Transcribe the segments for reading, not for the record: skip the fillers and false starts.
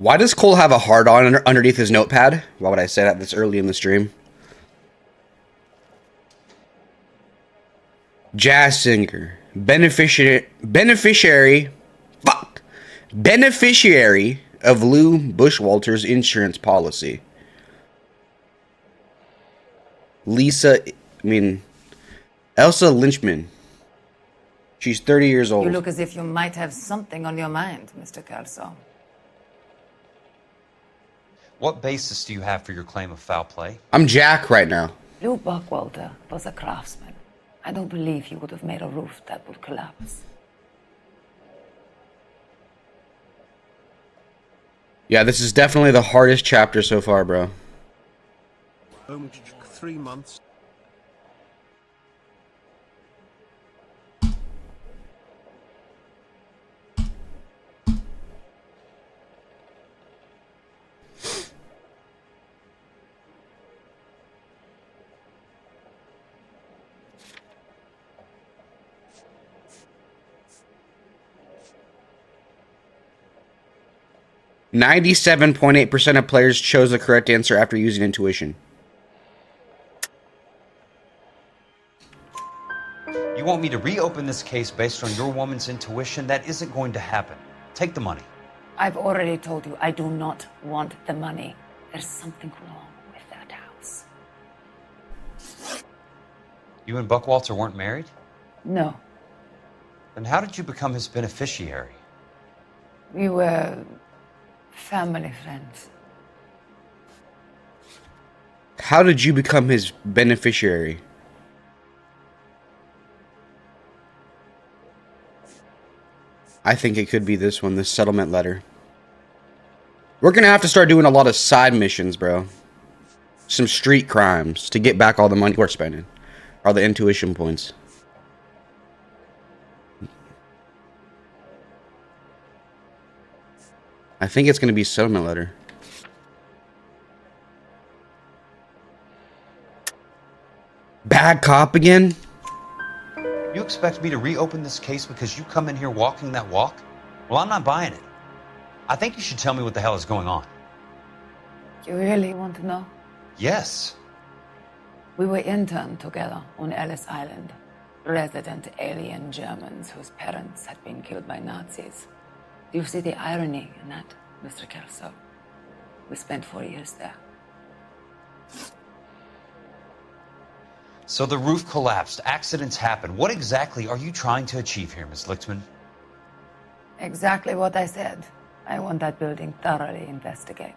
Why does Cole have a heart on underneath his notepad? Why would I say that this early in the stream? Jazz singer. Beneficiary of Lou Bushwalter's insurance policy. Elsa Lynchman. She's 30 years old. You look as if you might have something on your mind, Mr. Kelso. What basis do you have for your claim of foul play? I'm Jack right now. Lou Buckwalter was a craftsman. I don't believe he would have made a roof that would collapse. Yeah, this is definitely the hardest chapter so far, bro. 3 months. %97.8% of players chose the correct answer after using intuition. You want me to reopen this case based on your woman's intuition? That isn't going to happen. Take the money. I've already told you I do not want the money. There's something wrong with that house. You and Buckwalter weren't married? No. Then how did you become his beneficiary? We were family friends. How did you become his beneficiary? I think it could be this one, this settlement letter. We're gonna have to start doing a lot of side missions, bro. Some street crimes to get back all the money we're spending. All the intuition points. I think it's gonna be settlement letter. Bad cop again? You expect me to reopen this case because you come in here walking that walk? Well, I'm not buying it. I think you should tell me what the hell is going on. You really want to know? Yes. We were interned together on Ellis Island. Resident alien Germans whose parents had been killed by Nazis. Do you see the irony in that, Mr. Kelso? We spent 4 years there. So the roof collapsed, accidents happen. What exactly are you trying to achieve here, Miss Lichtman? Exactly what I said. I want that building thoroughly investigated.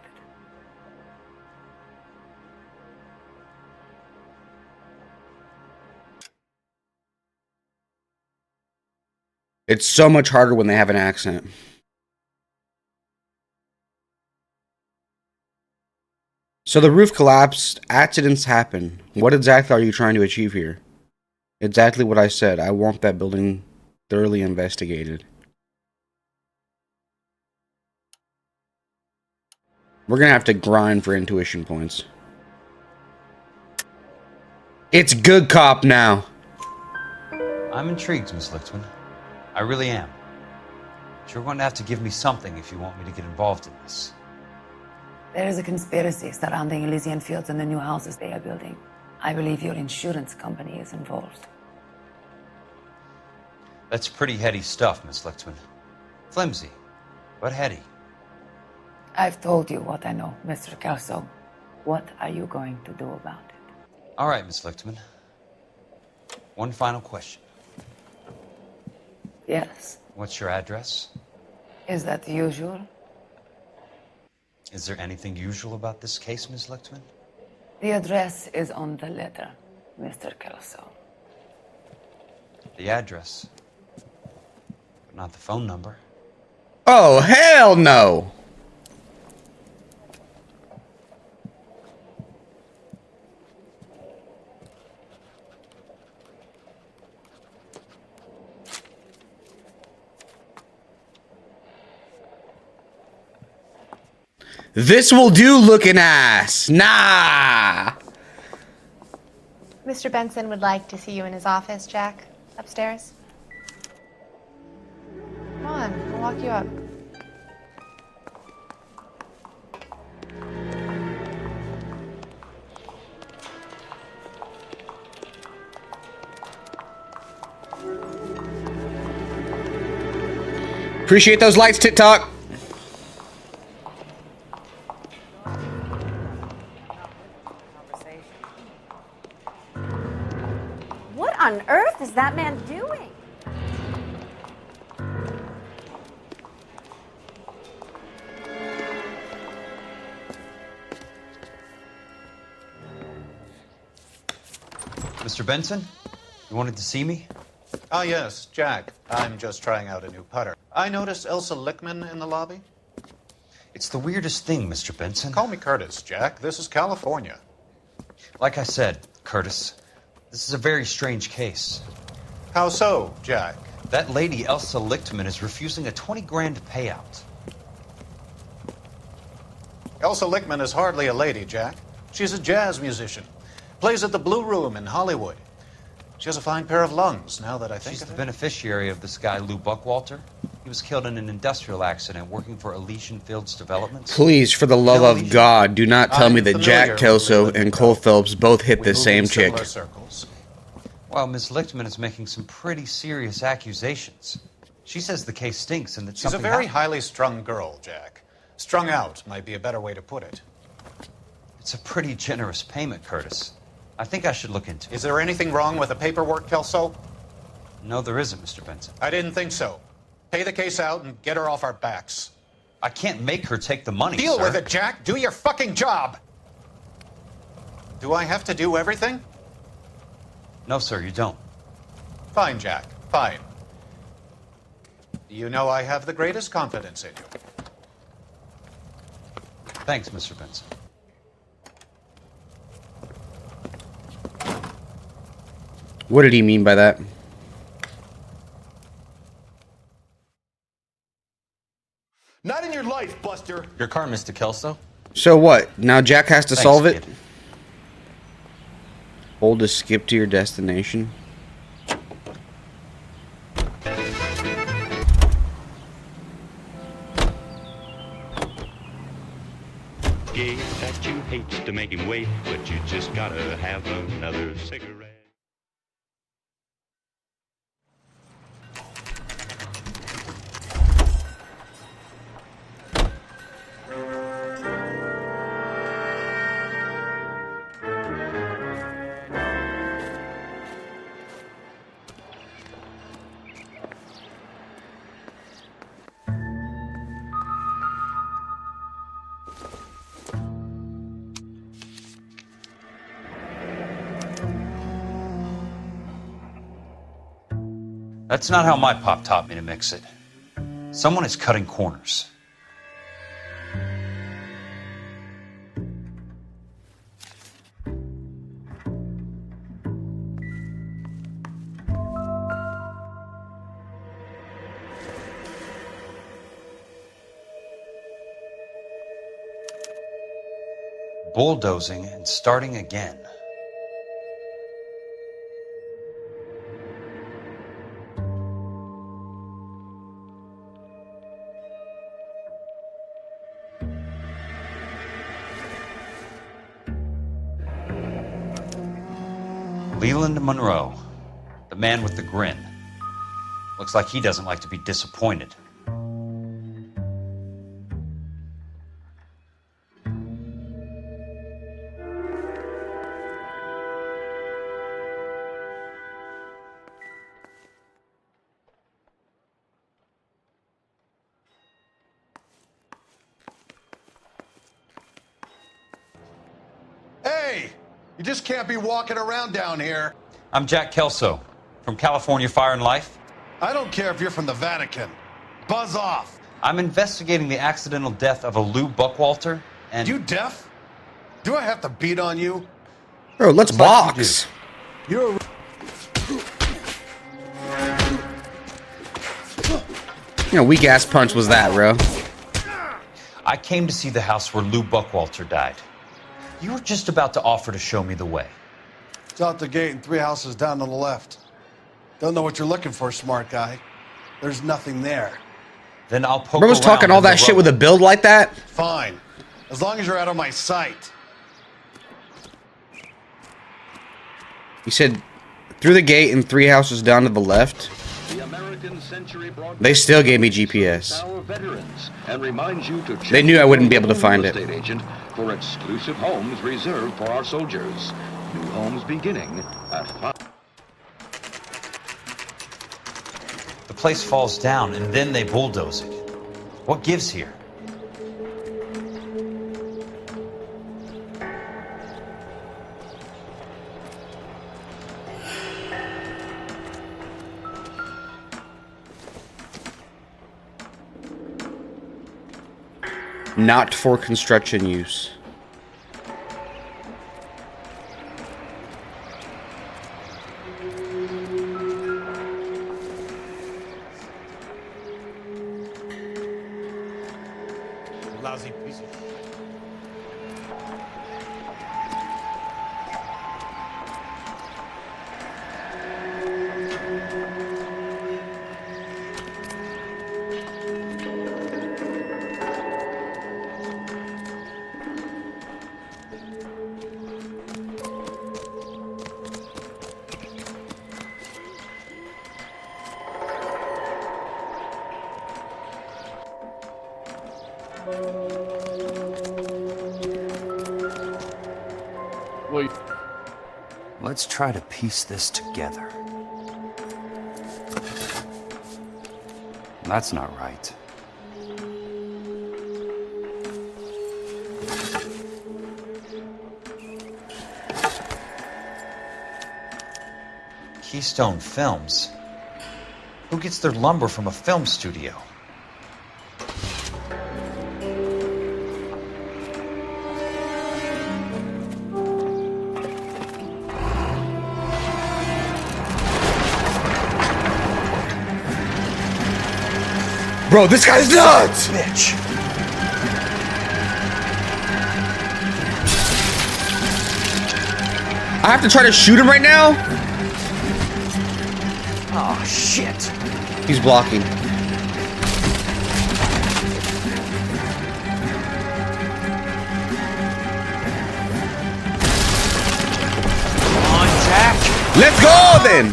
It's so much harder when they have an accent. So the roof collapsed, accidents happen. What exactly are you trying to achieve here? Exactly what I said. I want that building thoroughly investigated. We're gonna have to grind for intuition points. It's good cop now. I'm intrigued, Miss Lichtman. I really am. But you're going to have to give me something if you want me to get involved in this. There is a conspiracy surrounding Elysian Fields and the new houses they are building. I believe your insurance company is involved. That's pretty heady stuff, Miss Lichtman. Flimsy, but heady. I've told you what I know, Mr. Kelso. What are you going to do about it? All right, Miss Lichtman. One final question. Yes. What's your address? Is that usual? Is there anything usual about this case, Miss Lichtman? The address is on the letter, Mr. Kelso. The address, but not the phone number. Oh, hell no! This will do looking ass. Nah. Mr. Benson would like to see you in his office, Jack. Upstairs. Come on, I'll walk you up. Appreciate those lights, TikTok. What on earth is that man doing? Mr. Benson, you wanted to see me? Ah, yes, Jack. I'm just trying out a new putter. I noticed Elsa Lickman in the lobby. It's the weirdest thing, Mr. Benson. Call me Curtis, Jack. This is California. Like I said, Curtis, this is a very strange case. How so, Jack? That lady, Elsa Lichtman, is refusing a 20 grand payout. Elsa Lickman is hardly a lady, Jack. She's a jazz musician. Plays at the Blue Room in Hollywood. She has a fine pair of lungs, now that I think She's of the it. beneficiary of this guy, Lou Buckwalter. He was killed in an industrial accident working for Elysian Fields Developments. Please, for the love of God, do not tell me that Jack Kelso and Cole Phelps both hit We the move same in chick. similar circles. Well, Miss Lichtman is making some pretty serious accusations. She says the case stinks and that She's a something very happened. highly strung girl, Jack. Strung out might be a better way to put it. It's a pretty generous payment, Curtis. I think I should look into it. Is there anything wrong with the paperwork, Kelso? No, there isn't, Mr. Benson. I didn't think so. Pay the case out and get her off our backs. I can't make her take the money, Deal sir. with it, Jack. Do your fucking job. Do I have to do everything? No, sir, you don't. Fine, Jack. Fine. You know I have the greatest confidence in you. Thanks, Mr. Benson. What did he mean by that? Not in your life, Buster. Your car, Mr. Kelso? So what? Now Jack has to Thanks, solve it? kid. Hold to skip to your destination. Gay that you hate to make him wait, but you just gotta have another cigarette. That's not how my pop taught me to mix it. Someone is cutting corners. Bulldozing and starting again. Leland Monroe, the man with the grin. Looks like he doesn't like to be disappointed. Hey, you just can't be walking around down here. I'm Jack Kelso from California Fire and Life. I don't care if you're from the Vatican. Buzz off. I'm investigating the accidental death of a Lou Buckwalter and... You deaf? Do I have to beat on you? Bro, let's Looks like you box. You're a... You know, weak ass punch was that, bro? I came to see the house where Lou Buckwalter died. You were just about to offer to show me the way. It's out the gate and 3 houses down on the left. Don't know what you're looking for, smart guy. There's nothing there. Then I'll poke Bro was around talking all in the that shit with a rubble. build like that? Fine. As long as you're out of my sight. He said, through the gate and 3 houses down to the left. The American Century They still gave me GPS. our veterans and reminds you to check They knew I wouldn't be your able to local find real it. estate agent for exclusive homes reserved for our soldiers. New homes beginning at 5. The place falls down and then they bulldoze it. What gives here? Not for construction use. Lousy piece of... Let's try to piece this together. That's not right. Keystone Films? Who gets their lumber from a film studio? Bro, this guy's nuts! Bitch. I have to try to shoot him right now? Oh, shit. He's blocking. Come on, Jack. Let's go then!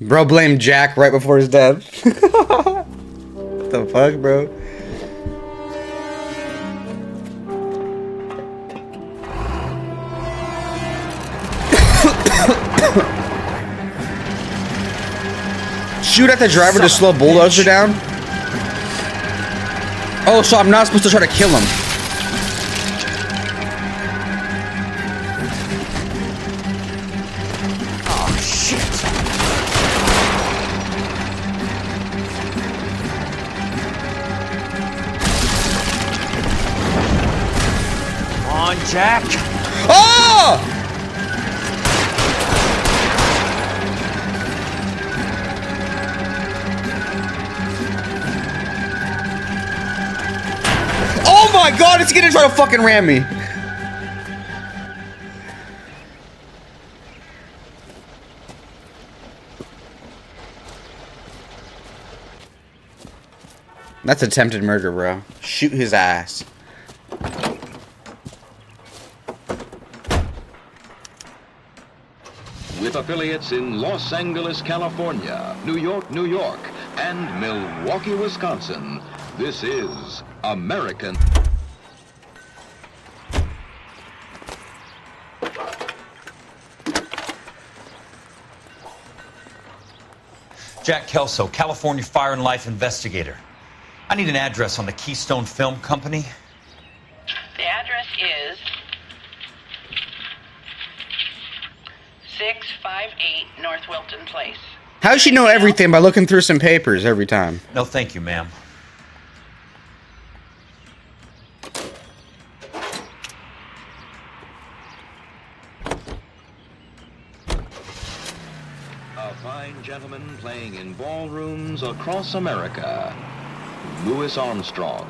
Bro blamed Jack right before his death. What the fuck, bro? Shoot at the driver to slow bulldozer down? Oh, so I'm not supposed to try to kill him. Oh, shit. Come on, Jack. Oh! Oh my god, it's gonna try to fucking ram me. That's attempted murder, bro. Shoot his ass. With affiliates in Los Angeles, California, New York, and Milwaukee, Wisconsin, this is American. Jack Kelso, California Fire and Life investigator. I need an address on the Keystone Film Company. The address is 658 North Wilton Place. How does she know everything by looking through some papers every time? No, thank you, ma'am. A fine gentleman playing in ballrooms across America, Louis Armstrong.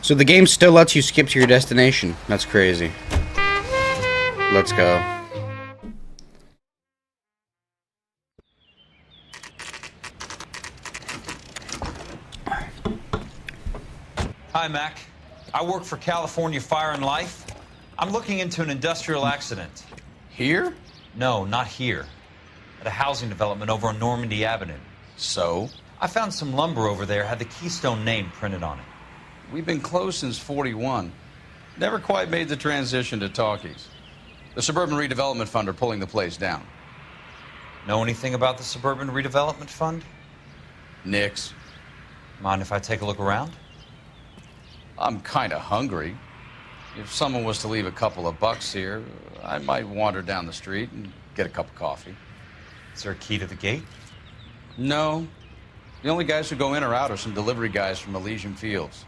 So the game still lets you skip to your destination. That's crazy. Let's go. Hi, Mac. I work for California Fire and Life. I'm looking into an industrial accident. Here? No, not here. At a housing development over on Normandy Avenue. So? I found some lumber over there, had the Keystone name printed on it. We've been closed since 41. Never quite made the transition to talkies. The Suburban Redevelopment Fund are pulling the place down. Know anything about the Suburban Redevelopment Fund? Nix. Mind if I take a look around? I'm kind of hungry. If someone was to leave a couple of bucks here, I might wander down the street and get a cup of coffee. Is there a key to the gate? No. The only guys who go in or out are some delivery guys from Elysian Fields.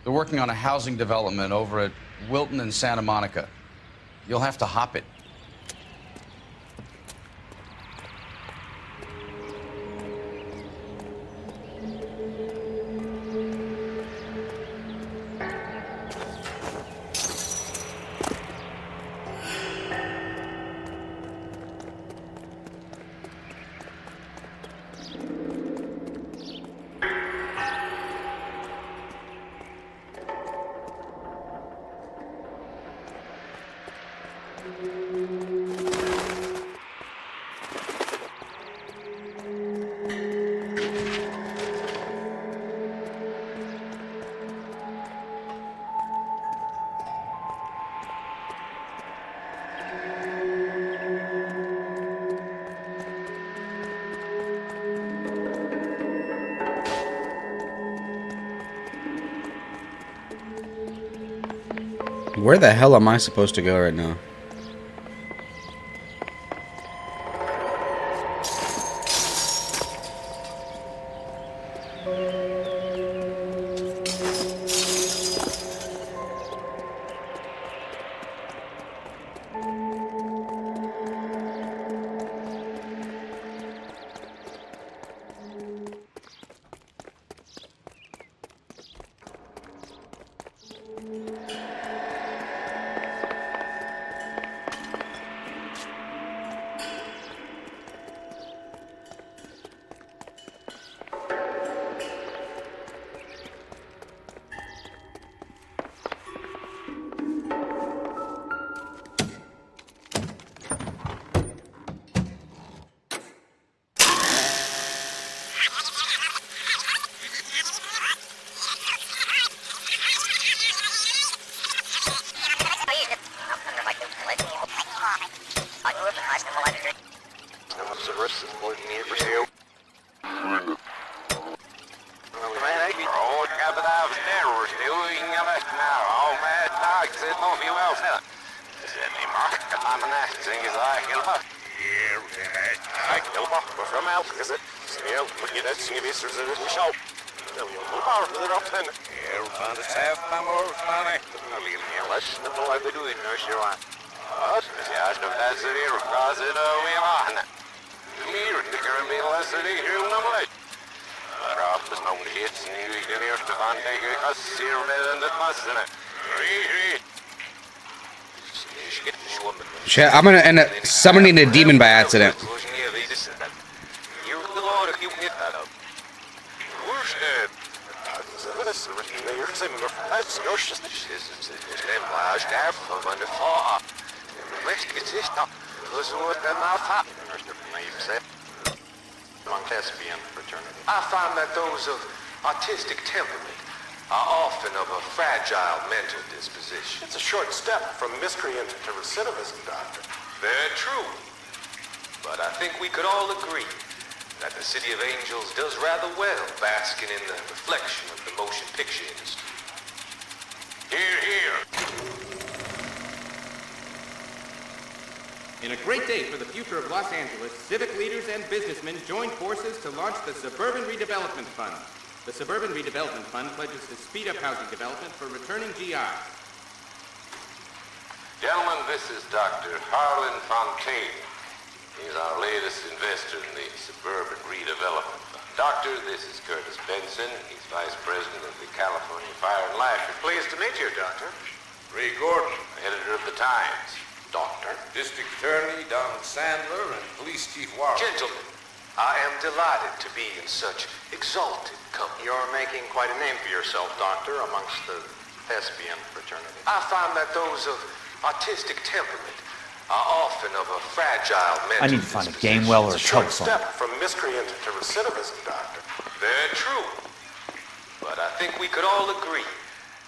They're working on a housing development over at Wilton and Santa Monica. You'll have to hop it. Where the hell am I supposed to go right now? Shit, I'm gonna end up summoning a demon by accident. I find that those of artistic temperament are often of a fragile mental disposition. It's a short step from miscreant to recidivism, Doctor. Very true. But I think we could all agree that the City of Angels does rather well basking in the reflection of the motion picture industry. Hear, hear. In a great day for the future of Los Angeles, civic leaders and businessmen joined forces to launch the Suburban Redevelopment Fund. The Suburban Redevelopment Fund pledges to speed up housing development for returning GIs. Gentlemen, this is Dr. Harlan Fontaine. He's our latest investor in the Suburban Redevelopment Fund. Doctor, this is Curtis Benson. He's Vice President of the California Fire and Life. Pleased to meet you, Doctor. Ray Gordon, editor of the Times. Doctor. Doctor. District Attorney Donald Sandler and Police Chief Warren. Gentlemen, I am delighted to be in such exalted company. You're making quite a name for yourself, Doctor, amongst the thespian fraternity. I find that those of artistic temperament are often of a fragile mental I need to find a Gamewell or a Short telephone. step from miscreant to recidivism, Doctor. Very true. But I think we could all agree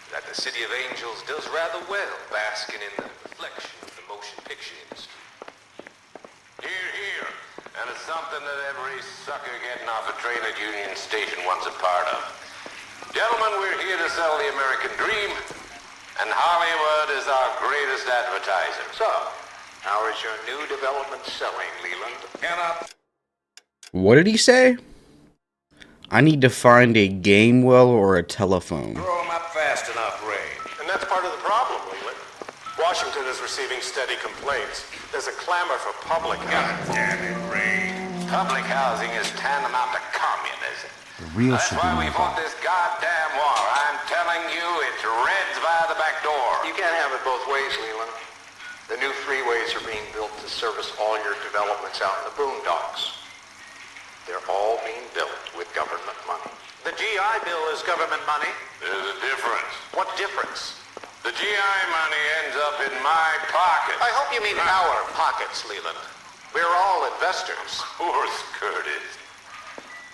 that the City of Angels does rather well basking in the reflection of the motion picture industry. Hear, hear. And it's something that every sucker getting off a train at Union Station wants a part of. Gentlemen, we're here to sell the American dream, and Hollywood is our greatest advertiser. So, how is your new development selling, Leland? Cannot. What did he say? I need to find a Gamewell or a telephone. Throw 'em up fast enough, Ray. And that's part of the problem, Leland. Washington is receiving steady complaints. There's a clamor for public God damn it, Ray. Public housing is tantamount to communism. The real That's should why be we fought involved. this goddamn war. I'm telling you, it's Reds via the back door. You can't have it both ways, Leland. The new freeways are being built to service all your developments out in the boondocks. They're all being built with government money. The GI Bill is government money. There's a difference. What difference? The GI money ends up in my pocket. I hope you mean our pockets, Leland. We're all investors. Of course, Curtis.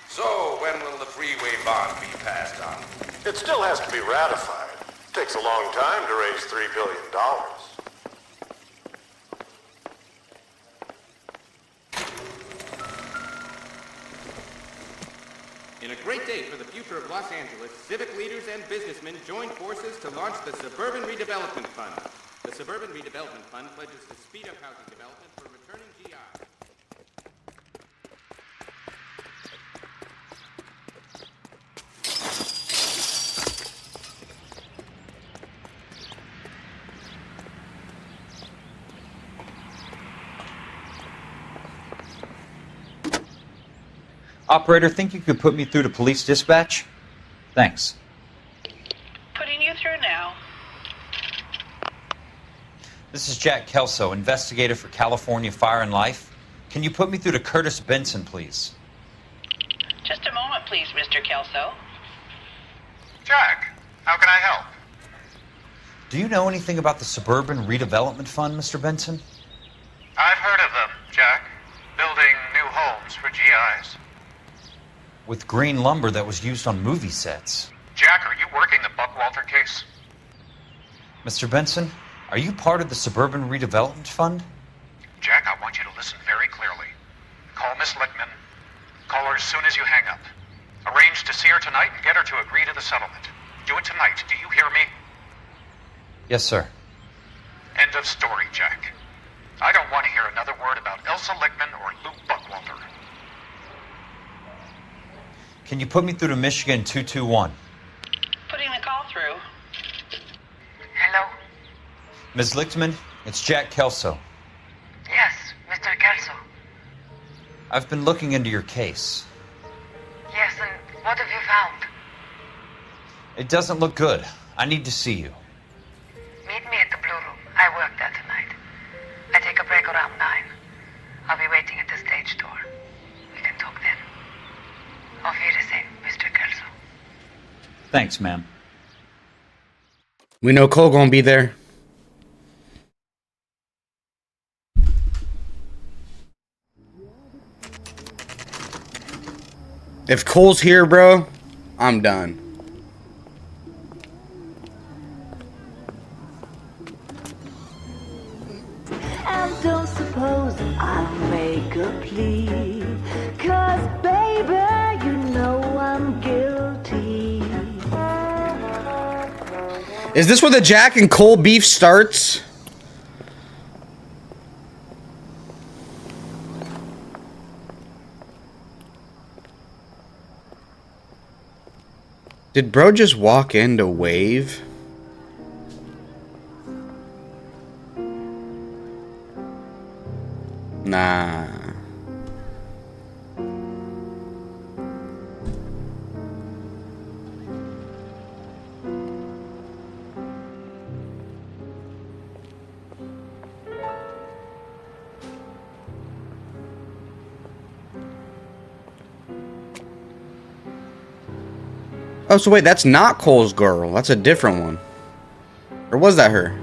So, when will the freeway bond be passed on? It still has to be ratified. Takes a long time to raise $3 billion. In a great day for the future of Los Angeles, civic leaders and businessmen joined forces to launch the Suburban Redevelopment Fund. The Suburban Redevelopment Fund pledges to speed up housing development for returning GI. Operator, think you could put me through to police dispatch? Thanks. Putting you through now. This is Jack Kelso, investigator for California Fire and Life. Can you put me through to Curtis Benson, please? Just a moment, please, Mr. Kelso. Jack, how can I help? Do you know anything about the Suburban Redevelopment Fund, Mr. Benson? I've heard of them, Jack. Building new homes for GIs. With green lumber that was used on movie sets. Jack, are you working the Buckwalter case? Mr. Benson, are you part of the Suburban Redevelopment Fund? Jack, I want you to listen very clearly. Call Miss Lickman. Call her as soon as you hang up. Arrange to see her tonight and get her to agree to the settlement. Do it tonight. Do you hear me? Yes, sir. End of story, Jack. I don't want to hear another word about Elsa Lickman or Luke Buckwalter. Can you put me through to Michigan 221? Putting the call through. Hello? Ms. Lichtman, it's Jack Kelso. Yes, Mr. Kelso. I've been looking into your case. Yes, and what have you found? It doesn't look good. I need to see you. Meet me at the Blue Room. I work there tonight. I take a break around 9. I'll be waiting at the stage door. We can talk then. Auf Wiedersehen, Mr. Kelso. Thanks, ma'am. We know Cole gonna be there. If Cole's here, bro, I'm done. And don't suppose I'll make a plea, 'cause baby, you know I'm guilty. Is this where the Jack and Cole beef starts? Did bro just walk in to wave? Nah. Oh, so wait, that's not Cole's girl. That's a different one. Or was that her?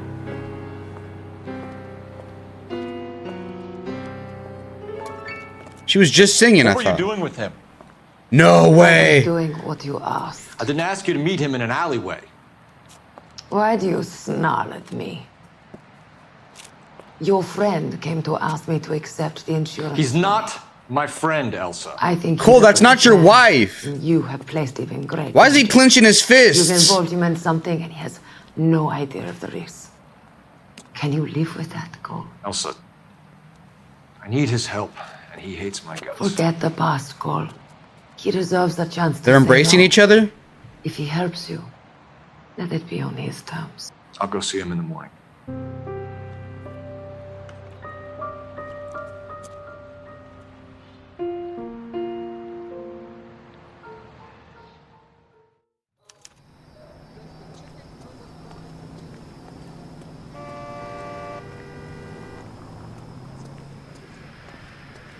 She was just singing, I thought. What were you doing with him? No way. I'm doing what you asked. I didn't ask you to meet him in an alleyway. Why do you snarl at me? Your friend came to ask me to accept the insurance. He's not my friend, Elsa. I think Cole, that's not your wife. You have placed him in great. Why is he clenching his fists? You've involved him in something and he has no idea of the risk. Can you live with that, Cole? Elsa, I need his help, and he hates my guts. Forget the past, Cole. He deserves a chance to They're say embracing no. each other? If he helps you, let it be on his terms. I'll go see him in the morning.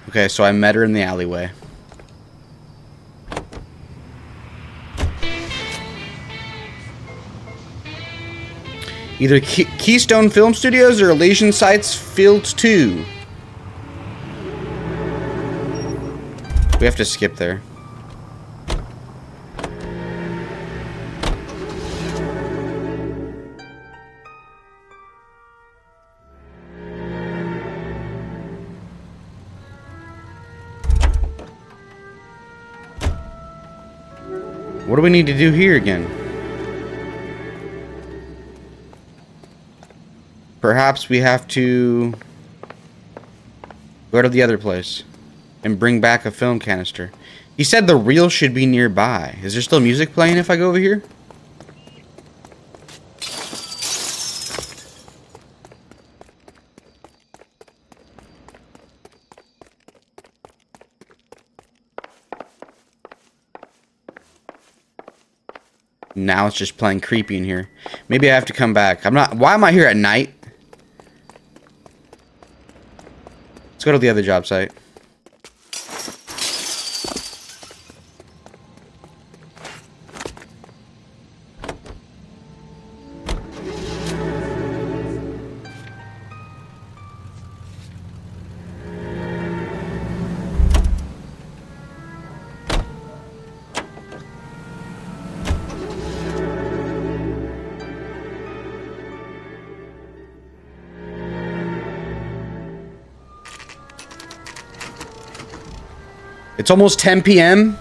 Okay, so I met her in the alleyway. Either Keystone Film Studios or Elysian Sites Fields 2. We have to skip there. What do we need to do here again? Perhaps we have to go to the other place and bring back a film canister. He said the reel should be nearby. Is there still music playing if I go over here? Now it's just playing creepy in here. Maybe I have to come back. I'm not. Why am I here at night? Let's go to the other job site. It's almost 10 p.m.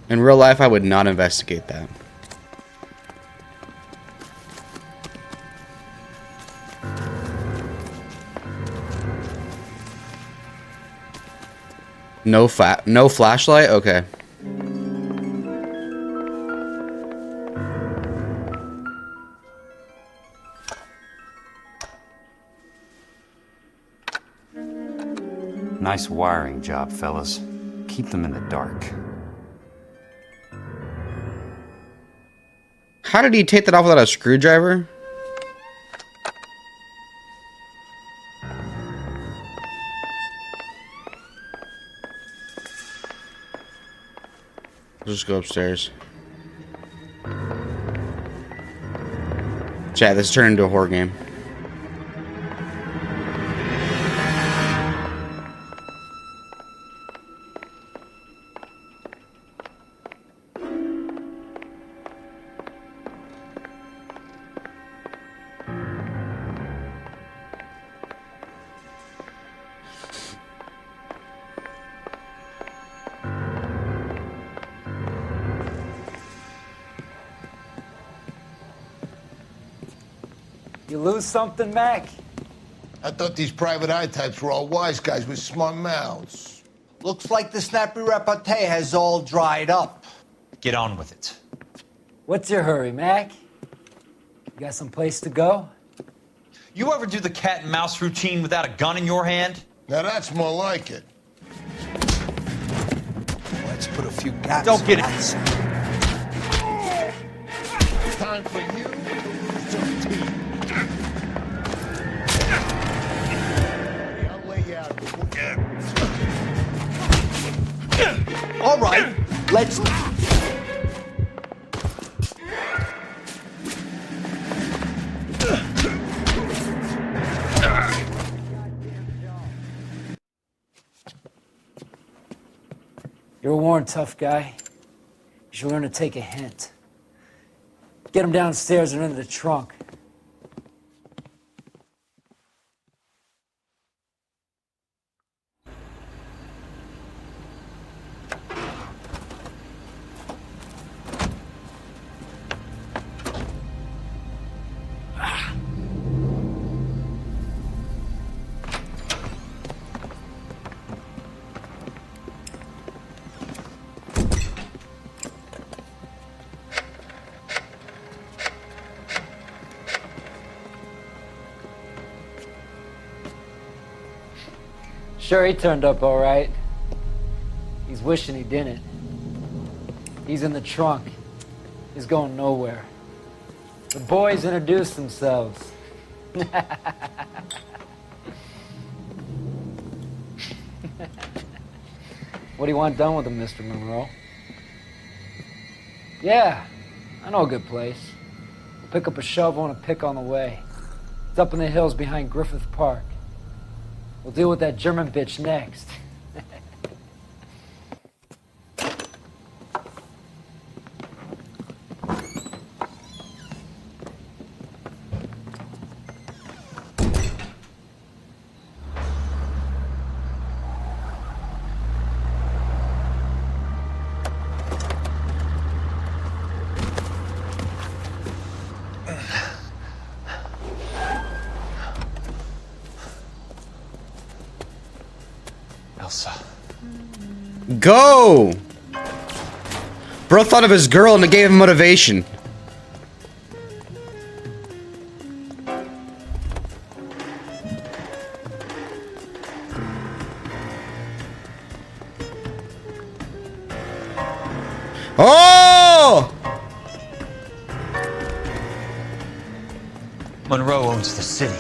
In real life, I would not investigate that. No flashlight? Okay. Nice wiring job, fellas. Keep them in the dark. How did he take that off without a screwdriver? Let's just go upstairs. Chat, this turned into a horror game. You lose something, Mac? I thought these private eye types were all wise guys with smart mouths. Looks like the snappy repartee has all dried up. Get on with it. What's your hurry, Mac? You got some place to go? You ever do the cat and mouse routine without a gun in your hand? Now that's more like it. Let's put a few gaps. Don't get it. Time for you to team. I'll lay you out. All right, let's. You're a worn, tough guy. You should learn to take a hint. Get him downstairs and into the trunk. Sure, he turned up all right. He's wishing he didn't. He's in the trunk. He's going nowhere. The boys introduced themselves. What do you want done with him, Mr. Monroe? Yeah, I know a good place. We'll pick up a shovel and a pick on the way. It's up in the hills behind Griffith Park. We'll deal with that German bitch next. Go! Bro thought of his girl and it gave him motivation. Oh! Monroe owns the city.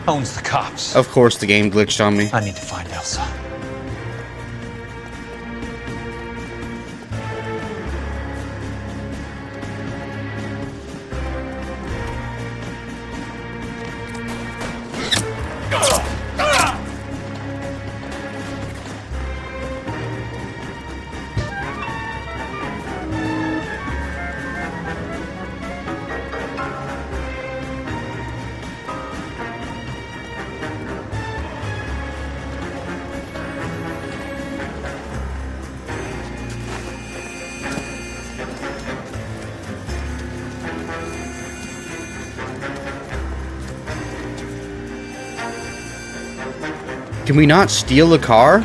Owns the cops. Of course the game glitched on me. I need to find Elsa. Can we not steal the car?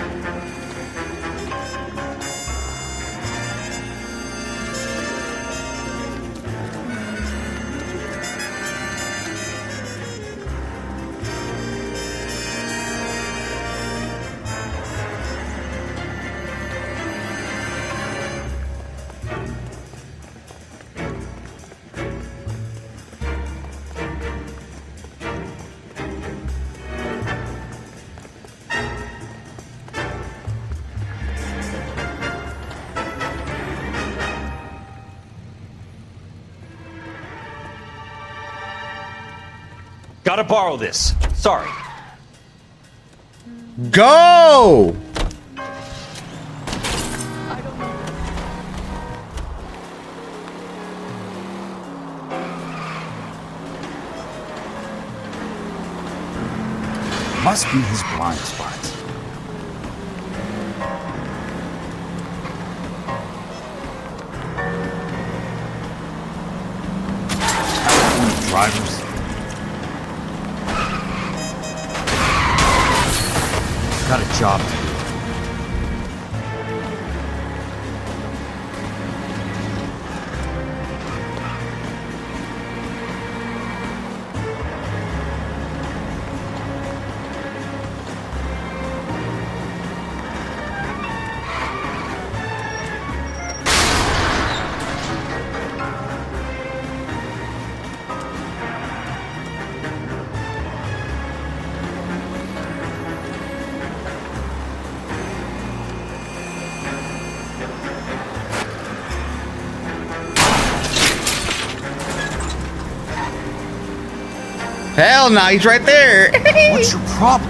Gotta borrow this. Sorry. Go! Must be his blind spots. California drivers. Got a job to do. Hell no, he's right there. What's your problem?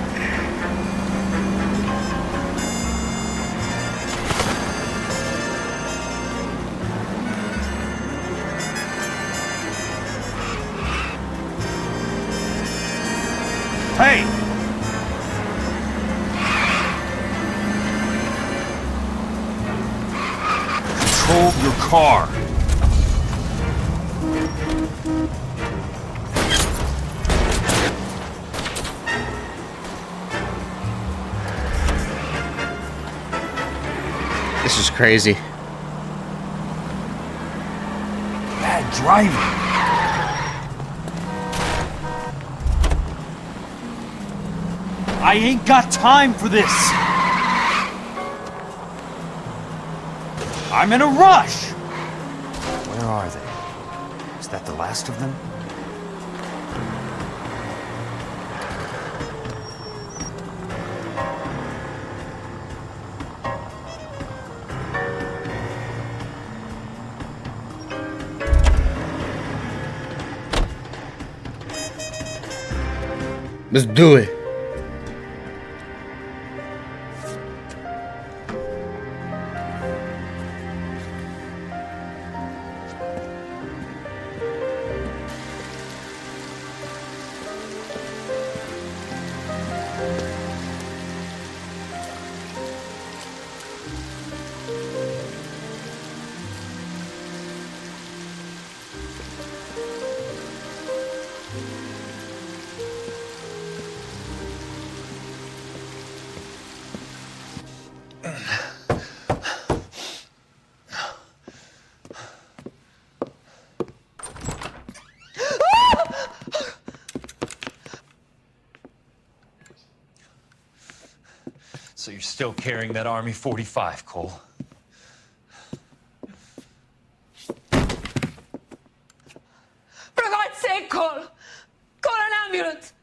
Hey! Control your car. This is crazy. Bad driving. I ain't got time for this. I'm in a rush. Where are they? Is that the last of them? Let's do it. So you're still carrying that Army 45, Cole? For God's sake, Cole! Call an ambulance!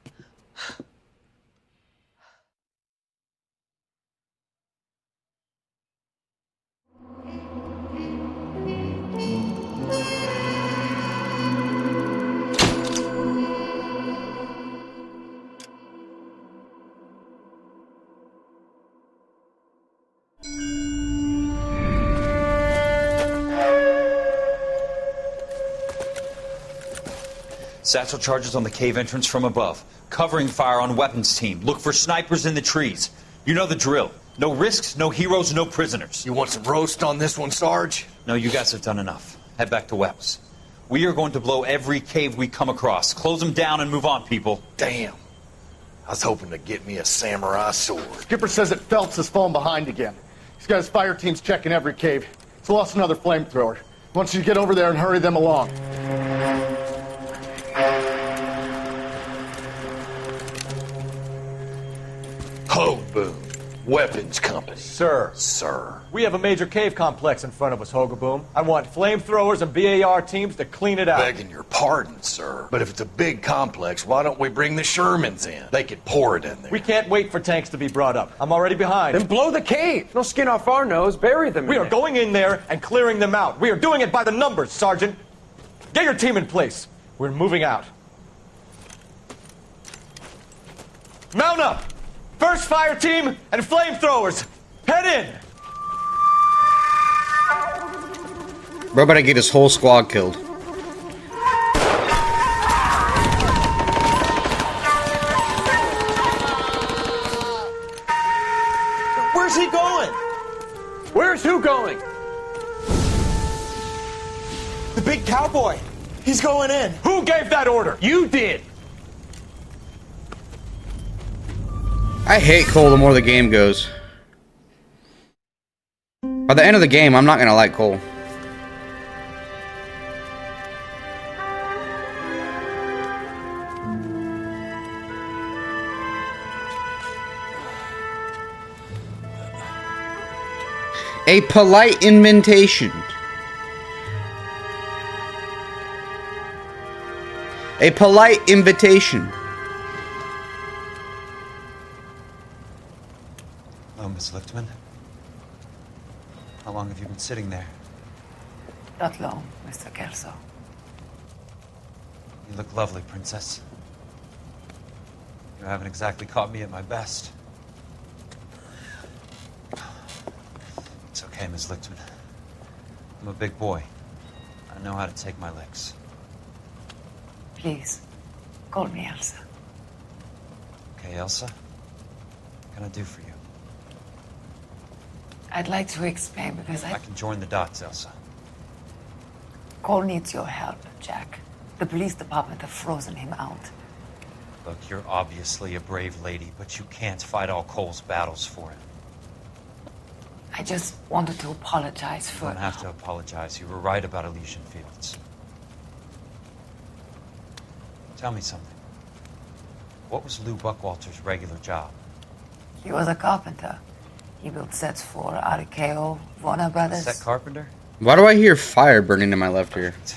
Satchel charges on the cave entrance from above. Covering fire on weapons team. Look for snipers in the trees. You know the drill. No risks, no heroes, no prisoners. You want some roast on this one, Sarge? No, you guys have done enough. Head back to Weps. We are going to blow every cave we come across. Close them down and move on, people. Damn. I was hoping to get me a samurai sword. Skipper says that Phelps has fallen behind again. He's got his fire teams checking every cave. He's lost another flamethrower. Wants you to get over there and hurry them along. Hoboon, Weapons Company. Sir. Sir. We have a major cave complex in front of us, Hogaboom. I want flamethrowers and BAR teams to clean it out. Begging your pardon, sir. But if it's a big complex, why don't we bring the Shermans in? They could pour it in there. We can't wait for tanks to be brought up. I'm already behind. Then blow the cave. No skin off our nose. Bury them. We are going in there and clearing them out. We are doing it by the numbers, Sergeant. Get your team in place. We're moving out. Mount up! First fire team and flamethrowers. Head in! Bro, better get his whole squad killed. Where's he going? Where's who going? The big cowboy. He's going in. Who gave that order? You did. I hate Cole the more the game goes. By the end of the game, I'm not gonna like Cole. A polite invitation. A polite invitation. Hello, Miss Liftman. How long have you been sitting there? Not long, Mr. Kelso. You look lovely, Princess. You haven't exactly caught me at my best. It's okay, Ms. Lichtman. I'm a big boy. I know how to take my licks. Please, call me Elsa. Okay, Elsa? What can I do for you? I'd like to explain because I can join the dots, Elsa. Cole needs your help, Jack. The police department have frozen him out. Look, you're obviously a brave lady, but you can't fight all Cole's battles for him. I just wanted to apologize You for... don't have to apologize. You were right about Elysian Fields. Tell me something. What was Lou Buckwalter's regular job? He was a carpenter. He built sets for RKO, Warner Brothers. Set carpenter? Why do I hear fire burning in my left ear? If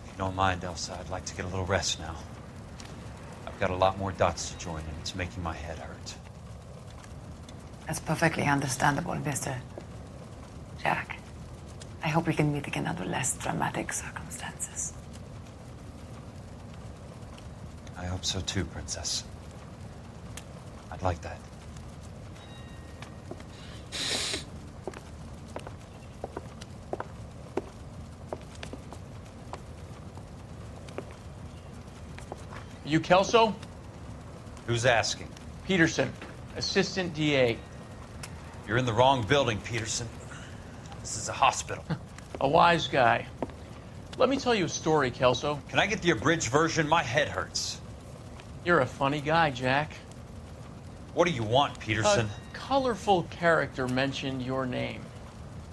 you don't mind, Elsa, I'd like to get a little rest now. I've got a lot more dots to join, and it's making my head hurt. That's perfectly understandable, Mr. Jack. I hope we can meet again under less dramatic circumstances. I hope so too, Princess. I'd like that. You Kelso? Who's asking? Peterson, Assistant DA. You're in the wrong building, Peterson. This is a hospital. A wise guy. Let me tell you a story, Kelso. Can I get the abridged version? My head hurts. You're a funny guy, Jack. What do you want, Peterson? A colorful character mentioned your name.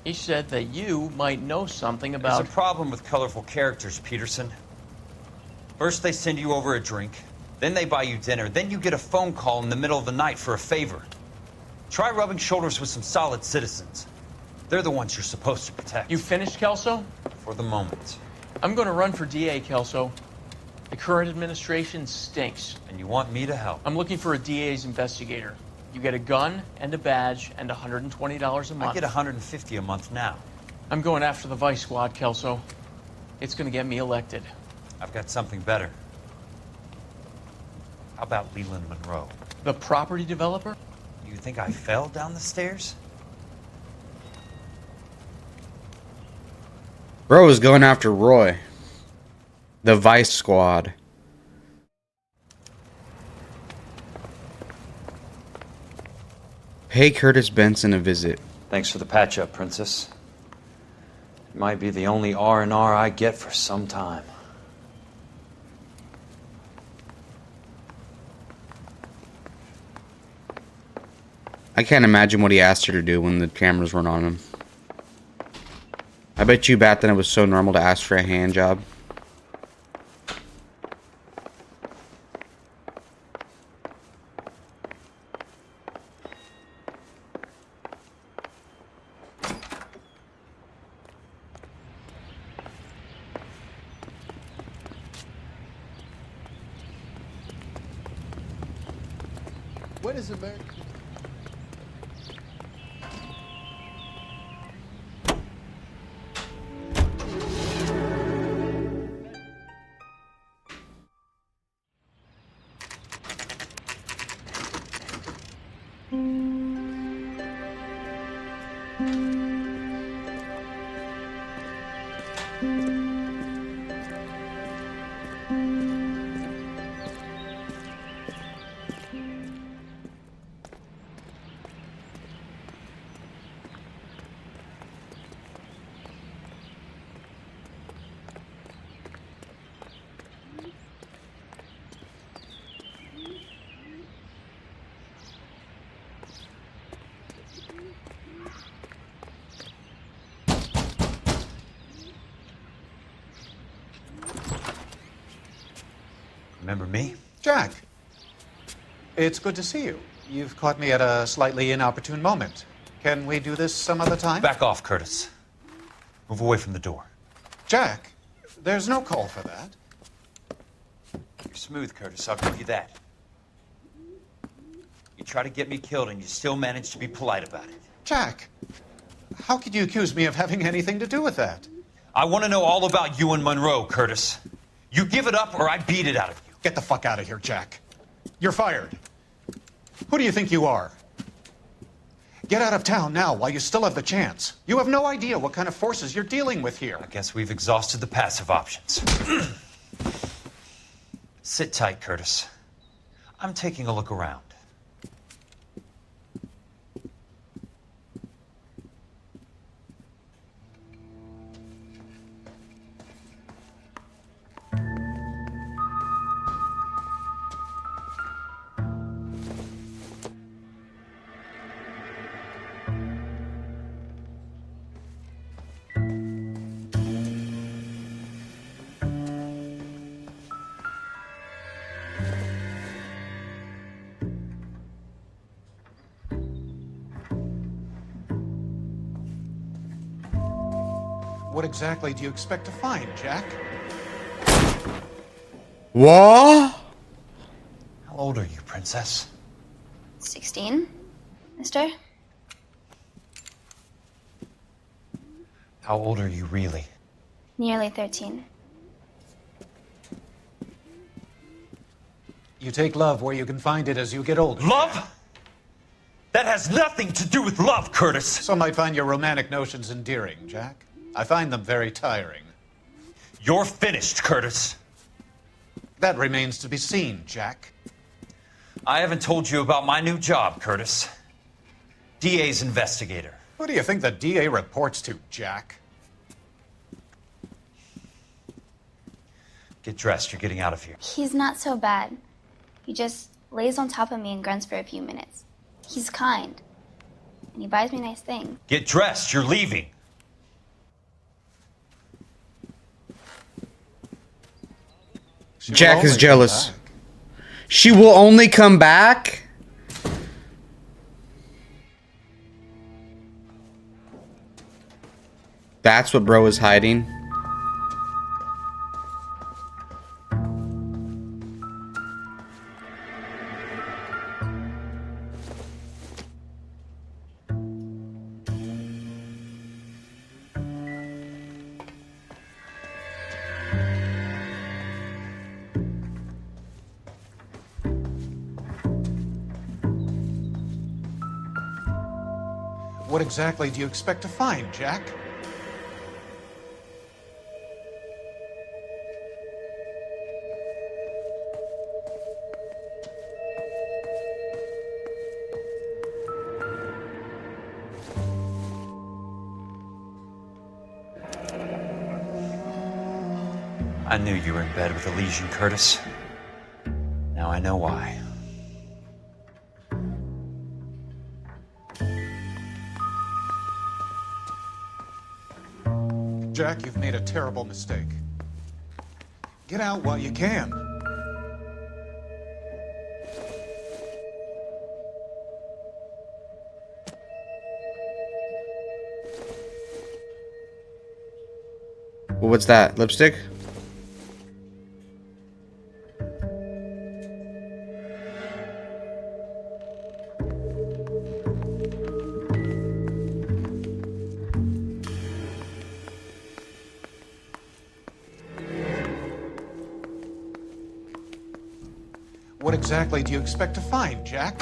He said that you might know something about... There's a problem with colorful characters, Peterson. First they send you over a drink, then they buy you dinner, then you get a phone call in the middle of the night for a favor. Try rubbing shoulders with some solid citizens. They're the ones you're supposed to protect. You finished, Kelso? For the moment. I'm going to run for DA, Kelso. The current administration stinks. And you want me to help? I'm looking for a DA's investigator. You get a gun and a badge and $120 a month. I get $150 a month now. I'm going after the Vice Squad, Kelso. It's going to get me elected. I've got something better. How about Leland Monroe? The property developer? You think I fell down the stairs? Bro is going after Roy. The Vice Squad. Pay Curtis Benson a visit. Thanks for the patch-up, Princess. It might be the only R&R I get for some time. I can't imagine what he asked her to do when the cameras weren't on him. I bet you back then it was so normal to ask for a hand job. When is America? Remember me? Jack, it's good to see you. You've caught me at a slightly inopportune moment. Can we do this some other time? Back off, Curtis. Move away from the door. Jack, there's no call for that. You're smooth, Curtis, I'll give you that. You try to get me killed and you still manage to be polite about it. Jack, how could you accuse me of having anything to do with that? I want to know all about you and Monroe, Curtis. You give it up or I beat it out of you. Get the fuck out of here, Jack. You're fired. Who do you think you are? Get out of town now while you still have the chance. You have no idea what kind of forces you're dealing with here. I guess we've exhausted the passive options. Sit tight, Curtis. I'm taking a look around. What exactly do you expect to find, Jack? What? How old are you, Princess? 16, mister? How old are you really? Nearly 13. You take love where you can find it as you get older. Love? That has nothing to do with love, Curtis. Some might find your romantic notions endearing, Jack. I find them very tiring. You're finished, Curtis. That remains to be seen, Jack. I haven't told you about my new job, Curtis. DA's investigator. Who do you think the DA reports to, Jack? Get dressed, you're getting out of here. He's not so bad. He just lays on top of me and grunts for a few minutes. He's kind. And he buys me nice things. Get dressed, you're leaving. Jack is jealous. She will only come back? That's what bro is hiding. What exactly do you expect to find, Jack? I knew you were in bed with Elysian, Curtis. Now I know why. Jack, you've made a terrible mistake. Get out while you can. What's that? Lipstick? What exactly do you expect to find, Jack?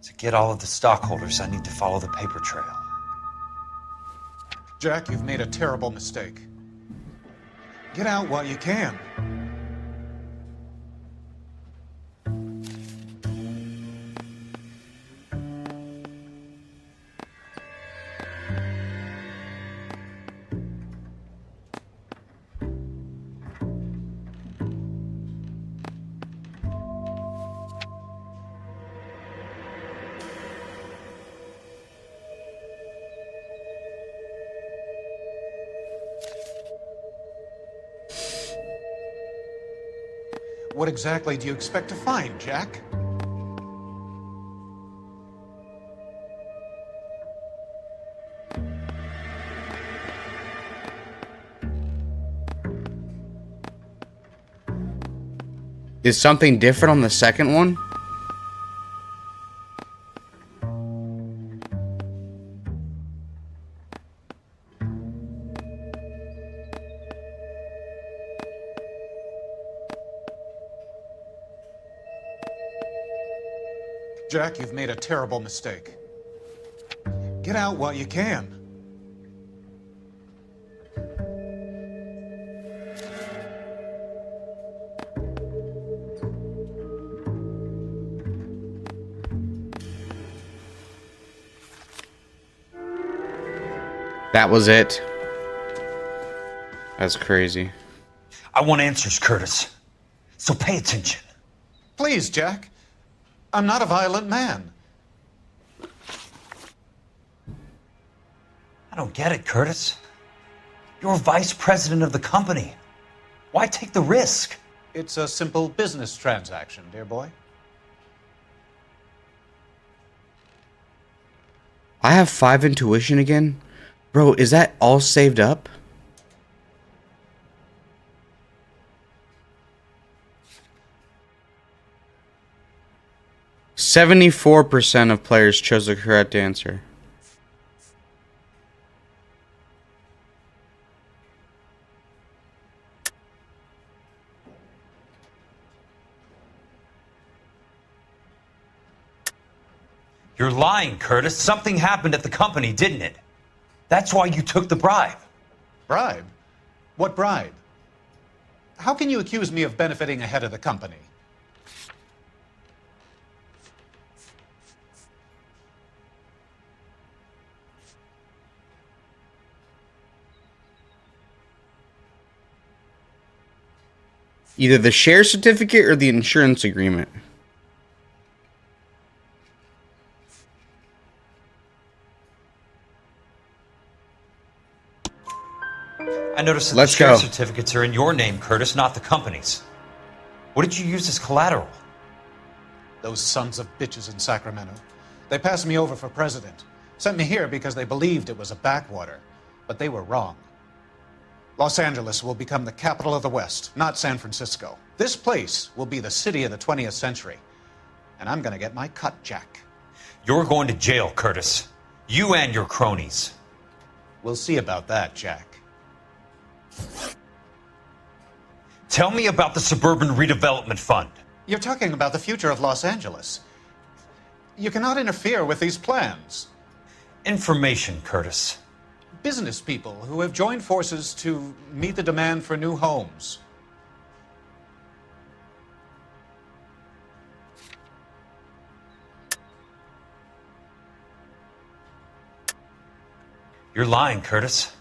To get all of the stockholders, I need to follow the paper trail. Jack, you've made a terrible mistake. Get out while you can. What exactly do you expect to find, Jack? Is something different on the second one? Jack, you've made a terrible mistake. Get out while you can. That was it. That's crazy. I want answers, Curtis. So pay attention. Please, Jack. I'm not a violent man. I don't get it, Curtis. You're vice president of the company. Why take the risk? It's a simple business transaction, dear boy. I have 5 intuition again? Bro, is that all saved up? %74% of players chose the correct answer. You're lying, Curtis. Something happened at the company, didn't it? That's why you took the bribe. Bribe? What bribe? How can you accuse me of benefiting ahead of the company? Either the share certificate or the insurance agreement. I noticed that Let's the share go. certificates are in your name, Curtis, not the company's. What did you use as collateral? Those sons of bitches in Sacramento. They passed me over for president. Sent me here because they believed it was a backwater. But they were wrong. Los Angeles will become the capital of the West, not San Francisco. This place will be the city of the 20th century. And I'm gonna get my cut, Jack. You're going to jail, Curtis. You and your cronies. We'll see about that, Jack. Tell me about the Suburban Redevelopment Fund. You're talking about the future of Los Angeles. You cannot interfere with these plans. Information, Curtis. Business people who have joined forces to meet the demand for new homes. You're lying, Curtis.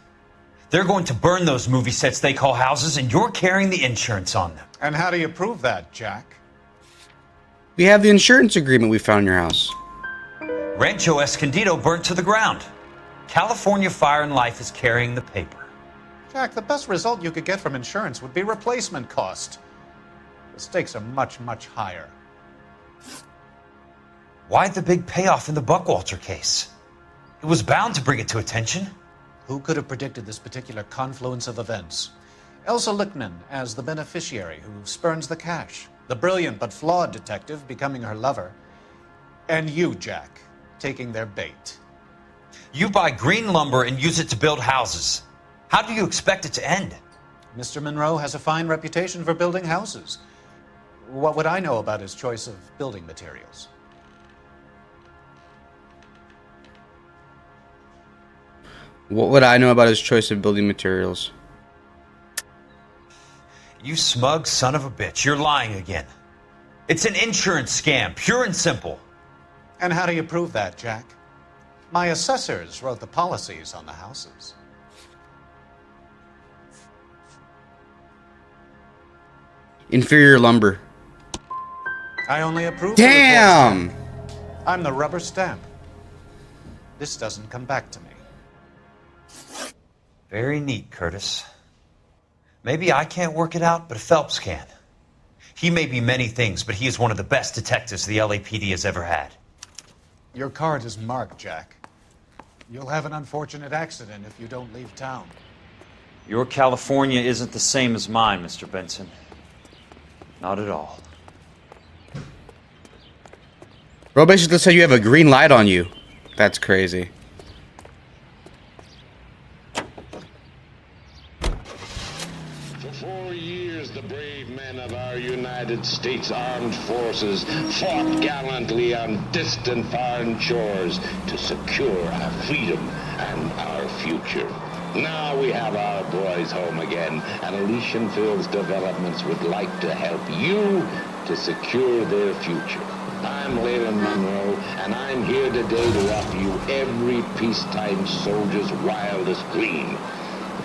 They're going to burn those movie sets they call houses, and you're carrying the insurance on them. And how do you prove that, Jack? We have the insurance agreement we found in your house. Rancho Escondido burnt to the ground. California Fire and Life is carrying the paper. Jack, the best result you could get from insurance would be replacement cost. The stakes are much, much higher. Why the big payoff in the Buckwalter case? It was bound to bring it to attention. Who could have predicted this particular confluence of events? Elsa Lichtman as the beneficiary who spurns the cash. The brilliant but flawed detective becoming her lover. And you, Jack, taking their bait. You buy green lumber and use it to build houses. How do you expect it to end? Mr. Monroe has a fine reputation for building houses. What would I know about his choice of building materials? What would I know about his choice of building materials? You smug son of a bitch. You're lying again. It's an insurance scam, pure and simple. And how do you prove that, Jack? My assessors wrote the policies on the houses. Inferior lumber. I only approve. Damn! The I'm the rubber stamp. This doesn't come back to me. Very neat, Curtis. Maybe I can't work it out, but Phelps can. He may be many things, but he is one of the best detectives the LAPD has ever had. Your card is marked, Jack. You'll have an unfortunate accident if you don't leave town. Your California isn't the same as mine, Mr. Benson. Not at all. Bro, basically said you have a green light on you. That's crazy. For 4 years, the brave men of our United States Armed Forces fought gallantly on distant foreign shores to secure our freedom and our future. Now we have our boys home again, and Elysian Fields Developments would like to help you to secure their future. I'm Leyland Monroe, and I'm here today to offer you every peacetime soldier's wildest dream.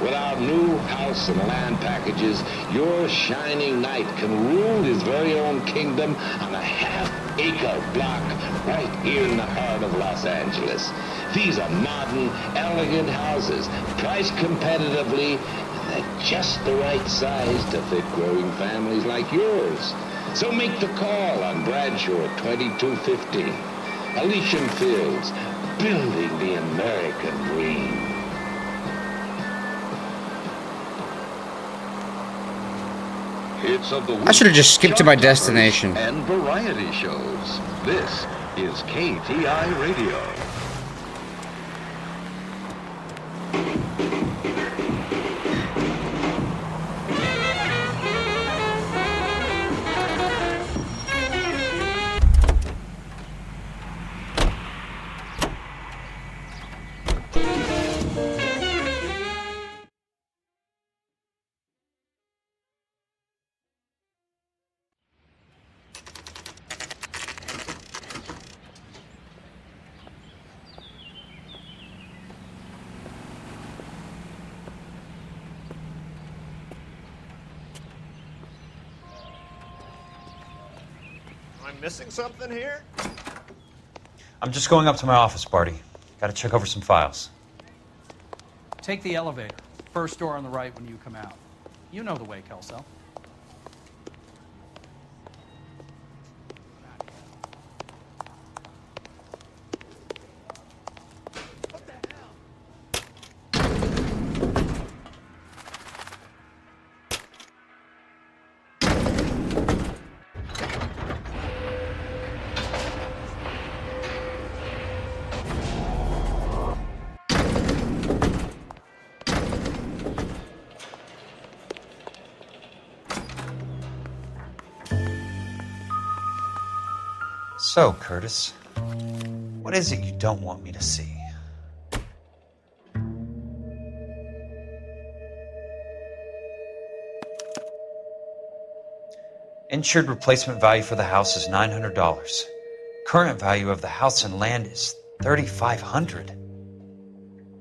With our new house and land packages, your shining knight can rule his very own kingdom on a half-acre block right here in the heart of Los Angeles. These are modern, elegant houses, priced competitively, and they're just the right size to fit growing families like yours. So make the call on Bradshaw 2215. Elysian Fields, building the American dream. Hits of the I should have just skipped to my destination. And variety shows. This is KTI Radio. Am I missing something here? I'm just going up to my office, Barty. Gotta check over some files. Take the elevator. First door on the right when you come out. You know the way, Kelso. So, Curtis, what is it you don't want me to see? Insured replacement value for the house is $900. Current value of the house and land is $3,500.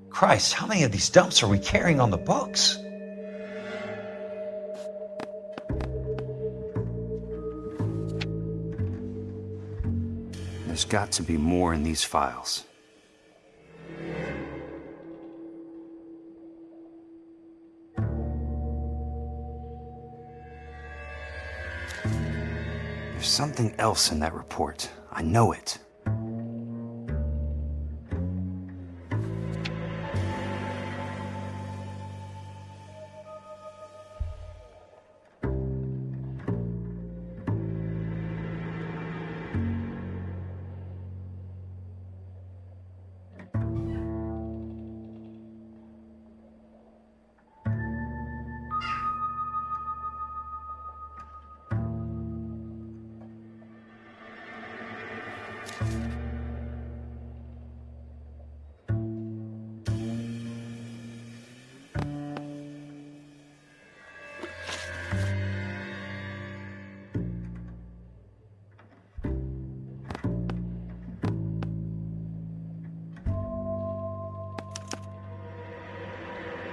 Christ, how many of these dumps are we carrying on the books? There's got to be more in these files. There's something else in that report. I know it.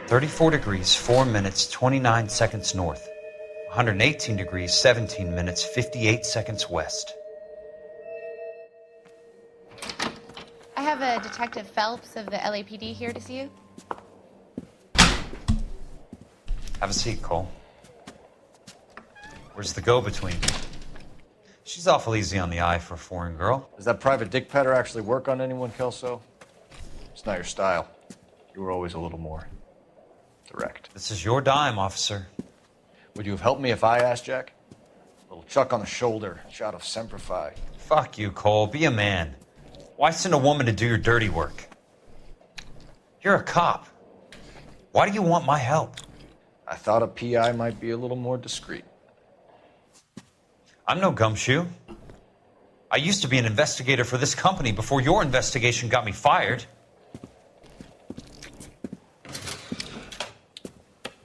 $34 degrees, 4 minutes, 29 seconds north. 118 degrees, 17 minutes, 58 seconds west. I have a Detective Phelps of the LAPD here to see you. Have a seat, Cole. Where's the go-between? She's awful easy on the eye for a foreign girl. Does that private dick petter actually work on anyone, Kelso? It's not your style. You were always a little more direct. This is your dime, officer. Would you have helped me if I asked, Jack? A little chuck on the shoulder, shot of Semper Fi. Fuck you, Cole. Be a man. Why send a woman to do your dirty work? You're a cop. Why do you want my help? I thought a PI might be a little more discreet. I'm no gumshoe. I used to be an investigator for this company before your investigation got me fired. I'm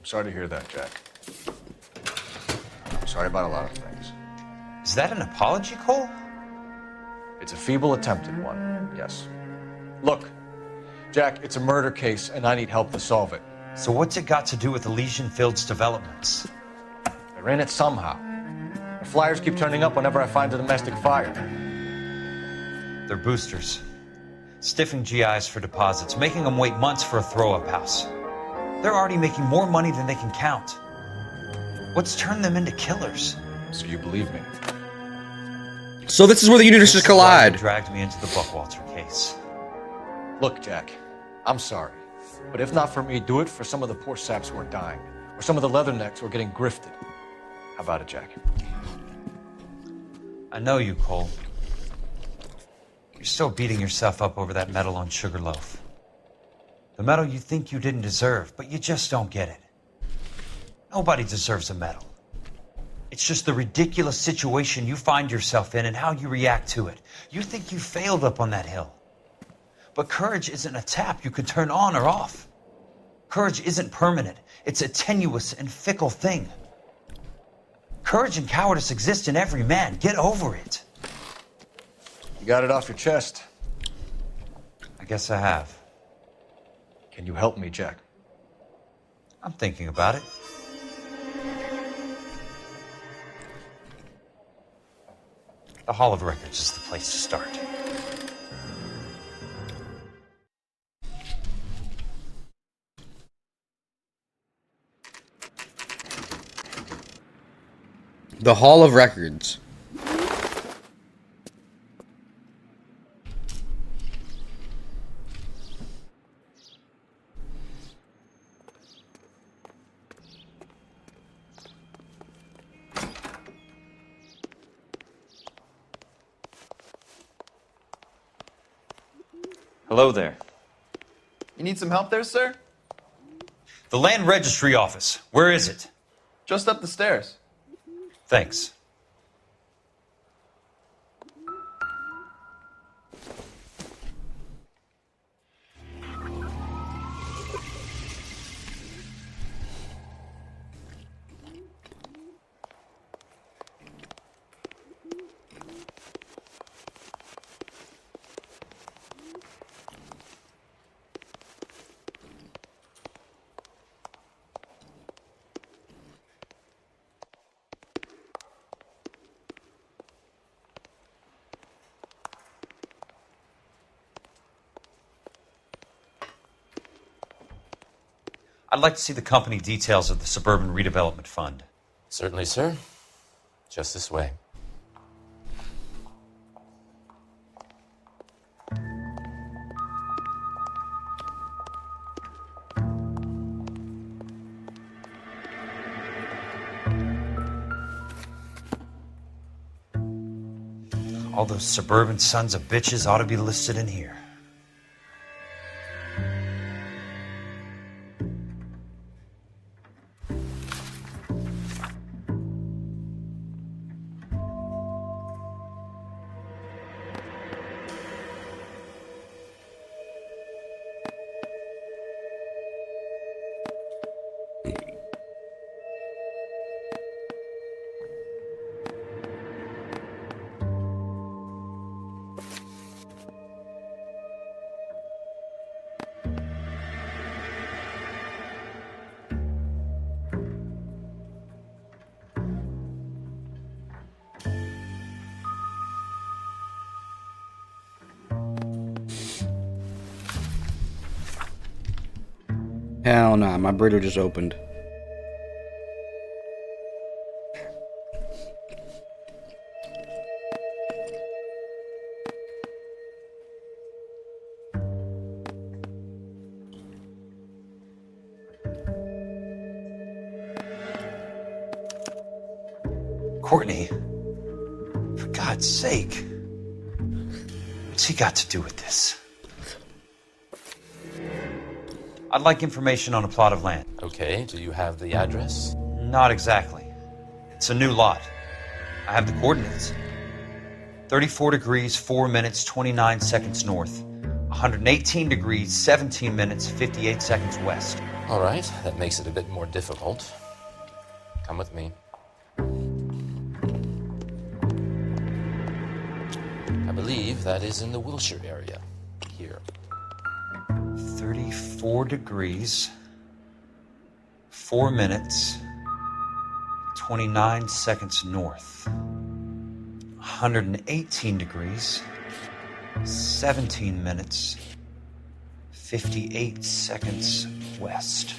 sorry to hear that, Jack. I'm sorry about a lot of things. Is that an apology, Cole? It's a feeble attempt at one, yes. Look, Jack, it's a murder case, and I need help to solve it. So what's it got to do with Elysian Fields developments? They're in it somehow. The flyers keep turning up whenever I find a domestic fire. They're boosters. Stiffing GIs for deposits, making them wait months for a throw-up house. They're already making more money than they can count. What's turned them into killers? So you believe me? So this is where the universes collide. Dragged me into the Buckwalter case. Look, Jack, I'm sorry. But if not for me, do it for some of the poor saps who are dying. Or some of the leathernecks who are getting grifted. How about it, Jack? I know you, Cole. You're still beating yourself up over that medal on Sugarloaf. The medal you think you didn't deserve, but you just don't get it. Nobody deserves a medal. It's just the ridiculous situation you find yourself in and how you react to it. You think you failed up on that hill. But courage isn't a tap you can turn on or off. Courage isn't permanent. It's a tenuous and fickle thing. Courage and cowardice exist in every man. Get over it. You got it off your chest. I guess I have. Can you help me, Jack? I'm thinking about it. The Hall of Records is the place to start. The Hall of Records. Hello there. You need some help there, sir? The Land Registry Office. Where is it? Just up the stairs. Thanks. I'd like to see the company details of the Suburban Redevelopment Fund. Certainly, sir. Just this way. All those suburban sons of bitches ought to be listed in here. Hell nah, my burrito just opened. Courtney, for God's sake, what's he got to do with this? I'd like information on a plot of land. Okay, do you have the address? Not exactly. It's a new lot. I have the coordinates. 34 degrees, 4 minutes, 29 seconds north. 118 degrees, 17 minutes, 58 seconds west. All right, that makes it a bit more difficult. Come with me. I believe that is in the Wilshire area. Here. 34 degrees, 4 minutes, 29 seconds north. 118 degrees, 17 minutes, 58 seconds west.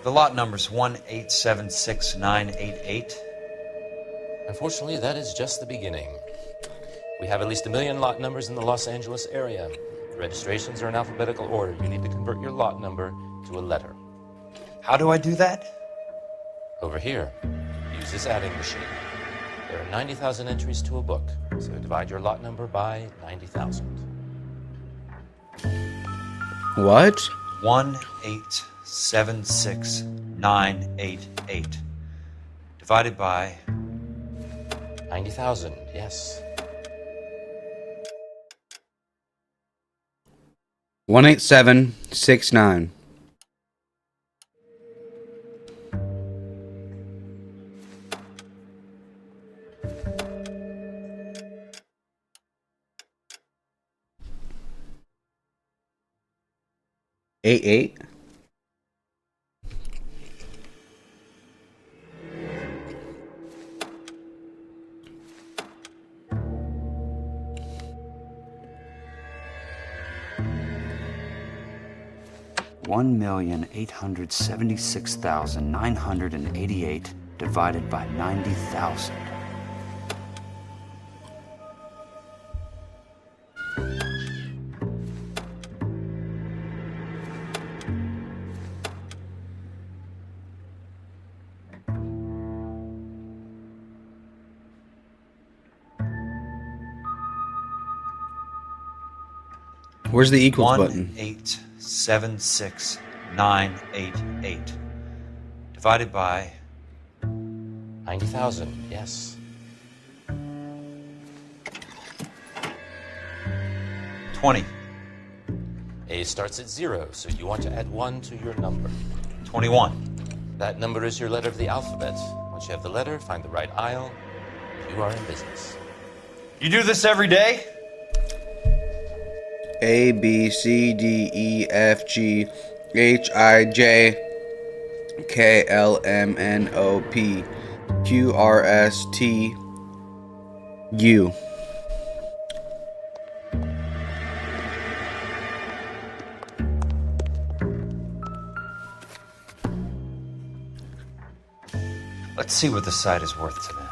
The lot number's 1876988. Unfortunately, that is just the beginning. We have at least 1 million lot numbers in the Los Angeles area. The registrations are in alphabetical order. You need to convert your lot number to a letter. How do I do that? Over here, use this adding machine. There are 90,000 entries to a book, so divide your lot number by 90,000. What? 1876988 divided by 90,000, yes. 18769. Eight. 1,876,988 divided by 90,000. Where's the equals button? 1876988 divided by 90,000, yes. 20. A starts at 0, so you want to add 1 to your number. 21. That number is your letter of the alphabet. Once you have the letter, find the right aisle. You are in business. You do this every day? A, B, C, D, E, F, G, H, I, J, K, L, M, N, O, P, Q, R, S, T, U. Let's see what the site is worth to them.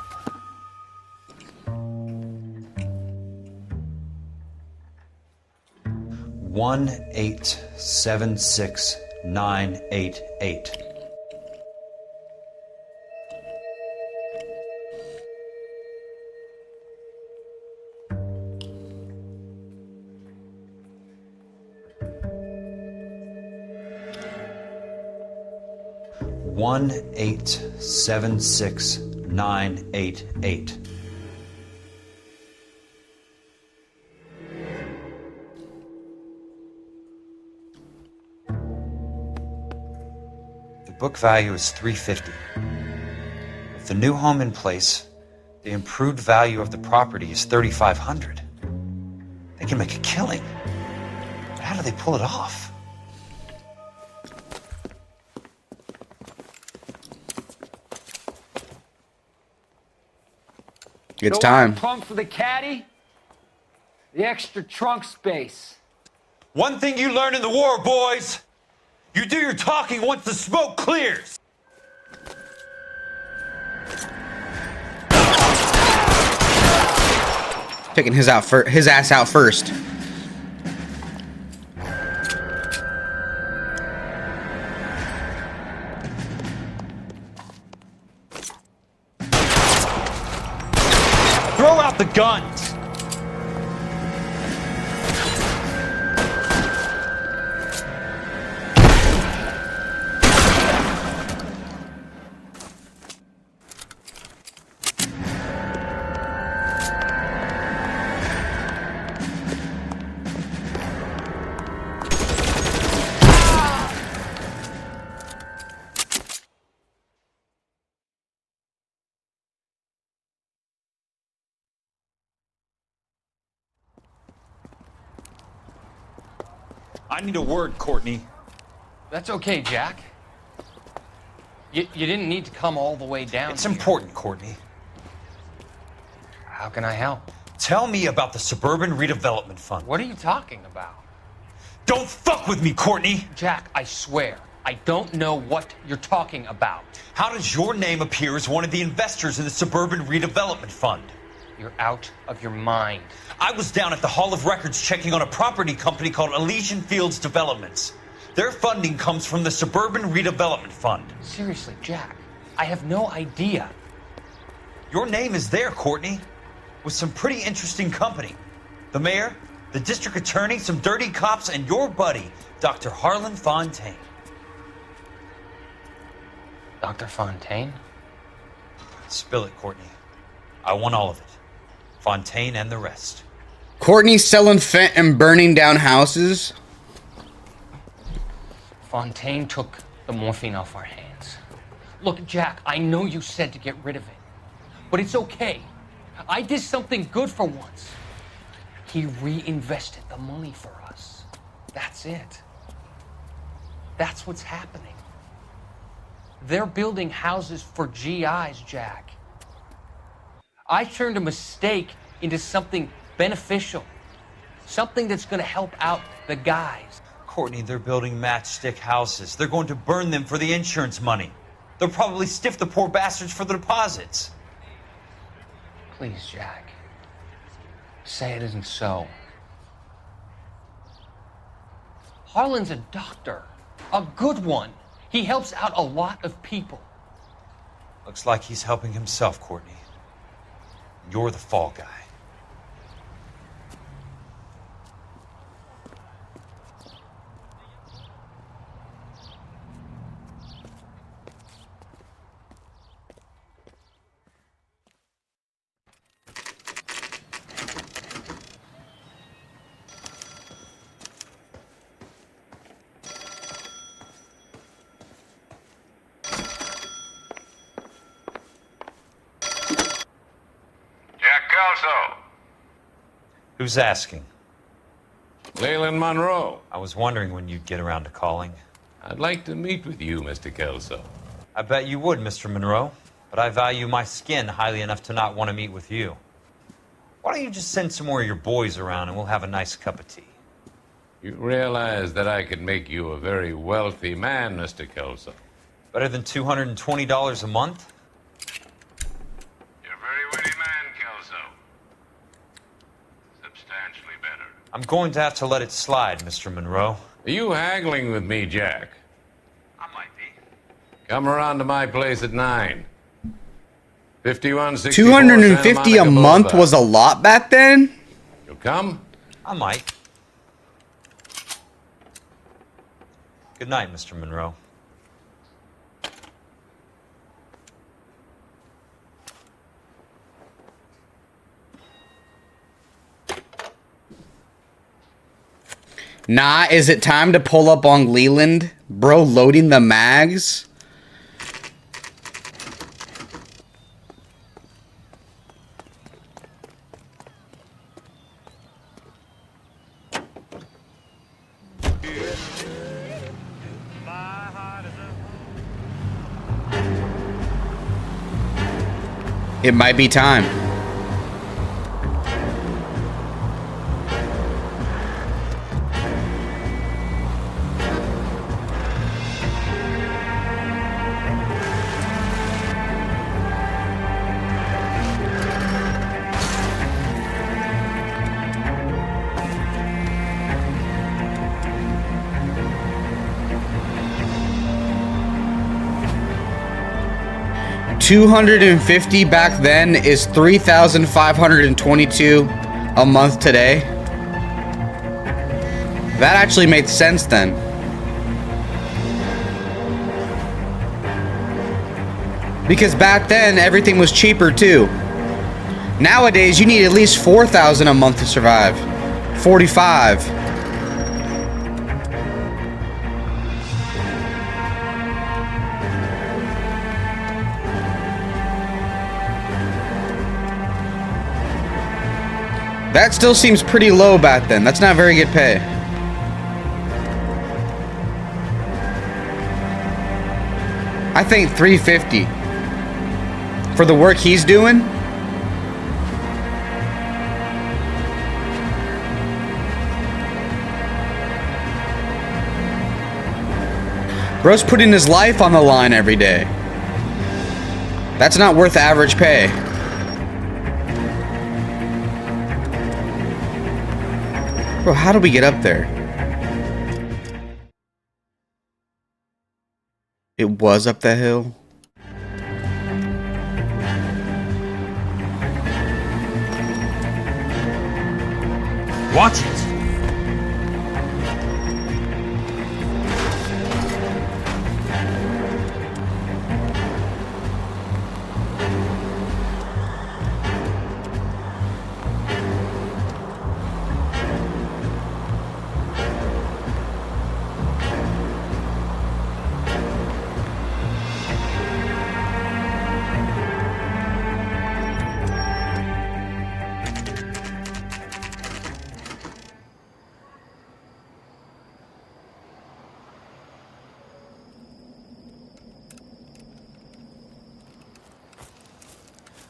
$1,876,988. $1,876,988. The book value is $350. With the new home in place, the improved value of the property is $3,500. They can make a killing. But how do they pull it off? It's time. Trunk for the caddy? The extra trunk space. One thing you learn in the war, boys. You do your talking once the smoke clears. Taking his ass out first. Throw out the guns! I need a word, Courtney. That's okay, Jack. You didn't need to come all the way down. It's important, Courtney. How can I help? Tell me about the Suburban Redevelopment Fund. What are you talking about? Don't fuck with me, Courtney! Jack, I swear, I don't know what you're talking about. How does your name appear as one of the investors in the Suburban Redevelopment Fund? You're out of your mind. I was down at the Hall of Records checking on a property company called Elysian Fields Developments. Their funding comes from the Suburban Redevelopment Fund. Seriously, Jack, I have no idea. Your name is there, Courtney, with some pretty interesting company. The mayor, the district attorney, some dirty cops, and your buddy, Dr. Harlan Fontaine. Dr. Fontaine? Spill it, Courtney. I want all of it. Fontaine and the rest. Courtney selling fent and burning down houses. Fontaine took the morphine off our hands. Look, Jack, I know you said to get rid of it, but it's okay. I did something good for once. He reinvested the money for us. That's it. That's what's happening. They're building houses for GIs, Jack. I turned a mistake into something beneficial. Something that's going to help out the guys. Courtney, they're building matchstick houses. They're going to burn them for the insurance money. They'll probably stiff the poor bastards for the deposits. Please, Jack. Say it isn't so. Harlan's a doctor. A good one. He helps out a lot of people. Looks like he's helping himself, Courtney. You're the fall guy. Who's asking? Leland Monroe. I was wondering when you'd get around to calling. I'd like to meet with you, Mr. Kelso. I bet you would, Mr. Monroe. But I value my skin highly enough to not want to meet with you. Why don't you just send some more of your boys around and we'll have a nice cup of tea? You realize that I could make you a very wealthy man, Mr. Kelso. Better than $220 a month? You're a very witty man, Kelso. Substantially better. I'm going to have to let it slide, Mr. Monroe. Are you haggling with me, Jack? I might be. Come around to my place at 9. 5164 $250 a month was a lot back then. You'll come? I might. Good night, Mr. Monroe. Nah, is it time to pull up on Leland? Bro, loading the mags? It might be time. 250 back then is 3,522 a month today. That actually made sense then. Because back then everything was cheaper too. Nowadays you need at least 4,000 a month to survive. 45. That still seems pretty low back then. That's not very good pay. I think 350 for the work he's doing. Bro's putting his life on the line every day. That's not worth average pay. Bro, how do we get up there? It was up that hill. Watch it.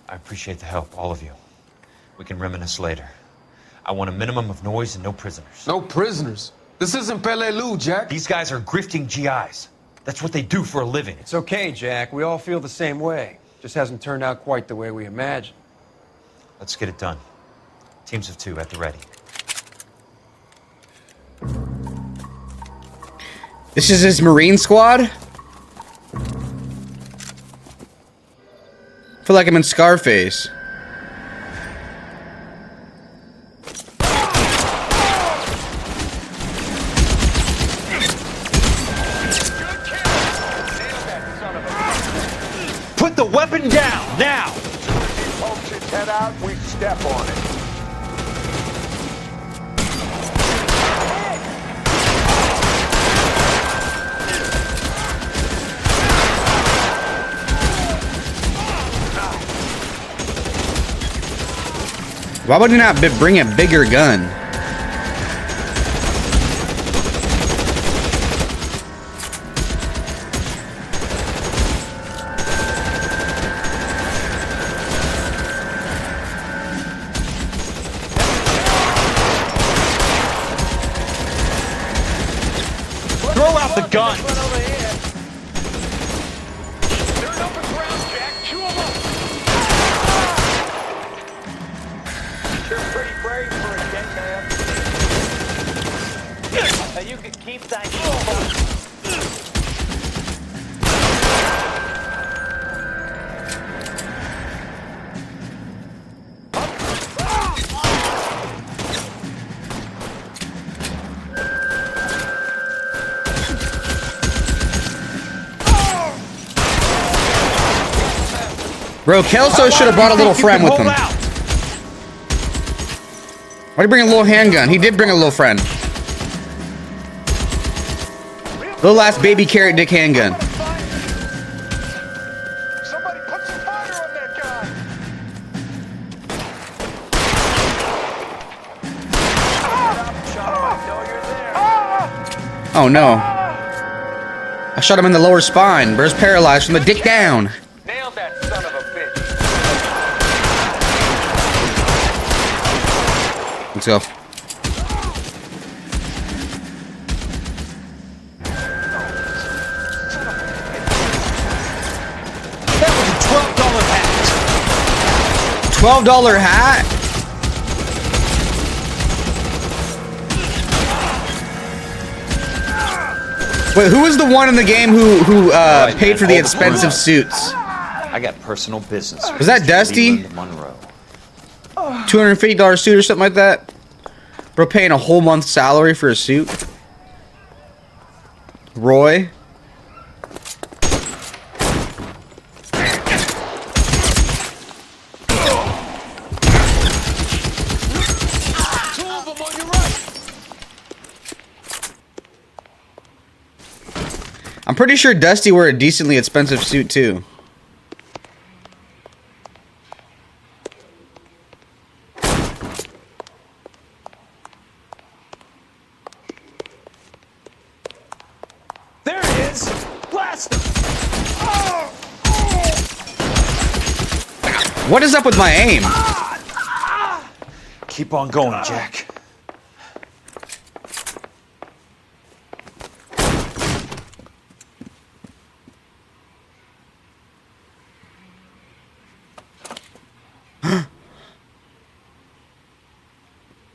I appreciate the help, all of you. We can reminisce later. I want a minimum of noise and no prisoners. No prisoners? This isn't Peleliu, Jack. These guys are grifting GIs. That's what they do for a living. It's okay, Jack. We all feel the same way. Just hasn't turned out quite the way we imagined. Let's get it done. Teams of 2 at the ready. This is his Marine squad? I feel like I'm in Scarface. Put the weapon down, now! Pokes its head out, we step on it. Why would he not bring a bigger gun? Throw out the gun! You can keep that. Bro, Kelso should have brought a little friend with him. Why'd he bring a little handgun? He did bring a little friend. Little ass baby carrot dick handgun. Somebody put some fire on that guy. Oh no. I shot him in the lower spine. Bro's paralyzed from the dick down. Nailed that son of a bitch. Let's go. $12 hat? Wait, who was the one in the game who paid for the expensive suits? I got personal business. Was that Dusty? Monroe. $250 suit or something like that? Bro, paying a whole month's salary for a suit? Roy? I'm pretty sure Dusty wore a decently expensive suit too. There he is! Blast him! What is up with my aim? Keep on going, Jack.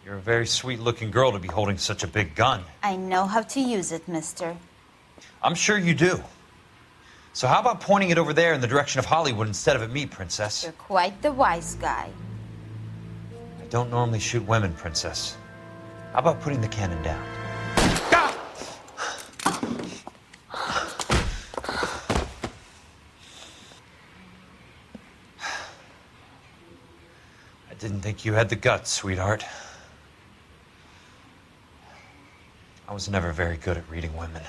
You're a very sweet-looking girl to be holding such a big gun. I know how to use it, mister. I'm sure you do. So how about pointing it over there in the direction of Hollywood instead of at me, Princess? You're quite the wise guy. I don't normally shoot women, Princess. How about putting the cannon down? I didn't think you had the guts, sweetheart. I was never very good at reading women.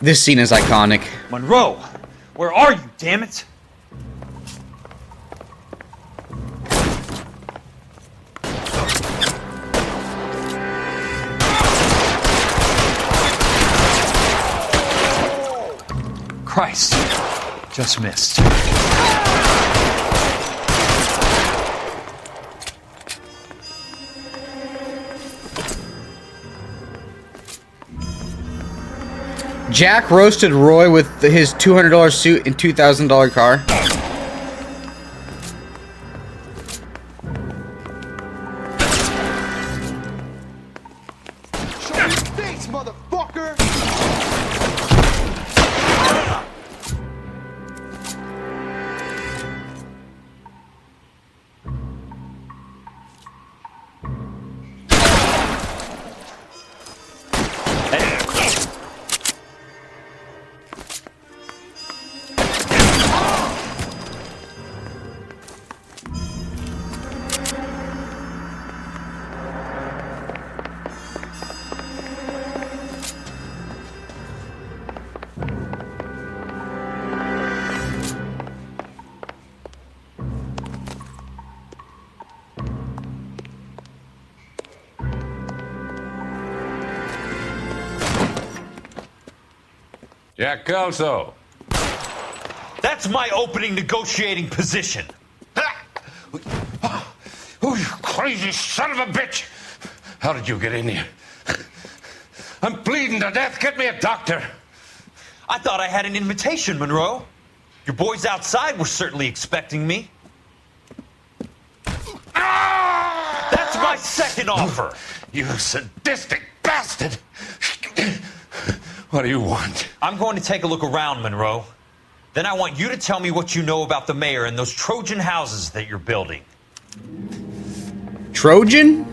This scene is iconic. Monroe! Where are you, damn it? Christ. Just missed. Jack roasted Roy with his $200 suit and $2,000 car. Show your face, motherfucker! Jack Kelso. That's my opening negotiating position. Oh, you crazy son of a bitch! How did you get in here? I'm bleeding to death. Get me a doctor. I thought I had an invitation, Monroe. Your boys outside were certainly expecting me. That's my second offer. You sadistic bastard! What do you want? I'm going to take a look around, Monroe. Then I want you to tell me what you know about the mayor and those Trojan houses that you're building. Trojan?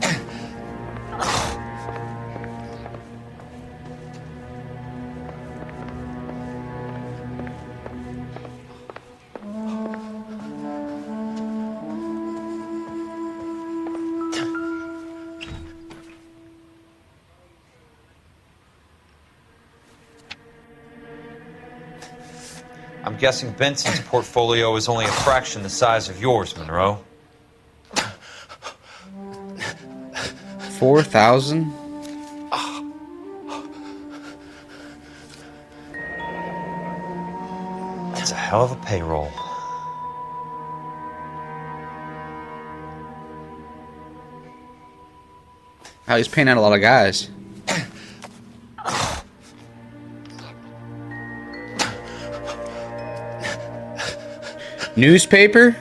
I'm guessing Benson's portfolio is only a fraction the size of yours, Monroe. 4,000? That's a hell of a payroll. Oh, he's paying out a lot of guys. Newspaper?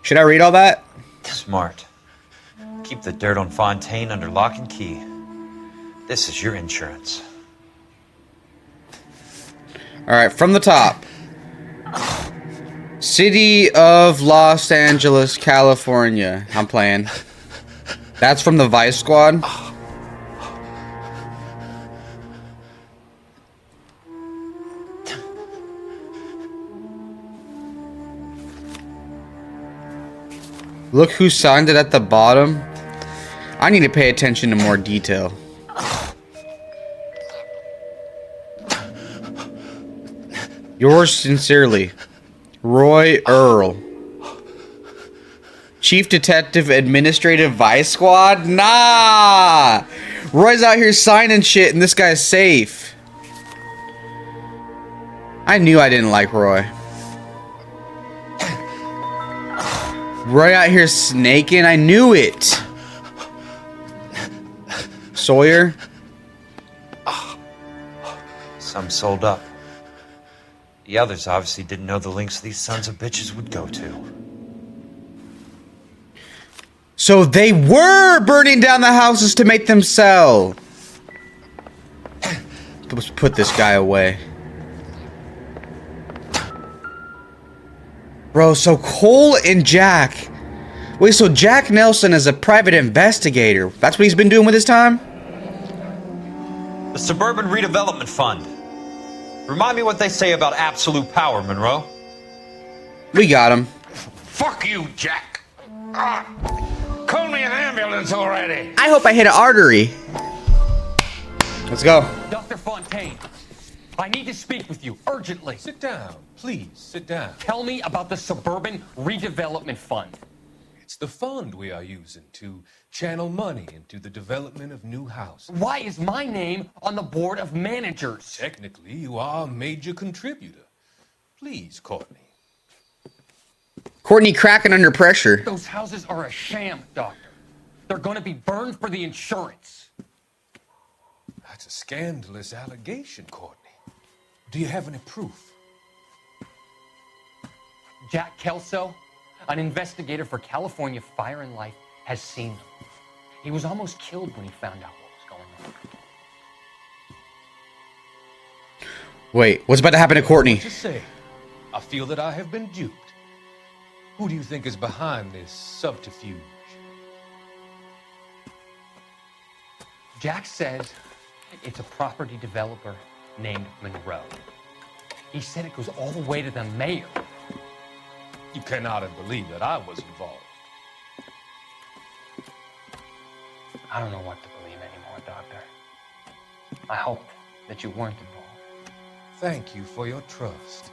Should I read all that? Smart. Keep the dirt on Fontaine under lock and key. This is your insurance. Alright, from the top. City of Los Angeles, California. I'm playing. That's from the Vice Squad. Look who signed it at the bottom. I need to pay attention to more detail. Yours sincerely, Roy Earl. Chief Detective Administrative Vice Squad? Nah! Roy's out here signing shit and this guy's safe. I knew I didn't like Roy. Roy out here snaking? I knew it. Sawyer? Some sold up. The others obviously didn't know the links these sons of bitches would go to. So they were burning down the houses to make them sell. Let's put this guy away. Bro, so Cole and Jack. Wait, so Jack Nelson is a private investigator. That's what he's been doing with his time? The Suburban Redevelopment Fund. Remind me what they say about absolute power, Monroe. We got him. Fuck you, Jack. Call me an ambulance already. I hope I hit an artery. Let's go. Dr. Fontaine, I need to speak with you urgently. Sit down. Please, sit down. Tell me about the Suburban Redevelopment Fund. It's the fund we are using to channel money into the development of new houses. Why is my name on the board of managers? Technically, you are a major contributor. Please, Courtney. Courtney cracking under pressure. Those houses are a sham, Doctor. They're going to be burned for the insurance. That's a scandalous allegation, Courtney. Do you have any proof? Jack Kelso, an investigator for California Fire and Life, has seen them. He was almost killed when he found out what was going on. Wait, what's about to happen to Courtney? What to say? I feel that I have been duped. Who do you think is behind this subterfuge? Jack says it's a property developer named Monroe. He said it goes all the way to the mayor. You cannot have believed that I was involved. I don't know what to believe anymore, Doctor. I hope that you weren't involved. Thank you for your trust,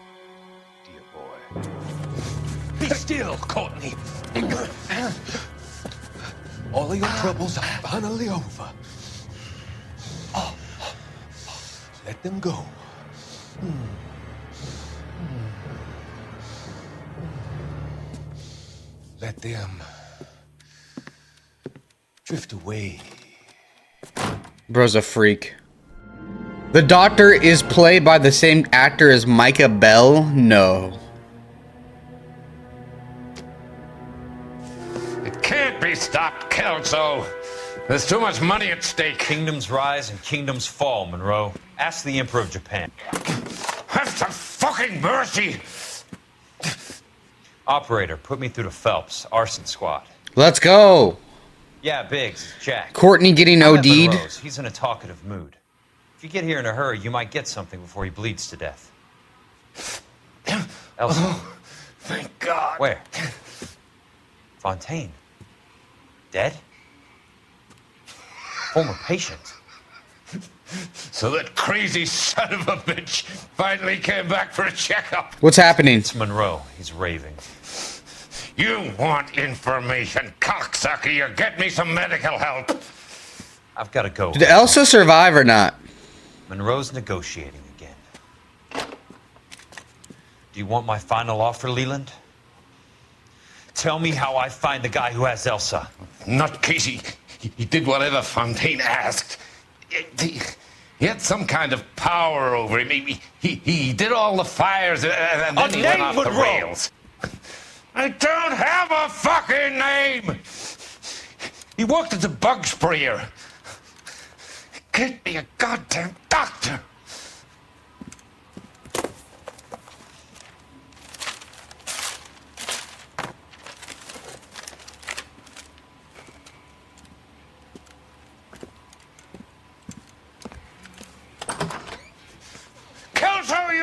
dear boy. Be still, Courtney. All of your troubles are finally over. Let them go. Let them drift away. Bro's a freak. The Doctor is played by the same actor as Micah Bell? No. It can't be stopped, Kelso. There's too much money at stake. Kingdoms rise and kingdoms fall, Monroe. Ask the Emperor of Japan. Have some fucking mercy. Operator, put me through to Phelps, arson squad. Let's go. Yeah, Biggs, it's Jack. Courtney getting I'm at OD'd. Monroe's. He's in a talkative mood. If you get here in a hurry, you might get something before he bleeds to death. Elsa. Oh, thank God. Where? Fontaine. Dead? Former patient. So that crazy son of a bitch finally came back for a checkup. What's happening? It's Monroe. He's raving. You want information, cocksucker. You get me some medical help. I've got to go. Did Elsa survive or not? Monroe's negotiating again. Do you want my final offer, Leland? Tell me how I find the guy who has Elsa. Not Casey. He did whatever Fontaine asked. He had some kind of power over him. He did all the fires and then he went off the rails. I don't have a fucking name. He worked as a bug sprayer. Get me a goddamn doctor.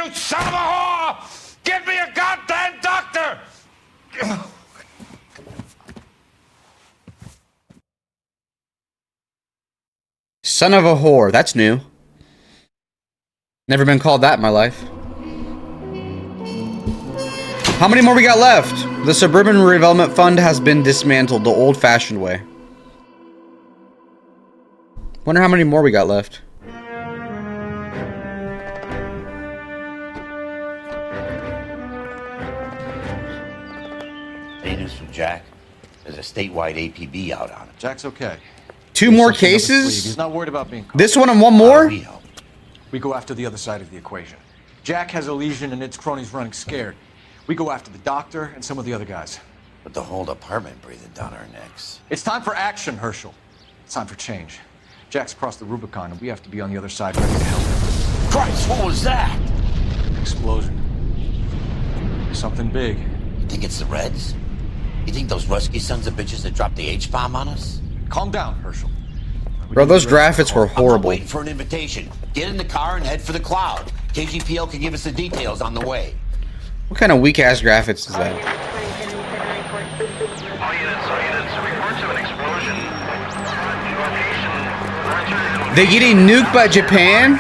you son of a whore! Get me a goddamn doctor! Son of a whore. That's new. Never been called that in my life. How many more we got left? The Suburban Redevelopment Fund has been dismantled the old-fashioned way. Wonder how many more we got left. Any news from Jack? There's a statewide APB out on him. Jack's okay. Two more cases? He's not worried about being caught. This one and one more? We go after the other side of the equation. Jack has a legion and its cronies running scared. We go after the doctor and some of the other guys. But the whole department breathing down our necks. It's time for action, Herschel. It's time for change. Jack's crossed the Rubicon and we have to be on the other side ready to help him. Christ, what was that? Explosion. Something big. You think it's the Reds? You think those Rusky sons of bitches that dropped the H-bomb on us? Calm down, Herschel. Bro, those graphics were horrible. I'm waiting for an invitation. Get in the car and head for the cloud. KGPL can give us the details on the way. What kind of weak-ass graphics is that? They getting nuked by Japan?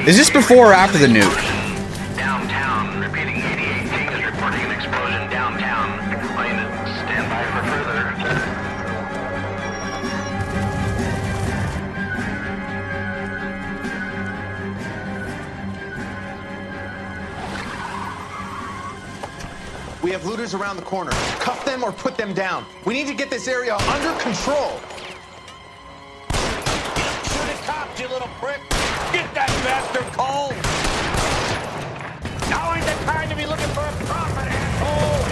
Is this before or after the nuke? Downtown, repeating 88 King is reporting an explosion downtown. All units stand by for further. We have looters around the corner. Cuff them or put them down. We need to get this area under control. Shoot at cops, you little prick! Get that bastard cold! Now ain't the time to be looking for a profit, asshole!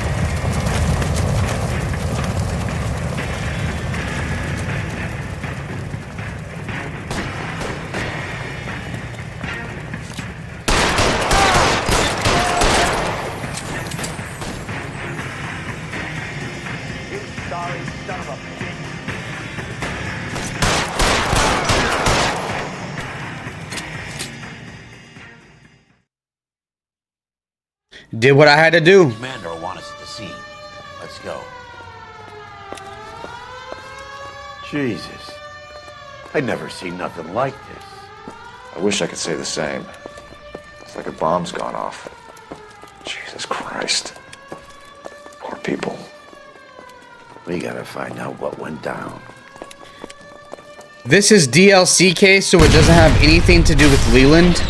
Sorry, son of a bitch. Did what I had to do. Commander will want us at the scene. Let's go. Jesus. I'd never seen nothing like this. I wish I could say the same. It's like a bomb's gone off. Jesus Christ. Poor people. We gotta find out what went down. This is DLC case, so it doesn't have anything to do with Leland.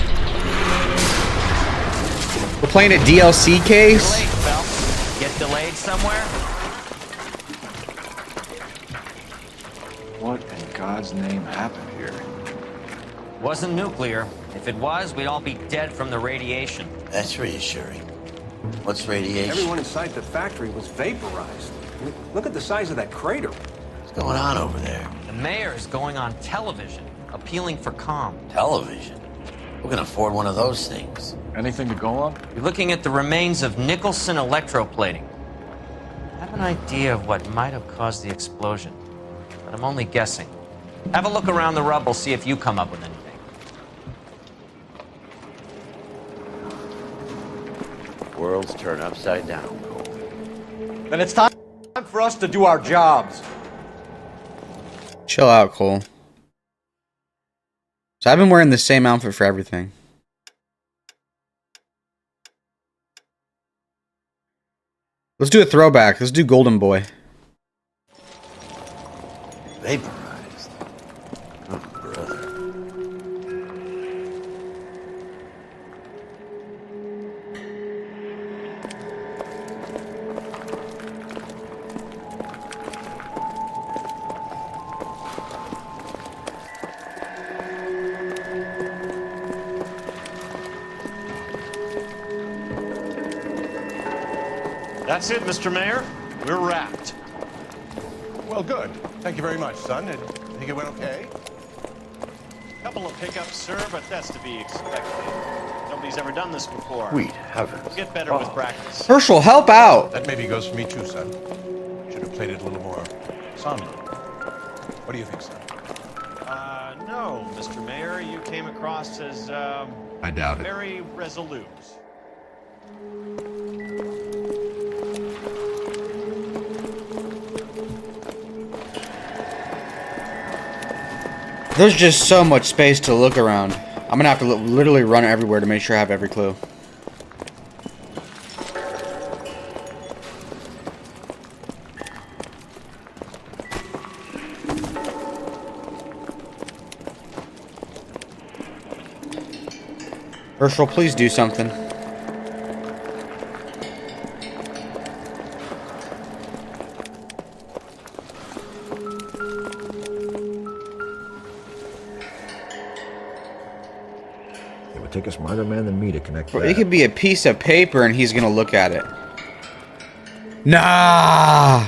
We're playing a DLC case. Delayed, Phelps. Get delayed somewhere? What in God's name happened here? Wasn't nuclear. If it was, we'd all be dead from the radiation. That's reassuring. What's radiation? Everyone inside the factory was vaporized. Look at the size of that crater. What's going on over there? The mayor is going on television, appealing for calm. Television? Who can afford one of those things? Anything to go on? You're looking at the remains of Nicholson electroplating. I have an idea of what might have caused the explosion, but I'm only guessing. Have a look around the rubble, see if you come up with anything. Worlds turn upside down. Then it's time for us to do our jobs. Chill out, Cole. So I've been wearing the same outfit for everything. Let's do a throwback. Let's do Golden Boy. Vaporized. Oh, brother. That's it, Mr. Mayor. We're wrapped. Well, good. Thank you very much, son. I think it went okay. Couple of hiccups, sir, but that's to be expected. Nobody's ever done this before. Sweet heavens. We'll get better with practice. Herschel, help out. That maybe goes for me too, son. Should have anticipated a little more somber. What do you think, son? No, Mr. Mayor, you came across as, I doubt it. very resolute. There's just so much space to look around. I'm gonna have to literally run everywhere to make sure I have every clue. Herschel, please do something. It would take a smarter man than me to connect Bro, that. it could be a piece of paper and he's gonna look at it. Nah!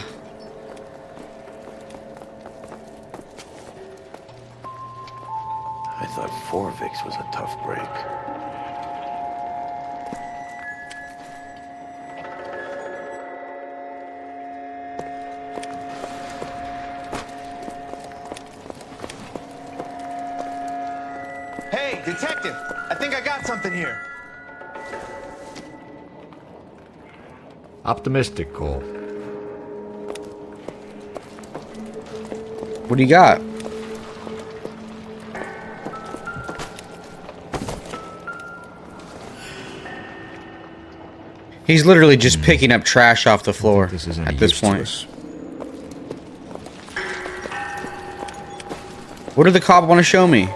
I thought Forvix was a tough break. Hey, detective! I think I got something here. Optimistic, Cole. What do you got? He's literally just picking up trash off the floor at this point. What did the cop want to show me?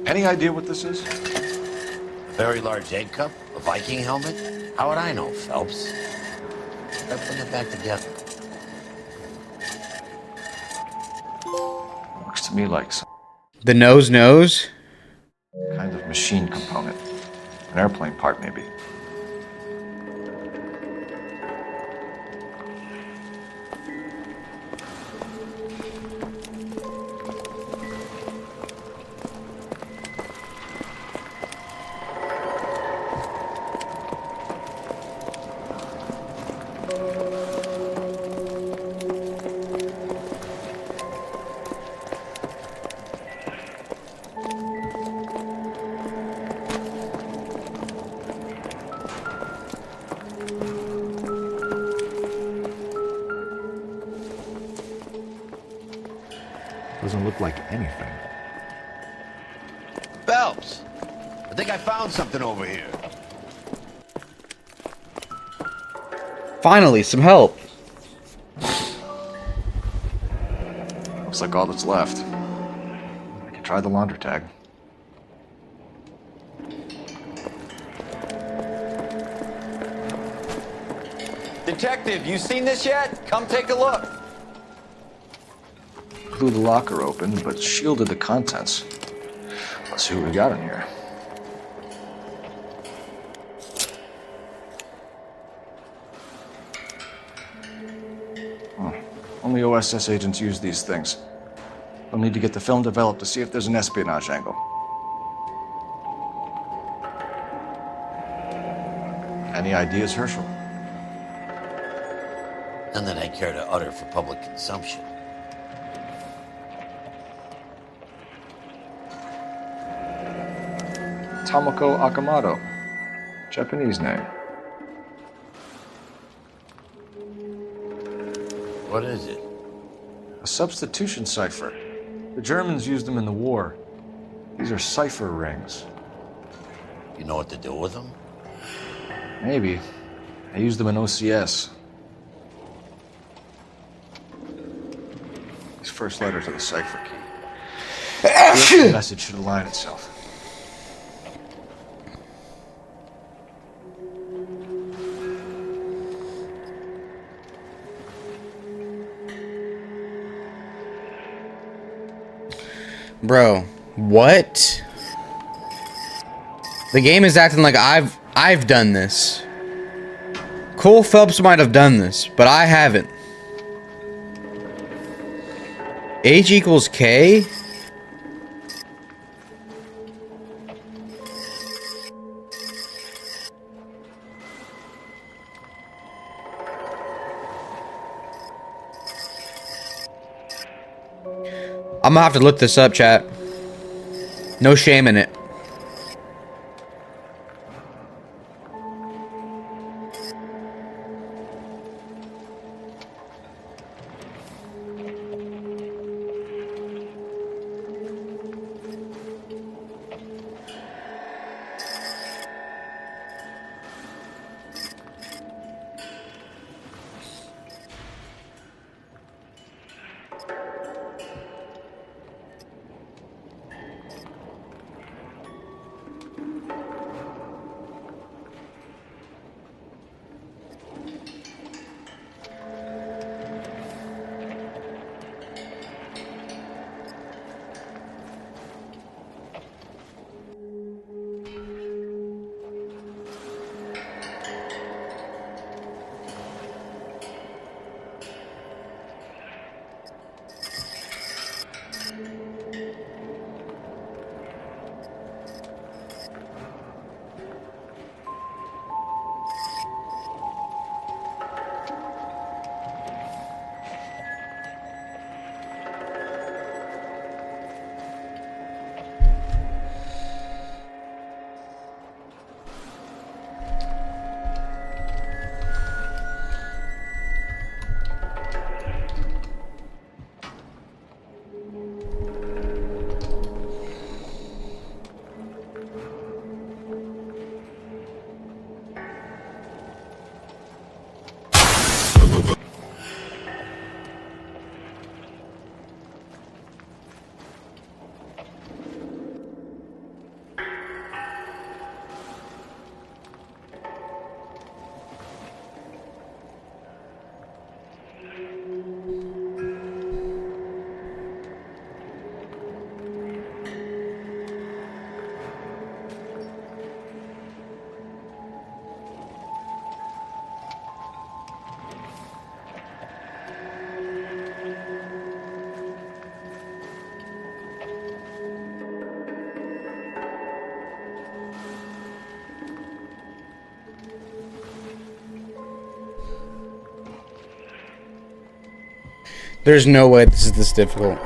Any idea what this is? A very large egg cup? A Viking helmet? How would I know, Phelps? Try putting it back together. Looks to me like some The nose? kind of machine component. An airplane part, maybe. Doesn't look like anything. Phelps! I think I found something over here. Finally, some help. Looks like all that's left. I can try the launder tag. Detective, you seen this yet? Come take a look. Blew the locker open, but shielded the contents. Let's see what we got in here. Only OSS agents use these things. We'll need to get the film developed to see if there's an espionage angle. Any ideas, Herschel? None that I care to utter for public consumption. Tomoko Akamoto. Japanese name. What is it? A substitution cipher. The Germans used them in the war. These are cipher rings. You know what to do with them? Maybe. I used them in OCS. His first letter to the cipher key. The message should align itself. Bro, what? The game is acting like I've done this. Cole Phelps might have done this, but I haven't. H equals K? I'm gonna have to look this up, chat. No shame in it. There's no way this is this difficult.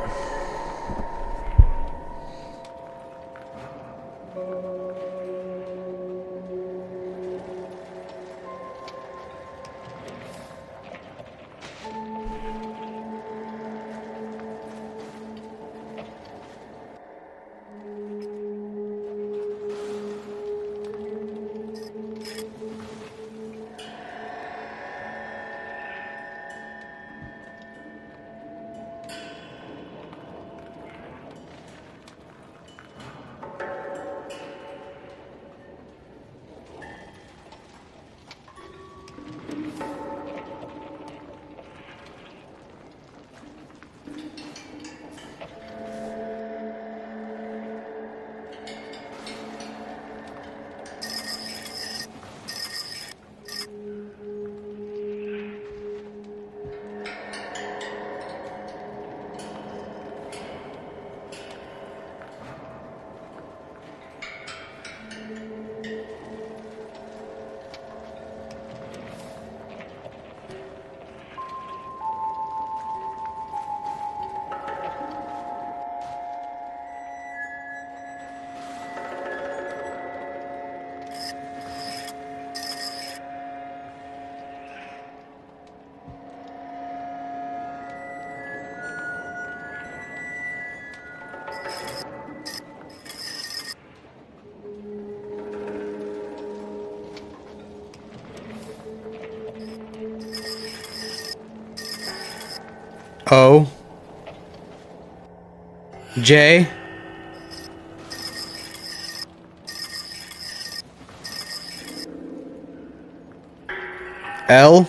O J L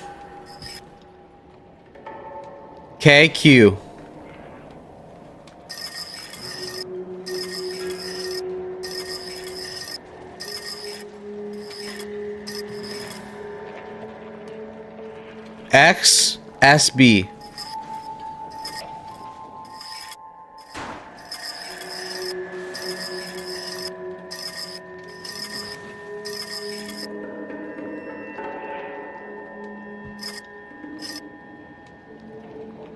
K Q X S B.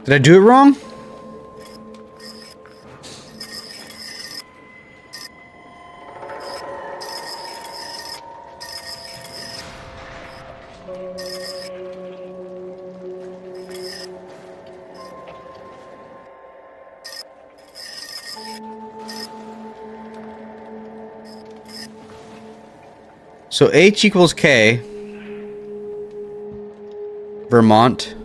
Did I do it wrong? So H equals K. Vermont.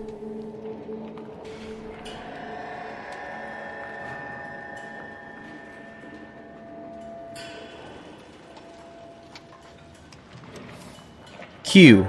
Q.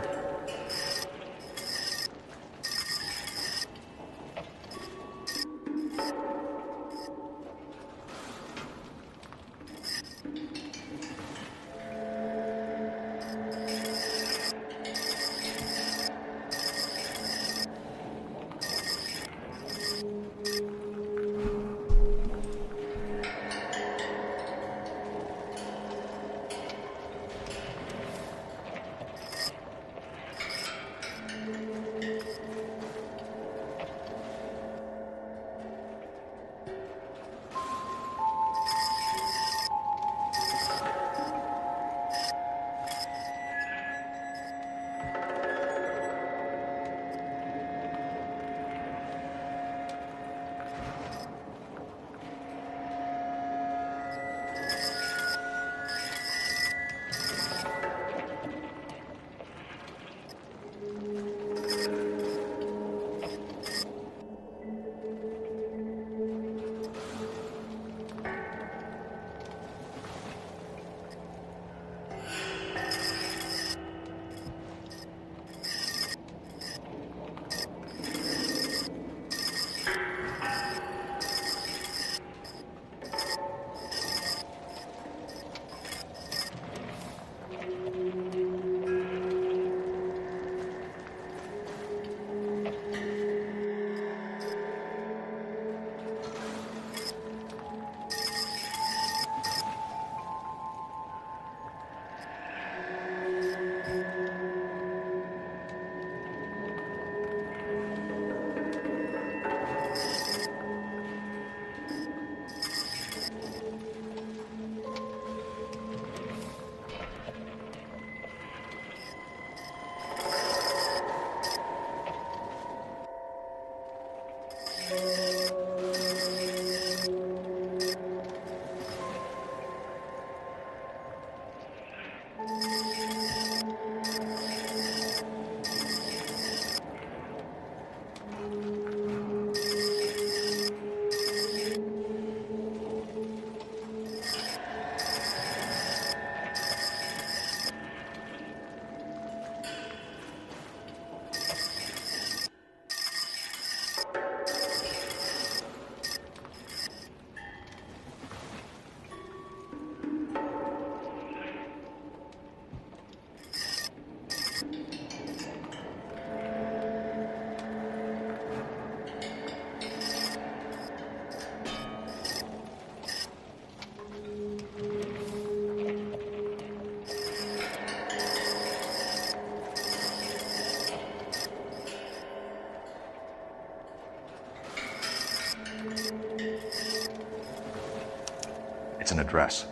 It's an address.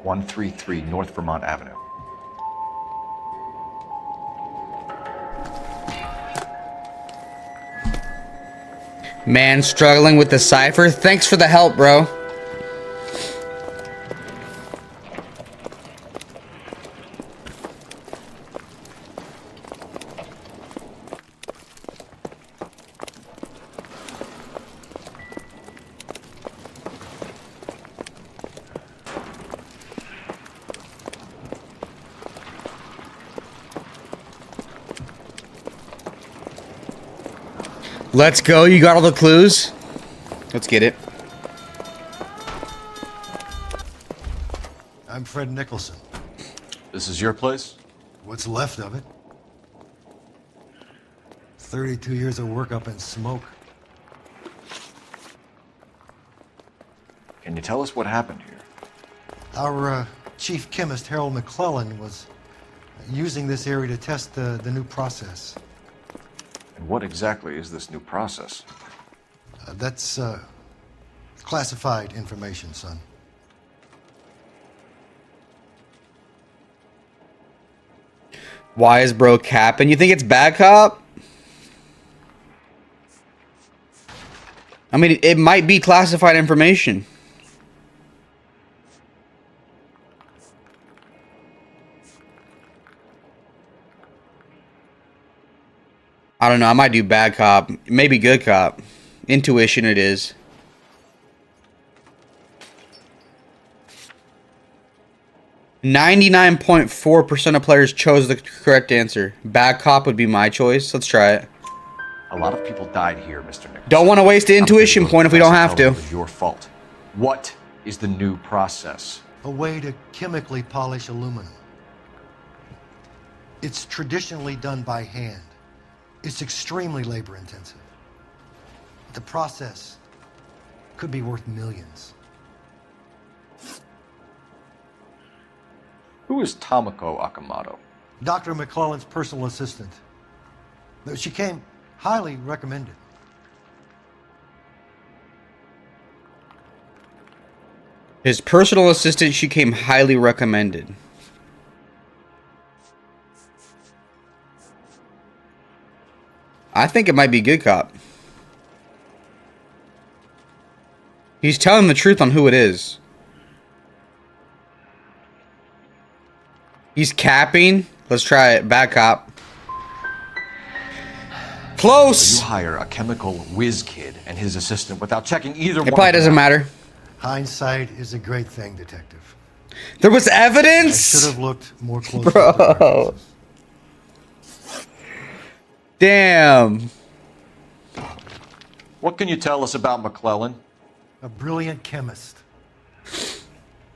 133 North Vermont Avenue. Man struggling with the cipher. Thanks for the help, bro. Let's go. You got all the clues? Let's get it. I'm Fred Nicholson. This is your place? What's left of it? 32 years of work up in smoke. Can you tell us what happened here? Our chief chemist, Harold McClellan, was using this area to test the new process. And what exactly is this new process? That's classified information, son. Why is bro capping? You think it's bad cop? I mean, it might be classified information. I don't know. I might do bad cop. Maybe good cop. Intuition it is. .4% of players chose the correct answer. Bad cop would be my choice. Let's try it. A lot of people died here, Mr. Nicholson. Don't want to waste an intuition point if we don't have to. It was your fault. What is the new process? A way to chemically polish aluminum. It's traditionally done by hand. It's extremely labor intensive. The process could be worth millions. Who is Tomoko Akamoto? Dr. McClellan's personal assistant. She came highly recommended. His personal assistant, she came highly recommended. I think it might be good cop. He's telling the truth on who it is. He's capping. Let's try it. Bad cop. Close! So you hire a chemical whiz kid and his assistant without checking either one. It probably doesn't matter. Hindsight is a great thing, Detective. There was evidence? I should have looked more closely. Bro. Damn. What can you tell us about McClellan? A brilliant chemist.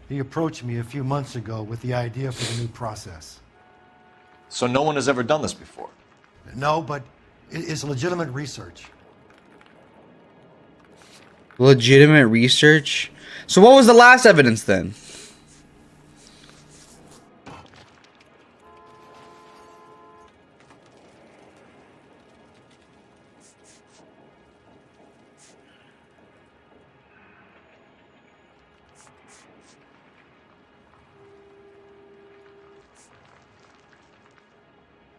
He approached me a few months ago with the idea for the new process. So no one has ever done this before? No, but it's legitimate research. Legitimate research? So what was the last evidence then?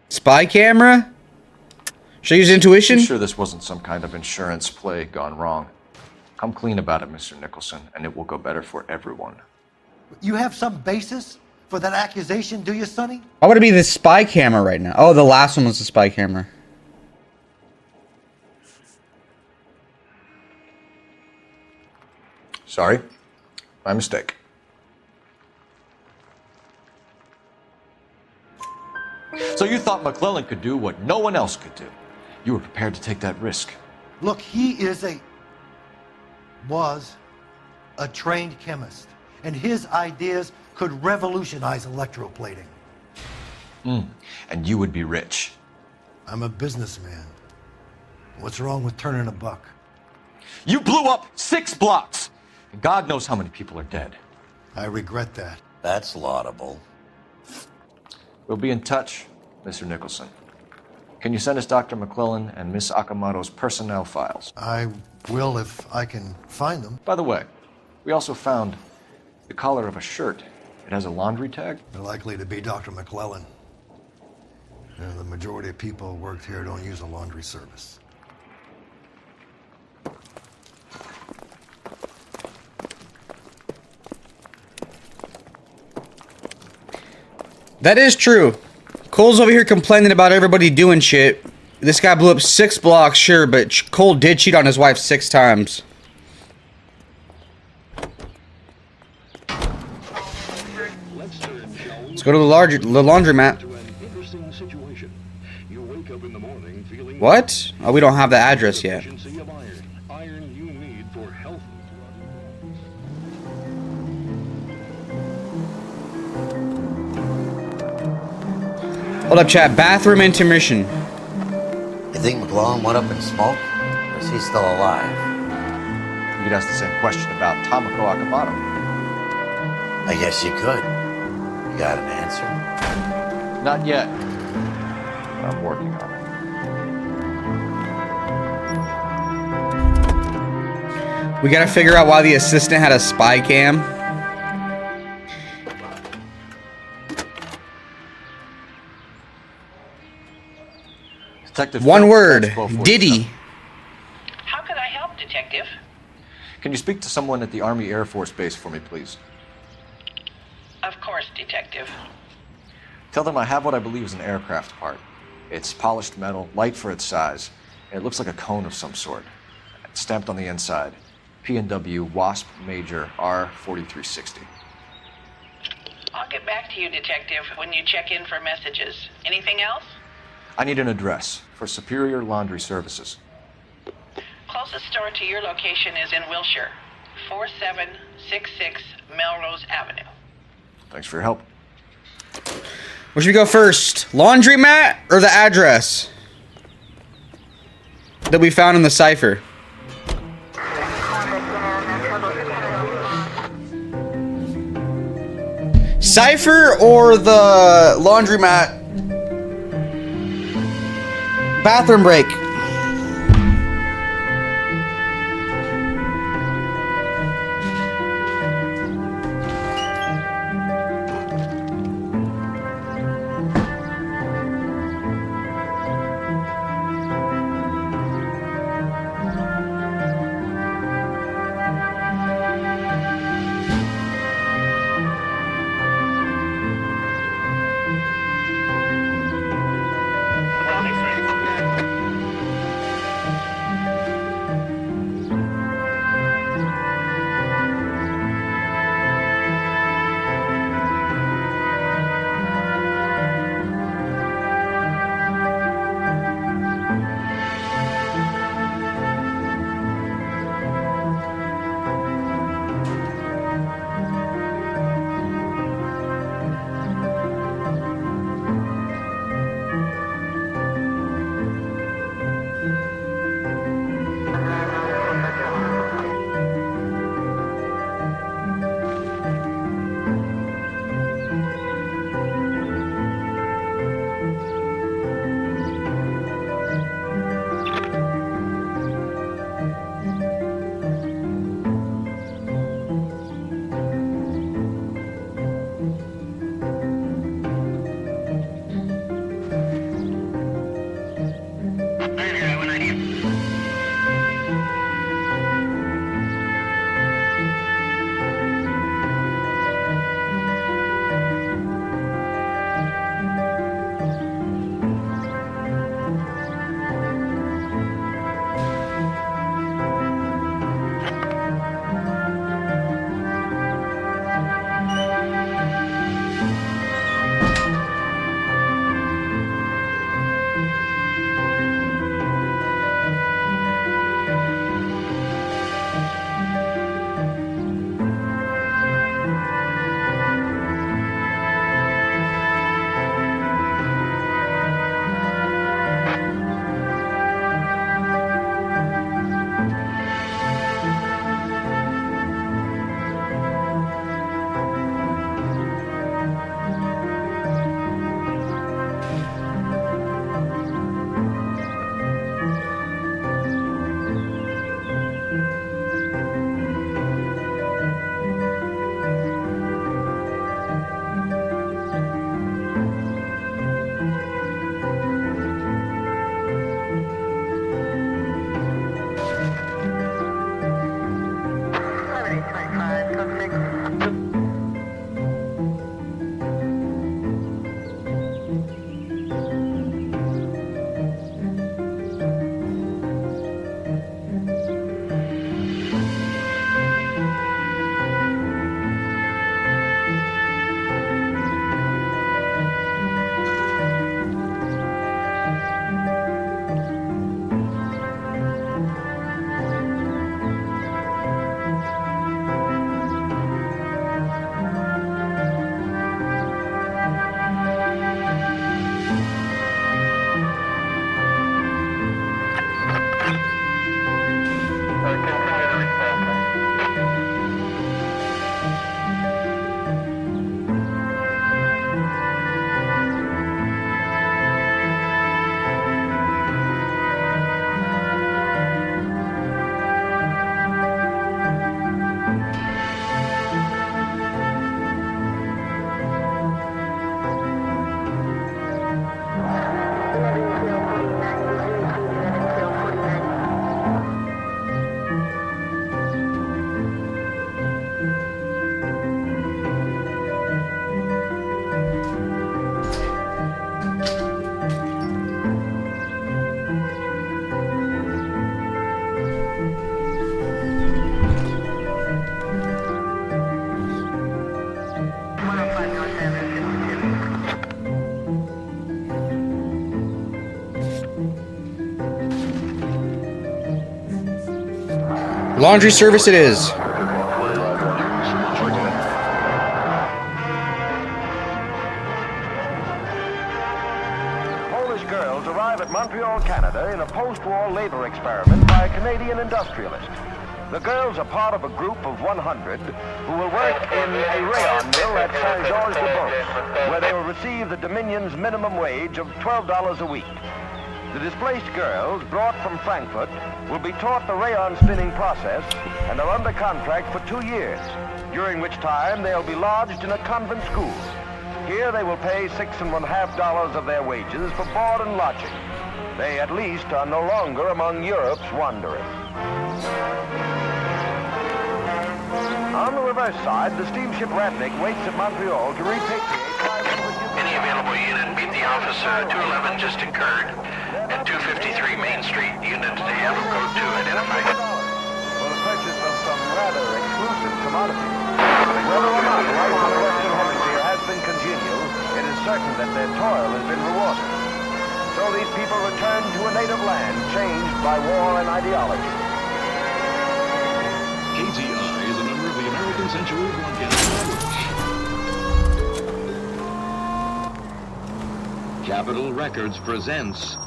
Spy camera? Should I use intuition? I'm sure this wasn't some kind of insurance play gone wrong. Come clean about it, Mr. Nicholson, and it will go better for everyone. You have some basis for that accusation, do you, Sonny? Why would it be the spy camera right now? Oh, the last one was the spy camera. Sorry, my mistake. So you thought McClellan could do what no one else could do. You were prepared to take that risk. Look, he was a trained chemist, and his ideas could revolutionize electroplating. And you would be rich. I'm a businessman. What's wrong with turning a buck? You blew up 6 blocks, and God knows how many people are dead. I regret that. That's laudable. We'll be in touch, Mr. Nicholson. Can you send us Dr. McClellan and Miss Akamoto's personnel files? I will if I can find them. By the way, we also found the collar of a shirt. It has a laundry tag. They're likely to be Dr. McClellan. The majority of people who worked here don't use a laundry service. That is true. Cole's over here complaining about everybody doing shit. This guy blew up 6 blocks, sure, but Cole did cheat on his wife 6 times. Let's go to the laundromat. What? Oh, we don't have the address yet. Hold up, chat. Bathroom intermission. You think McClellan went up in smoke? Or is he still alive? You could ask the same question about Tomoko Akamoto. I guess you could. You got an answer? Not yet. I'm working on it. We gotta figure out why the assistant had a spy cam. Detective One Phelps, word. Branch 1247. Diddy. How can I help, Detective? Can you speak to someone at the Army Air Force Base for me, please? Of course, Detective. Tell them I have what I believe is an aircraft part. It's polished metal, light for its size, and it looks like a cone of some sort. It's stamped on the inside. P&W Wasp Major R4360. I'll get back to you, Detective, when you check in for messages. Anything else? I need an address for Superior Laundry Services. Closest store to your location is in Wilshire, 4766 Melrose Avenue. Thanks for your help. Where should we go first? Laundromat or the address that we found in the cipher? Cipher or the laundromat bathroom break? Laundry service it is. Polish girls arrive at Montreal, Canada in a post-war labor experiment by a Canadian industrialist. The girls are part of a group of 100 who will work in a rayon mill at Saint-Georges-de-Beauce, where they will receive the Dominion's minimum wage of $12 a week. The displaced girls, brought from Frankfurt, will be taught the rayon spinning process and are under contract for 2 years, during which time they'll be lodged in a convent school. Here they will pay $6.50 of their wages for board and lodging. They at least are no longer among Europe's wanderers. On the reverse side, the steamship Ratnik waits at Montreal to repatriate 500... Any available unit, meet the officer. 211 just occurred at 253 Main Street. Unit AF code 2 identified. For the purchase of some rather exclusive commodities. Whether or not life on the Western Hemisphere has been congenial, it is certain that their toil has been rewarded. So these people return to a native land changed by war and ideology. KTI is a member of the American Century Broadcasting Network. Capitol Records presents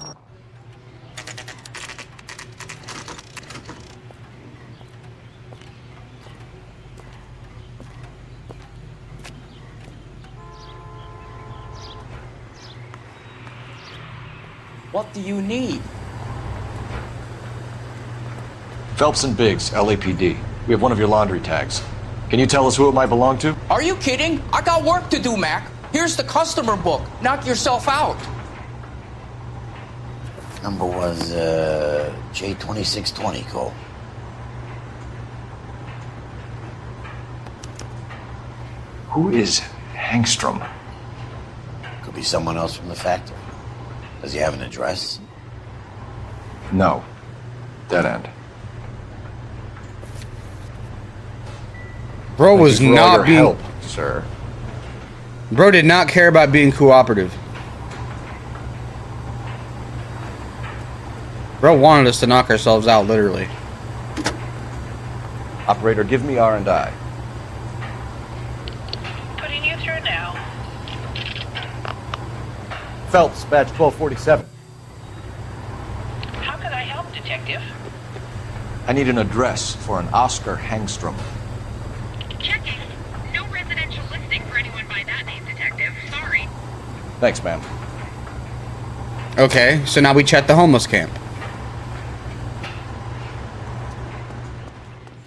What do you need? Phelps and Biggs, LAPD. We have one of your laundry tags. Can you tell us who it might belong to? Are you kidding? I got work to do, Mac. Here's the customer book. Knock yourself out. Number was J2620, Cole. Who is Hangstrom? Could be someone else from the factory. Does he have an address? No. Dead end. Bro was Thank you for all not your being... help, sir. Bro did not care about being cooperative. Bro wanted us to knock ourselves out, literally. Operator, give me R&I. Putting you through now. Phelps, badge 1247. How can I help, Detective? I need an address for an Oscar Hangstrom. Checking. No residential listing for anyone by that name, Detective. Sorry. Thanks, ma'am. Okay, so now we check the homeless camp.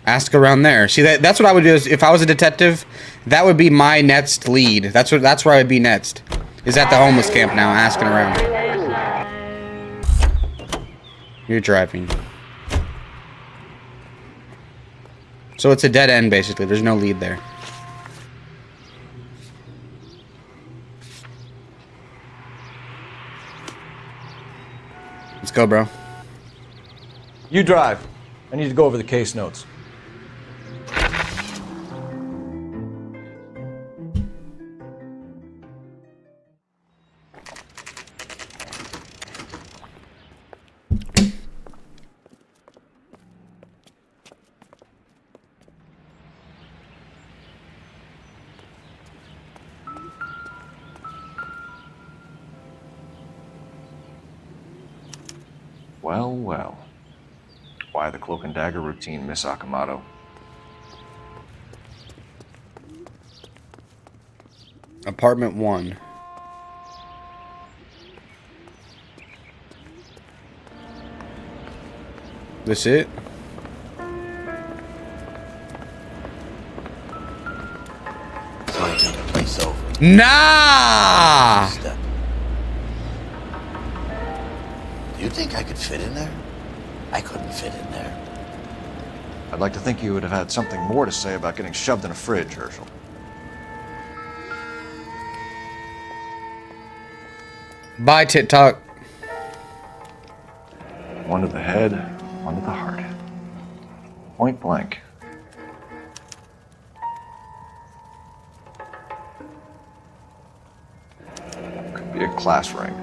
Ask around there. See, that's what I would do. Is if I was a detective, that would be my next lead. That's where I would be next. Is at the homeless camp now, asking around. You're driving. So it's a dead end, basically. There's no lead there. Let's go, bro. You drive. I need to go over the case notes. Well, well. Why the cloak and dagger routine, Miss Akamoto? Apartment 1. This it? Somebody took the place over. Nah! Do you think I could fit in there? I couldn't fit in there. I'd like to think you would have had something more to say about getting shoved in a fridge, Herschel. Bye, TikTok. One to the head, one to the heart. Point blank. Could be a class ring.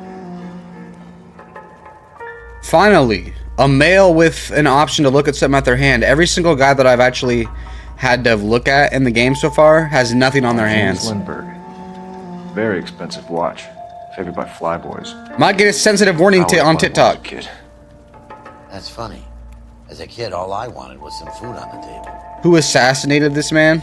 Finally, A male with an option to look at something at their hand. Every single guy that I've actually had to look at in the game so far has nothing on their hands. Lindbergh. Very expensive watch. Favored by flyboys. Might get a sensitive warning on TikTok. Kid. That's funny. As a kid, all I wanted was some food on the table. Who assassinated this man?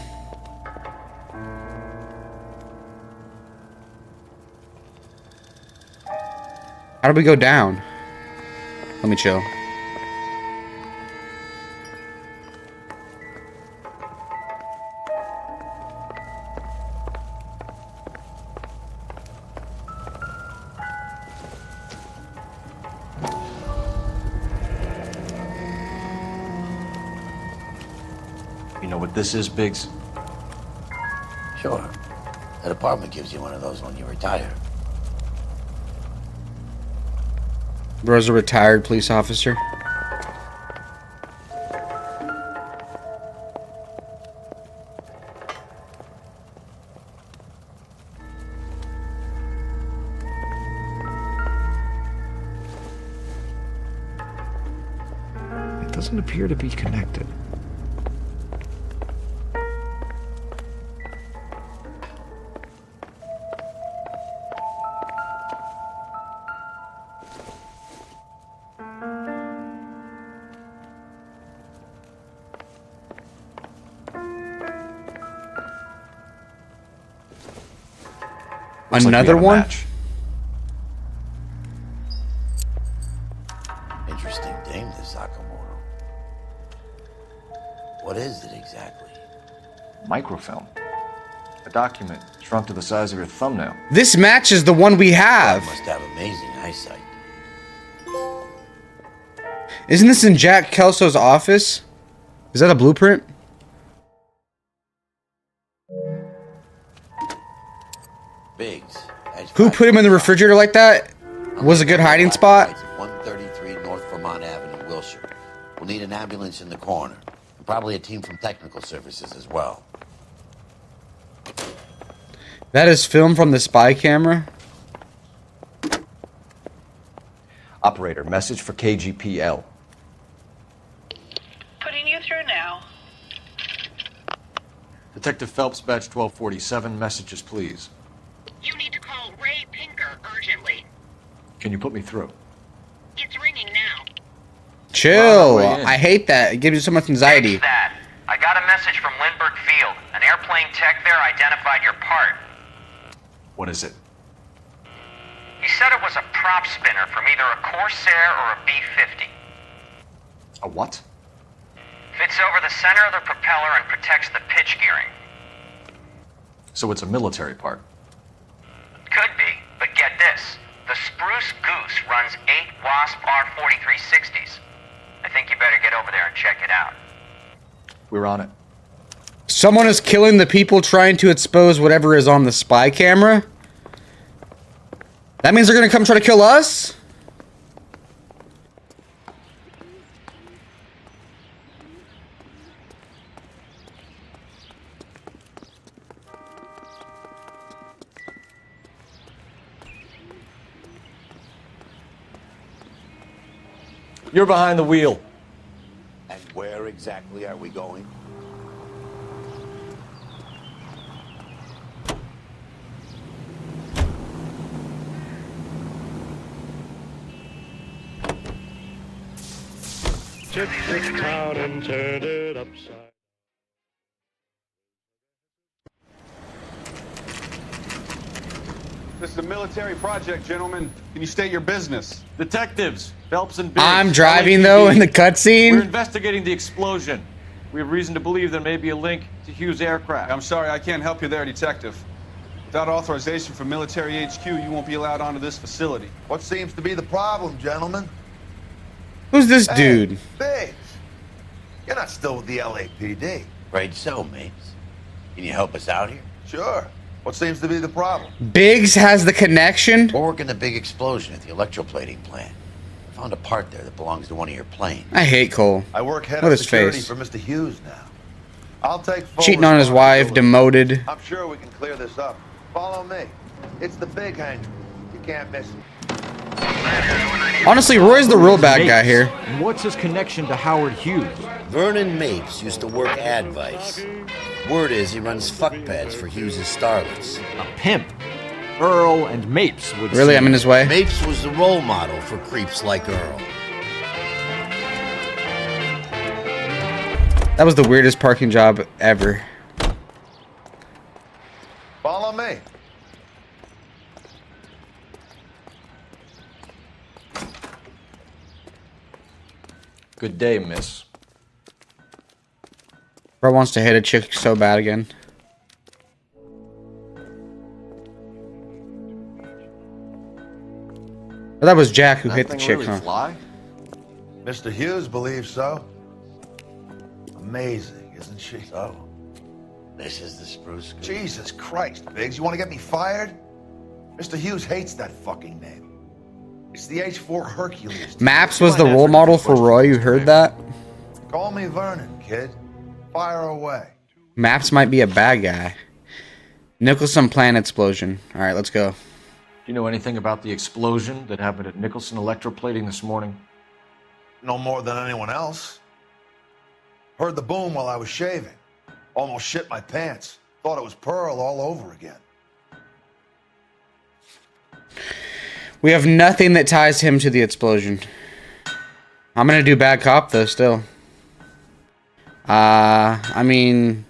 How do we go down? Let me chill. You know what this is, Biggs? Sure. That apartment gives you one of those when you retire. Bro's a retired police officer. It doesn't appear to be connected. Another one? Interesting dame, this Sakamoto. What is it exactly? Microfilm. A document shrunk to the size of your thumbnail. This matches the one we have. Must have amazing eyesight. Isn't this in Jack Kelso's office? Is that a blueprint? Biggs. Who put him in the refrigerator like that? Was a good hiding spot? 133 North Vermont Avenue, Wilshire. We'll need an ambulance in the corner. And probably a team from technical services as well. That is film from the spy camera. Operator, message for KGPL. Putting you through now. Detective Phelps, batch 1247, messages please. You need to call Ray Pinker urgently. Can you put me through? It's ringing now. Chill. I hate that. It gives you so much anxiety. Fix that. I got a message from Lindbergh Field. An airplane tech there identified your part. What is it? He said it was a prop spinner from either a Corsair or a B-50. A what? Fits over the center of the propeller and protects the pitch gearing. So it's a military part. Could be, but get this. The Spruce Goose runs 8 Wasp R-4360s. I think you better get over there and check it out. We're on it. Someone is killing the people trying to expose whatever is on the spy camera? That means they're gonna come try to kill us? You're behind the wheel. And where exactly are we going? Took this town and turned it upside. This is a military project, gentlemen. Can you state your business? Detectives, Phelps and Biggs. I'm driving though in the We're cutscene. investigating the explosion. We have reason to believe there may be a link to Hughes' aircraft. I'm sorry, I can't help you there, Detective. Without authorization from military HQ, you won't be allowed onto this facility. What seems to be the problem, gentlemen? Who's this dude? Biggs, you're not still with the LAPD. Afraid so, mates. Can you help us out here? Sure. What seems to be the problem? Biggs has the connection? We're working the big explosion at the electroplating plant. I found a part there that belongs to one of your planes. I hate Cole. I work head Look of at his security face. for Mr. Hughes now. I'll take full Cheating on his wife, demoted. I'm sure we can clear this up. Follow me. It's the big hangar. You can't miss it. Honestly, Roy's the real bad guy here. And what's his connection to Howard Hughes? Vernon Mapes used to work Advice. Word is he runs fuck pads for Hughes' starlets. A pimp. Earl and Mapes would Really, say. I'm in his way. Mapes was the role model for creeps like Earl. That was the weirdest parking job ever. Follow me. Good day, miss. Bro wants to hit a chick so bad again. But that was Jack who hit the chick, really huh? Fly? Mr. Hughes believes so. Amazing, isn't she? So, this is the spruce goose. Jesus Christ, Biggs, you want to get me fired? Mr. Hughes hates that fucking name. It's the H4 Hercules. Maps was the role model for Roy, you heard that? Call me Vernon, kid. Fire away. Maps might be a bad guy. Nicholson plant explosion. Alright, let's go. Do you know anything about the explosion that happened at Nicholson Electroplating this morning? No more than anyone else. Heard the boom while I was shaving. Almost shit my pants. Thought it was Pearl all over again. We have nothing that ties him to the explosion. I'm gonna do bad cop though still. I mean,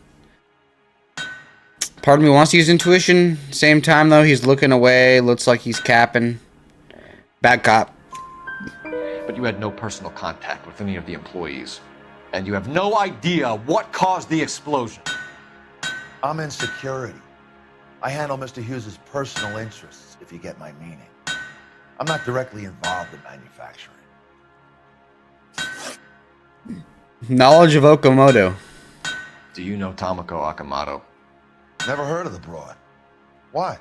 part of me wants to use intuition. Same time though, he's looking away. Looks like he's capping. Bad cop. But you had no personal contact with any of the employees. And you have no idea what caused the explosion. I'm in security. I handle Mr. Hughes' personal interests, if you get my meaning. I'm not directly involved in manufacturing. Knowledge of Okamoto. Do you know Tomoko Akamoto? Never heard of the broad. Why?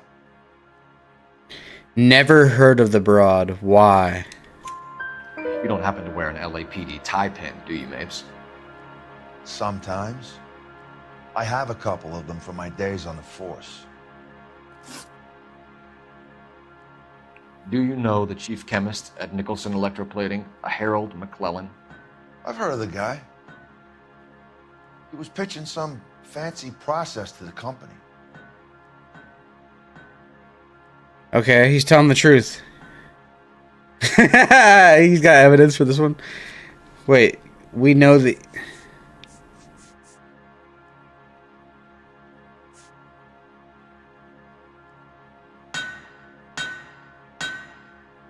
Never heard of the broad. Why? You don't happen to wear an LAPD tie pin, do you, Mapes? Sometimes. I have a couple of them from my days on the force. Do you know the chief chemist at Nicholson Electroplating, a Harold McClellan? I've heard of the guy. He was pitching some fancy process to the company. Okay, he's telling the truth. He's got evidence for this one. Wait, we know the...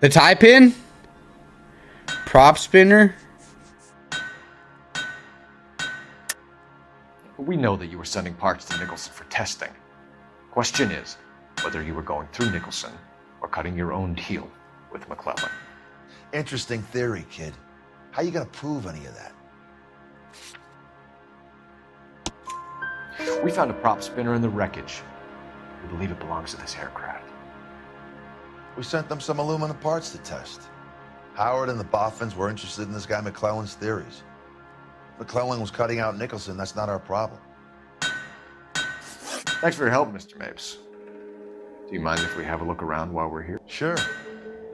The tie pin? Prop spinner? We know that you were sending parts to Nicholson for testing. Question is, whether you were going through Nicholson or cutting your own deal with McClellan. Interesting theory, kid. How you gonna prove any of that? We found a prop spinner in the wreckage. We believe it belongs to this aircraft. We sent them some aluminum parts to test. Howard and the Boffins were interested in this guy McClellan's theories. McClellan was cutting out Nicholson, that's not our problem. Thanks for your help, Mr. Mapes. Do you mind if we have a look around while we're here? Sure.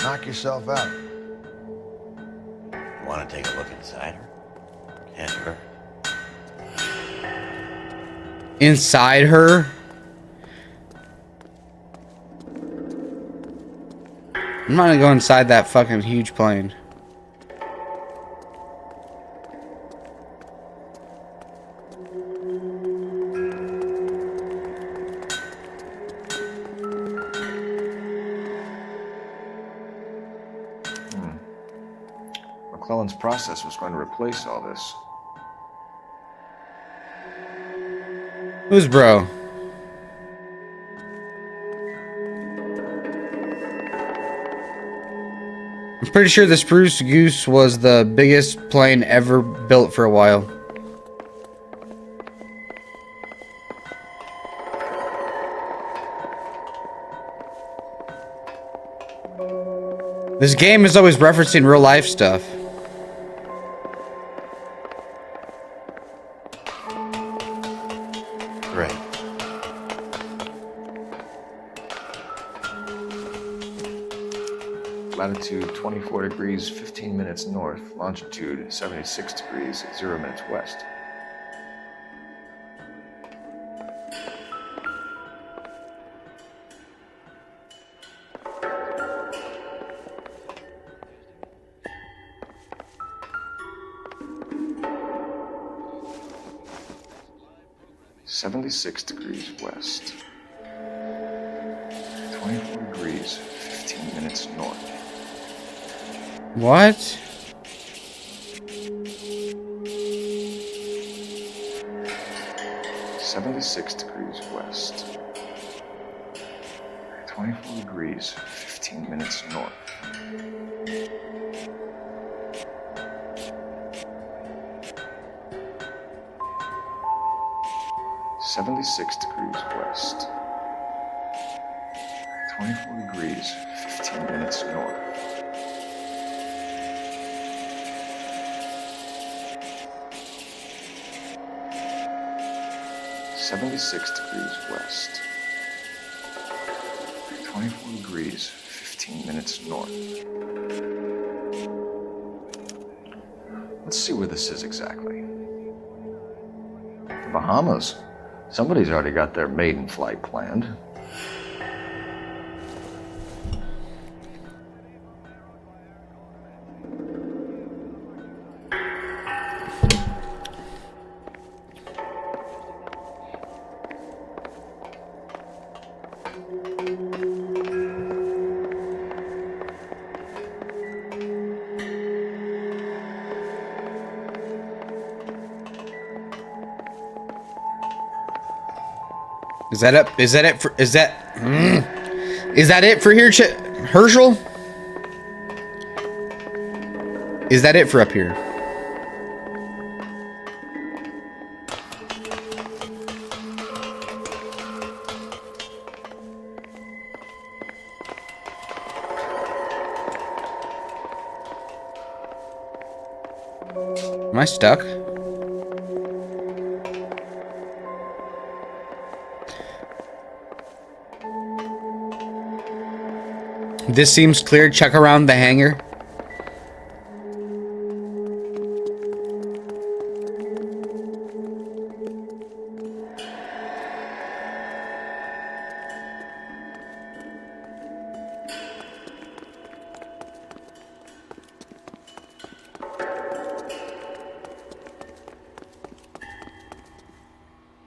Knock yourself out. You want to take a look inside her? Can't hurt. Inside her? I'm not gonna go inside that fucking huge plane. McClellan's process was going to replace all this. Who's bro? I'm pretty sure the Spruce Goose was the biggest plane ever built for a while. This game is always referencing real life stuff. Great. latitude 24 degrees 15 minutes north, longitude 76 degrees 0 minutes west. .76 degrees west. 24 degrees 15 minutes north. What? .76 degrees west. 24 degrees 15 minutes north. .76 degrees west. 24 degrees 15 minutes north. .76 degrees west. 24 degrees 15 minutes north. Let's see where this is exactly. The Bahamas. Somebody's already got their maiden flight planned. Is that up? Is that it for? Is that? Is that it for here, Herschel? Is that it for up here? Am I stuck? This seems clear. Check around the hangar.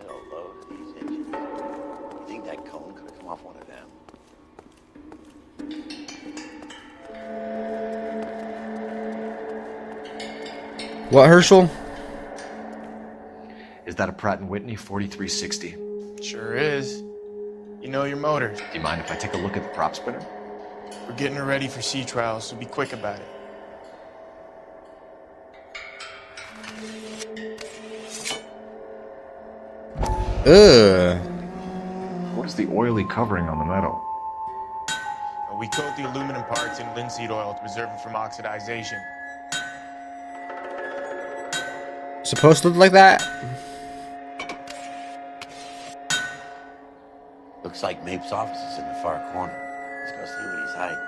It'll load these engines. You think that cone could have come off one of them? What, Herschel? Is that a Pratt & Whitney 4360? Sure is. You know your motors. Do you mind if I take a look at the prop spinner? We're getting her ready for sea trials, so be quick about it. Ugh. What is the oily covering on the metal? We coat the aluminum parts in linseed oil to preserve them from oxidization. Supposed to look like that? Looks like Mape's office is in the far corner. Let's go see what he's hiding.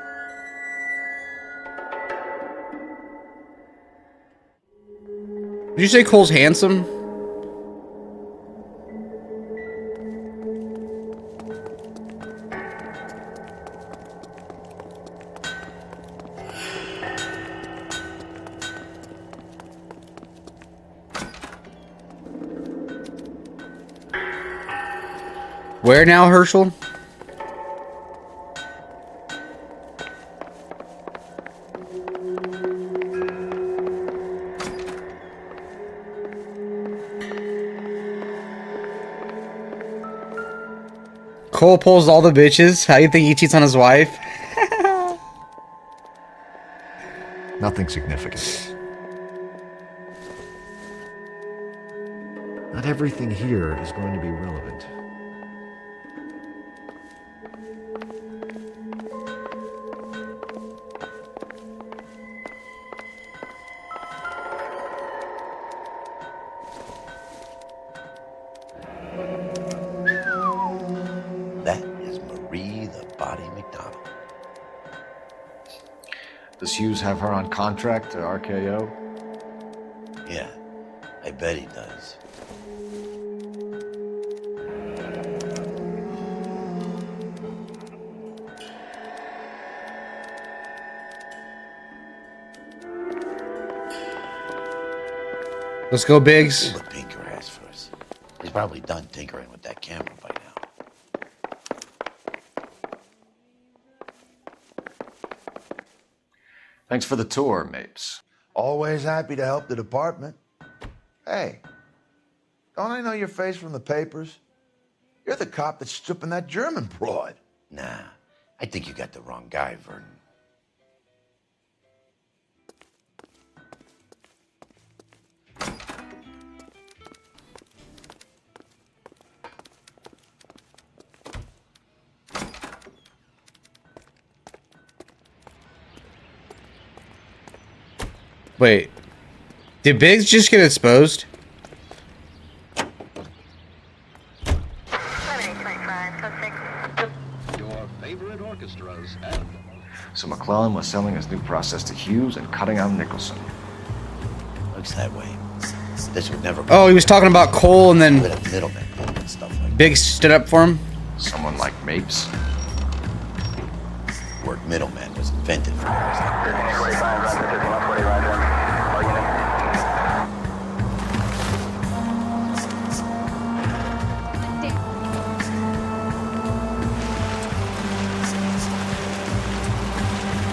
Did you say Cole's handsome? Where now, Herschel? Cole pulls all the bitches. How you think he cheats on his wife? Nothing significant. Not everything here is going to be relevant. That is Marie the Body McDonald. Does Hughes have her on contract to RKO? Yeah, I bet he does. Let's go, Biggs. See what Pinker has for us. He's probably done tinkering with that camera by now. Thanks for the tour, Mapes. Always happy to help the department. Hey, don't I know your face from the papers? You're the cop that's stripping that German broad. Nah, I think you got the wrong guy, Vernon. Wait. Did Biggs just get exposed? Your favorite orchestras So McClellan was selling his new process to Hughes and cutting out Nicholson. Looks that way. This would never be. Oh, he was talking about Cole and then middlemen and stuff like Biggs stood up for him. Someone like Mapes? The word middleman was invented for guys like this.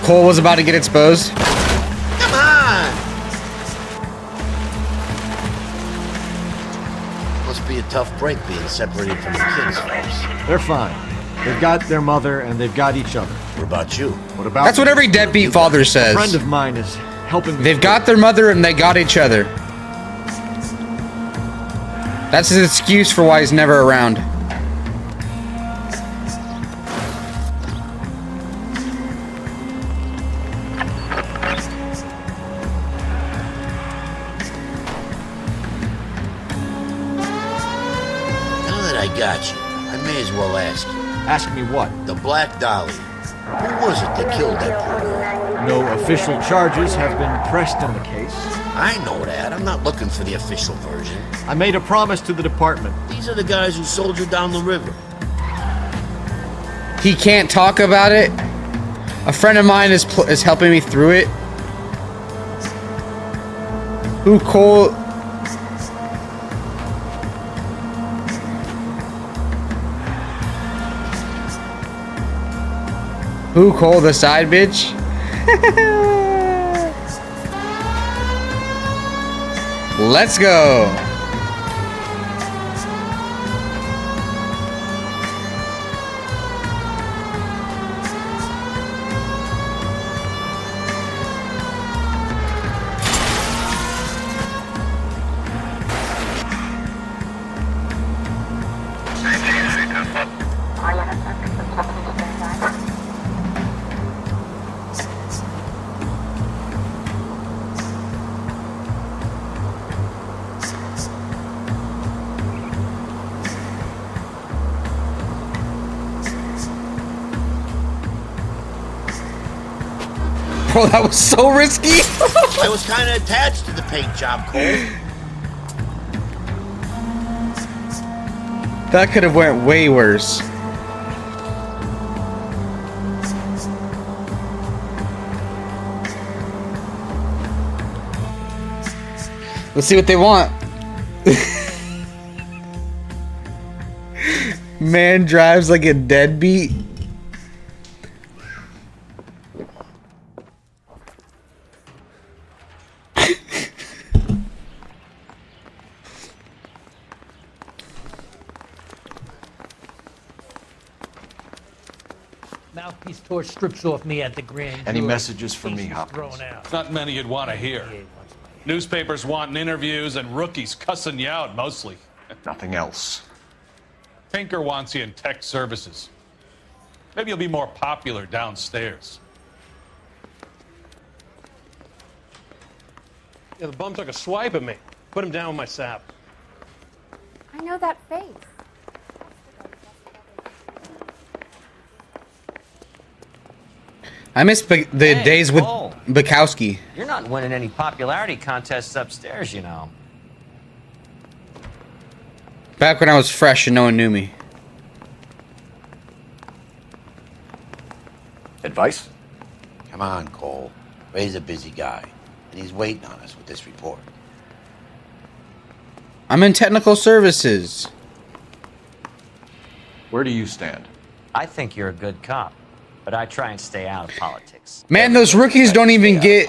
Cole was about to get exposed. Come on! Must be a tough break being separated from the kids, folks. They're fine. They've got their mother and they've got each other. What about you? What about That's what every deadbeat father says. A friend of mine is helping me. They've got their mother and they got each other. That's his excuse for why he's never around. I got you. I may as well ask you. Ask me what? The Black Dolly. Who was it that killed that poor girl? No official charges have been pressed in the case. I know that. I'm not looking for the official version. I made a promise to the department. These are the guys who sold you down the river. He can't talk about it. A friend of mine is helping me through it. Who Cole? Who Cole the side bitch? Let's go. Bro, that was so risky. I was kind of attached to the paint job, Cole. That could have went way worse. Let's see what they want. Man drives like a deadbeat. Mouthpiece tore strips off me at the grand jury. Any messages for me, Hopkins? Thrown out. Not many you'd want to hear. Newspapers wanting interviews and rookies cussing you out mostly. Nothing else. Tinker wants you in tech services. Maybe you'll be more popular downstairs. Yeah, the bum took a swipe at me. Put him down with my sap. I know that face. I miss the days with Bukowski. You're not winning any popularity contests upstairs, you know. Back when I was fresh and no one knew me. Advice? Come on, Cole. Ray's a busy guy, and he's waiting on us with this report. I'm in technical services. Where do you stand? I think you're a good cop, but I try and stay out of politics. Man, those rookies don't even get...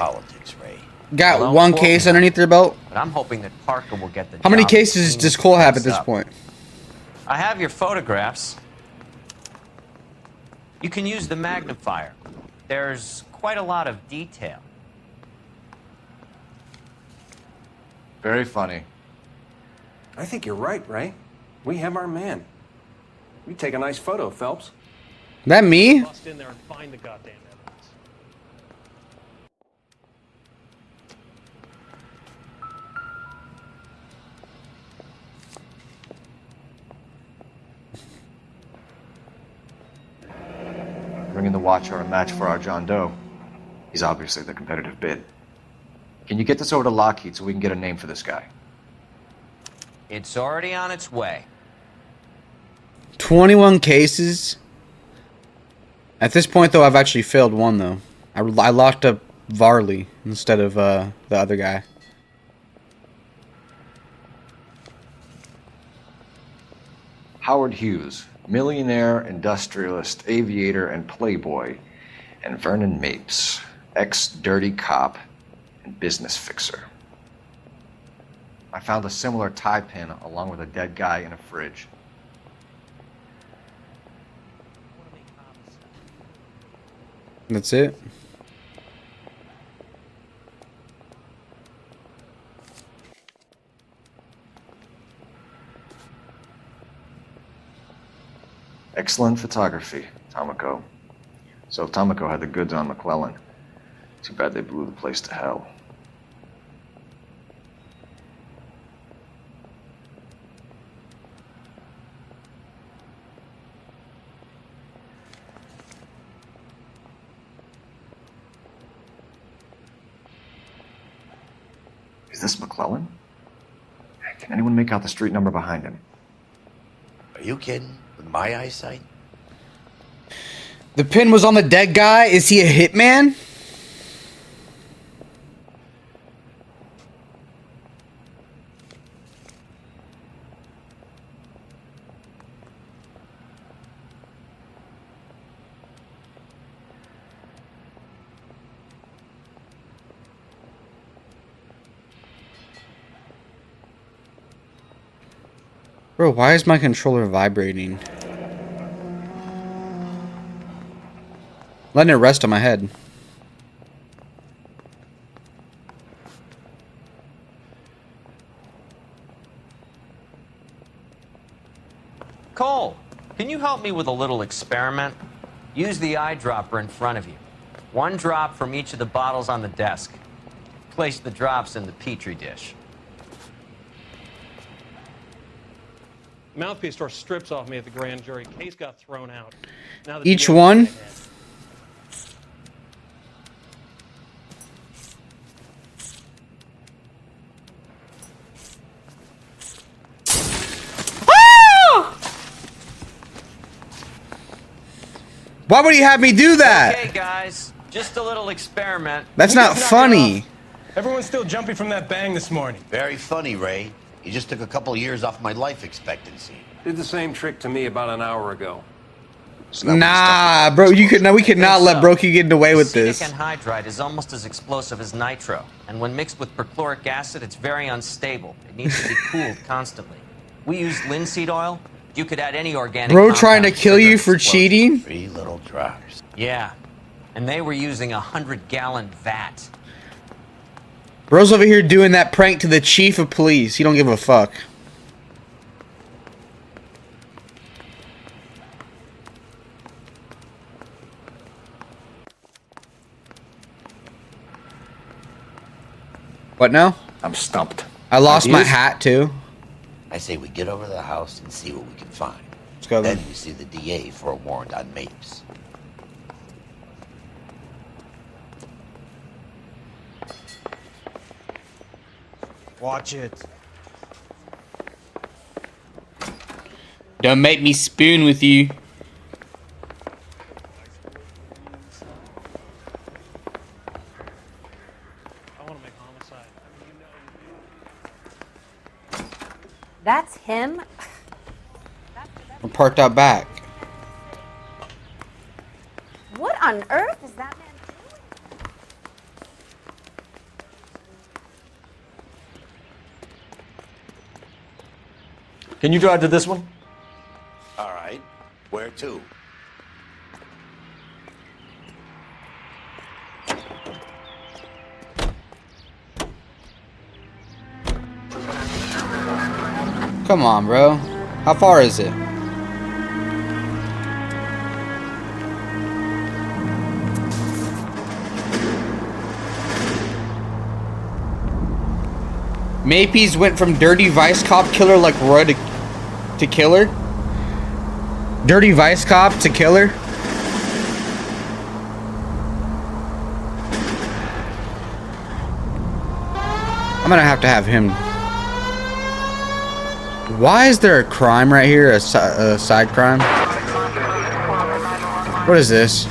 Got Well, one don't case quote me, underneath their belt. But I'm hoping that Parker will get the How many job cases and does clean Cole have at things this up. point? I have your photographs. You can use the magnifier. There's quite a lot of detail. Very funny. I think you're right, Ray. We have our man. You take a nice photo, Phelps. That me? Bust in there and find the goddamn evidence. Bringing the Watcher a match for our John Doe. He's obviously the competitive bid. Can you get this over to Lockheed so we can get a name for this guy? It's already on its way. 21 cases. At this point, though, I've actually failed one, though. I locked up Varley instead of the other guy. Howard Hughes, millionaire, industrialist, aviator, and playboy. And Vernon Mapes, ex-dirty cop and business fixer. I found a similar tie pin along with a dead guy in a fridge. That's it. Excellent photography, Tomoko. So Tomoko had the goods on McClellan. Too bad they blew the place to hell. Is this McClellan? Can anyone make out the street number behind him? Are you kidding? With my eyesight? The pin was on the dead guy. Is he a hitman? Bro, why is my controller vibrating? Letting it rest on my head. Cole, can you help me with a little experiment? Use the eyedropper in front of you. One drop from each of the bottles on the desk. Place the drops in the petri dish. Mouthpiece tore strips off me at the grand jury. Case got thrown out. Now the Each DA one? Why would he have me do that? Okay, guys, just a little experiment. That's not funny. Everyone's still jumping from that bang this morning. Very funny, Ray. You just took a couple years off my life expectancy. Did the same trick to me about an hour ago. Nah, bro, we could not let Brokey get away with this. Acetic anhydride is almost as explosive as nitro, and when mixed with perchloric acid, it's very unstable. It needs to be cooled constantly. We use linseed oil. You could add any organic. Bro, trying to kill you for cheating? 3 little drops. Yeah, and they were using a 100-gallon vat. Bro's over here doing that prank to the chief of police. He don't give a fuck. What now? I'm stumped. I lost my Ideas? hat too. I say we get over to the house and see what we can find. Let's go Then then. we see the DA for a warrant on Mapes. Watch it. Don't make me spoon with you. That's him? I'm parked out back. What on earth is that man doing? Can you drive to this one? All right. Where to? Come on, bro. How far is it? Mapeys went from dirty vice cop killer like Roy to killer? Dirty vice cop to killer? I'm gonna have to have him. Why is there a crime right here? A side crime? What is this?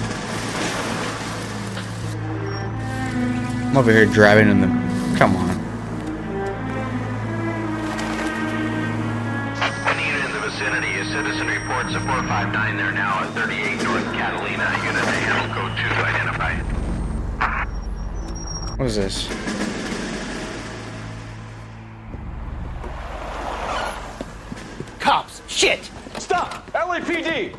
I'm over here driving in the... Come on. Any unit in the vicinity, a citizen reports a 459 there now at 38 North Catalina. Unit to handle code 2 to identify. What is this? Cops! Shit! Stop! LAPD!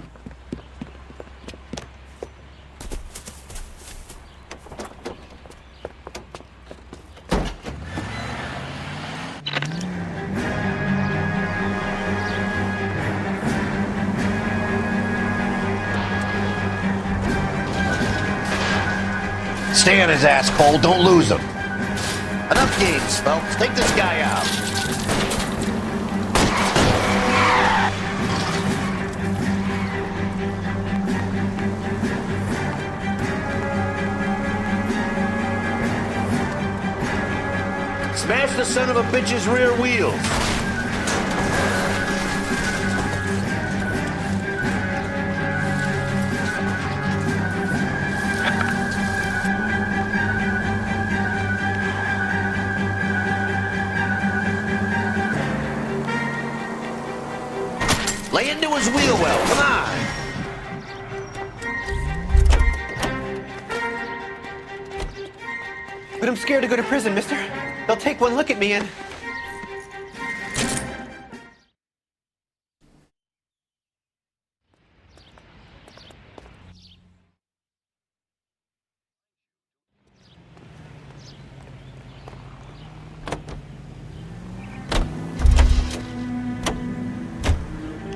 Stay on his ass, Cole. Don't lose him. Enough games, folks. Take this guy out. Smash the son of a bitch's rear wheels. Lay into his wheel well. Come on. But I'm scared to go to prison, mister. They'll take one look at me and...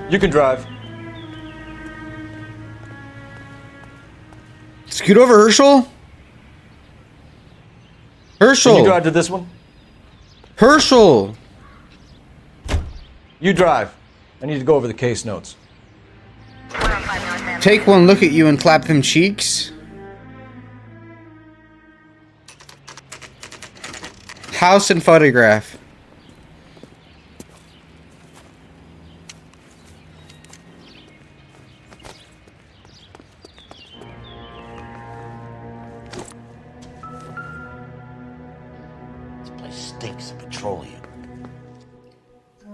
You can drive. Scoot over, Herschel? Herschel! Can you drive to this one? Herschel! You drive. I need to go over the case notes. Take one look at you and clap them cheeks. House and photograph. This place stinks of petroleum.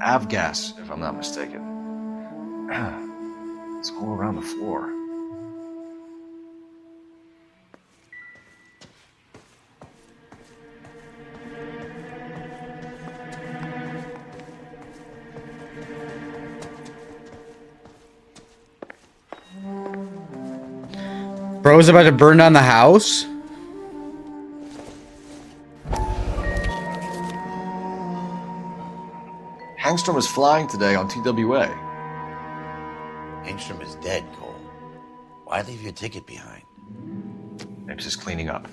Avgas, if I'm not mistaken. It's all around the floor. Bro's about to burn down the house? Hangstrom is flying today on TWA. Engstrom is dead, Cole. Why leave your ticket behind? Maybe just cleaning up.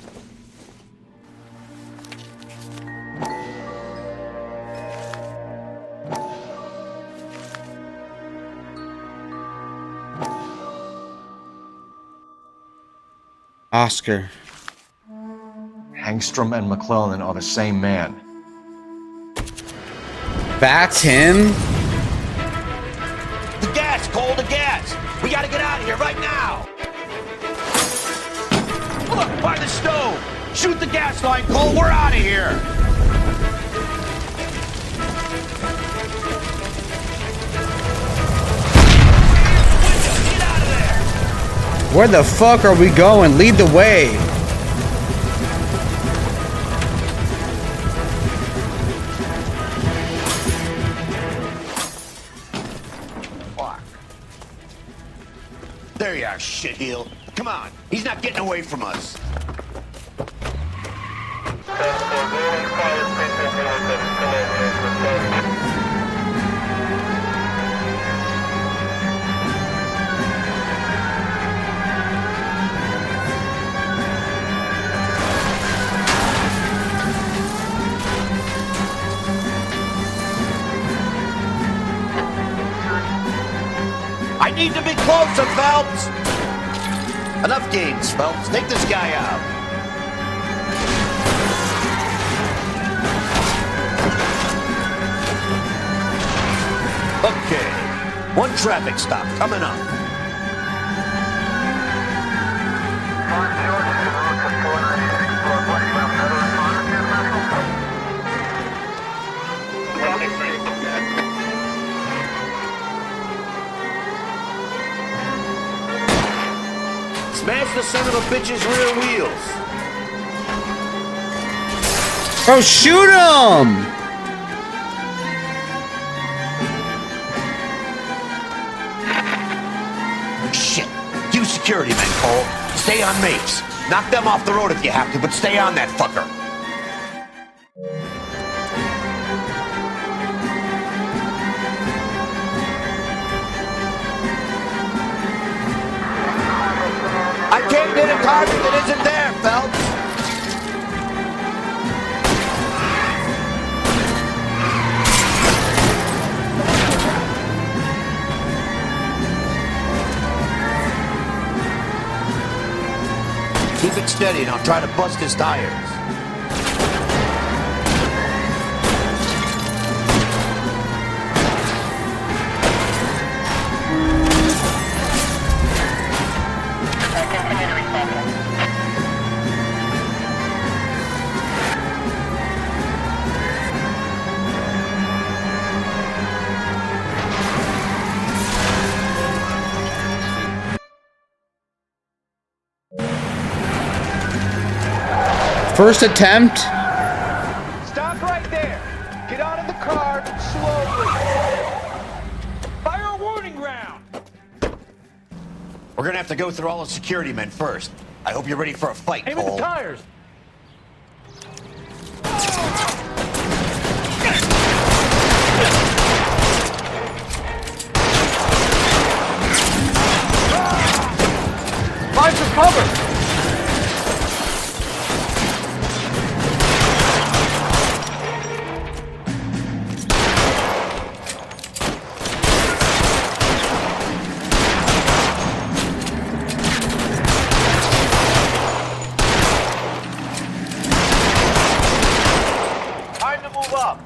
Oscar. Hangstrom and McClellan are the same man. That's him? The gas, Cole, the gas. We gotta get out of here right now. Look, by the stove. Shoot the gas line, Cole. We're out of here. Where the fuck are we going? Lead the way. Fuck. There you are, shitheel. Come on. He's not getting away from us. I need to be closer, Phelps. Enough games, Phelps. Take this guy out. Okay. One traffic stop coming up. Smash the son of a bitch's rear wheels. Oh, shoot him! Shit. You security men, Cole. Stay on Mapes. Knock them off the road if you have to, but stay on that fucker. I can't get a target that isn't there, Phelps. Keep it steady and I'll try to bust his tires. First attempt. Stop right there. Get out of the car slowly. Fire a warning round. We're gonna have to go through all the security men first. I hope you're ready for a fight, Aim at Cole. the tires. Find some cover! Time to move up.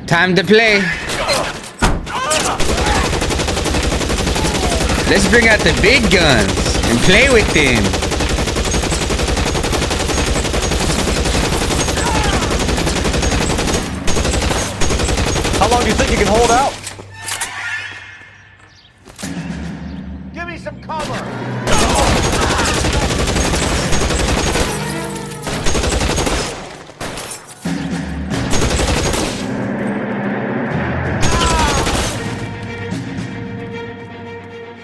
Time to play. Let's bring out the big guns and play with them. How long do you think you can hold out? Give me some cover.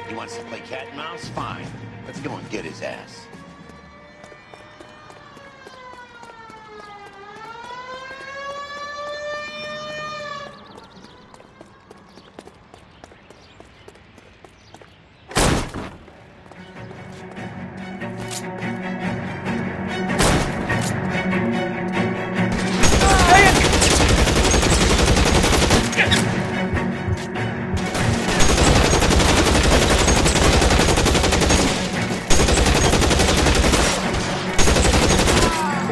He wants to play cat and mouse? Fine. Let's go and get his ass.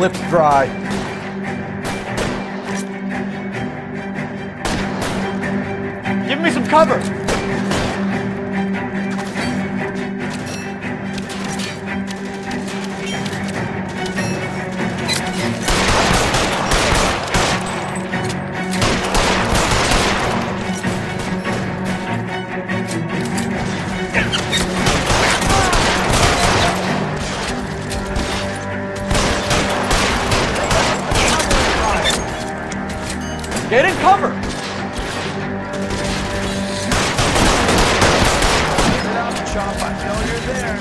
Lips dry. Give me some cover! Get in cover! Get out, Chop. I know you're there.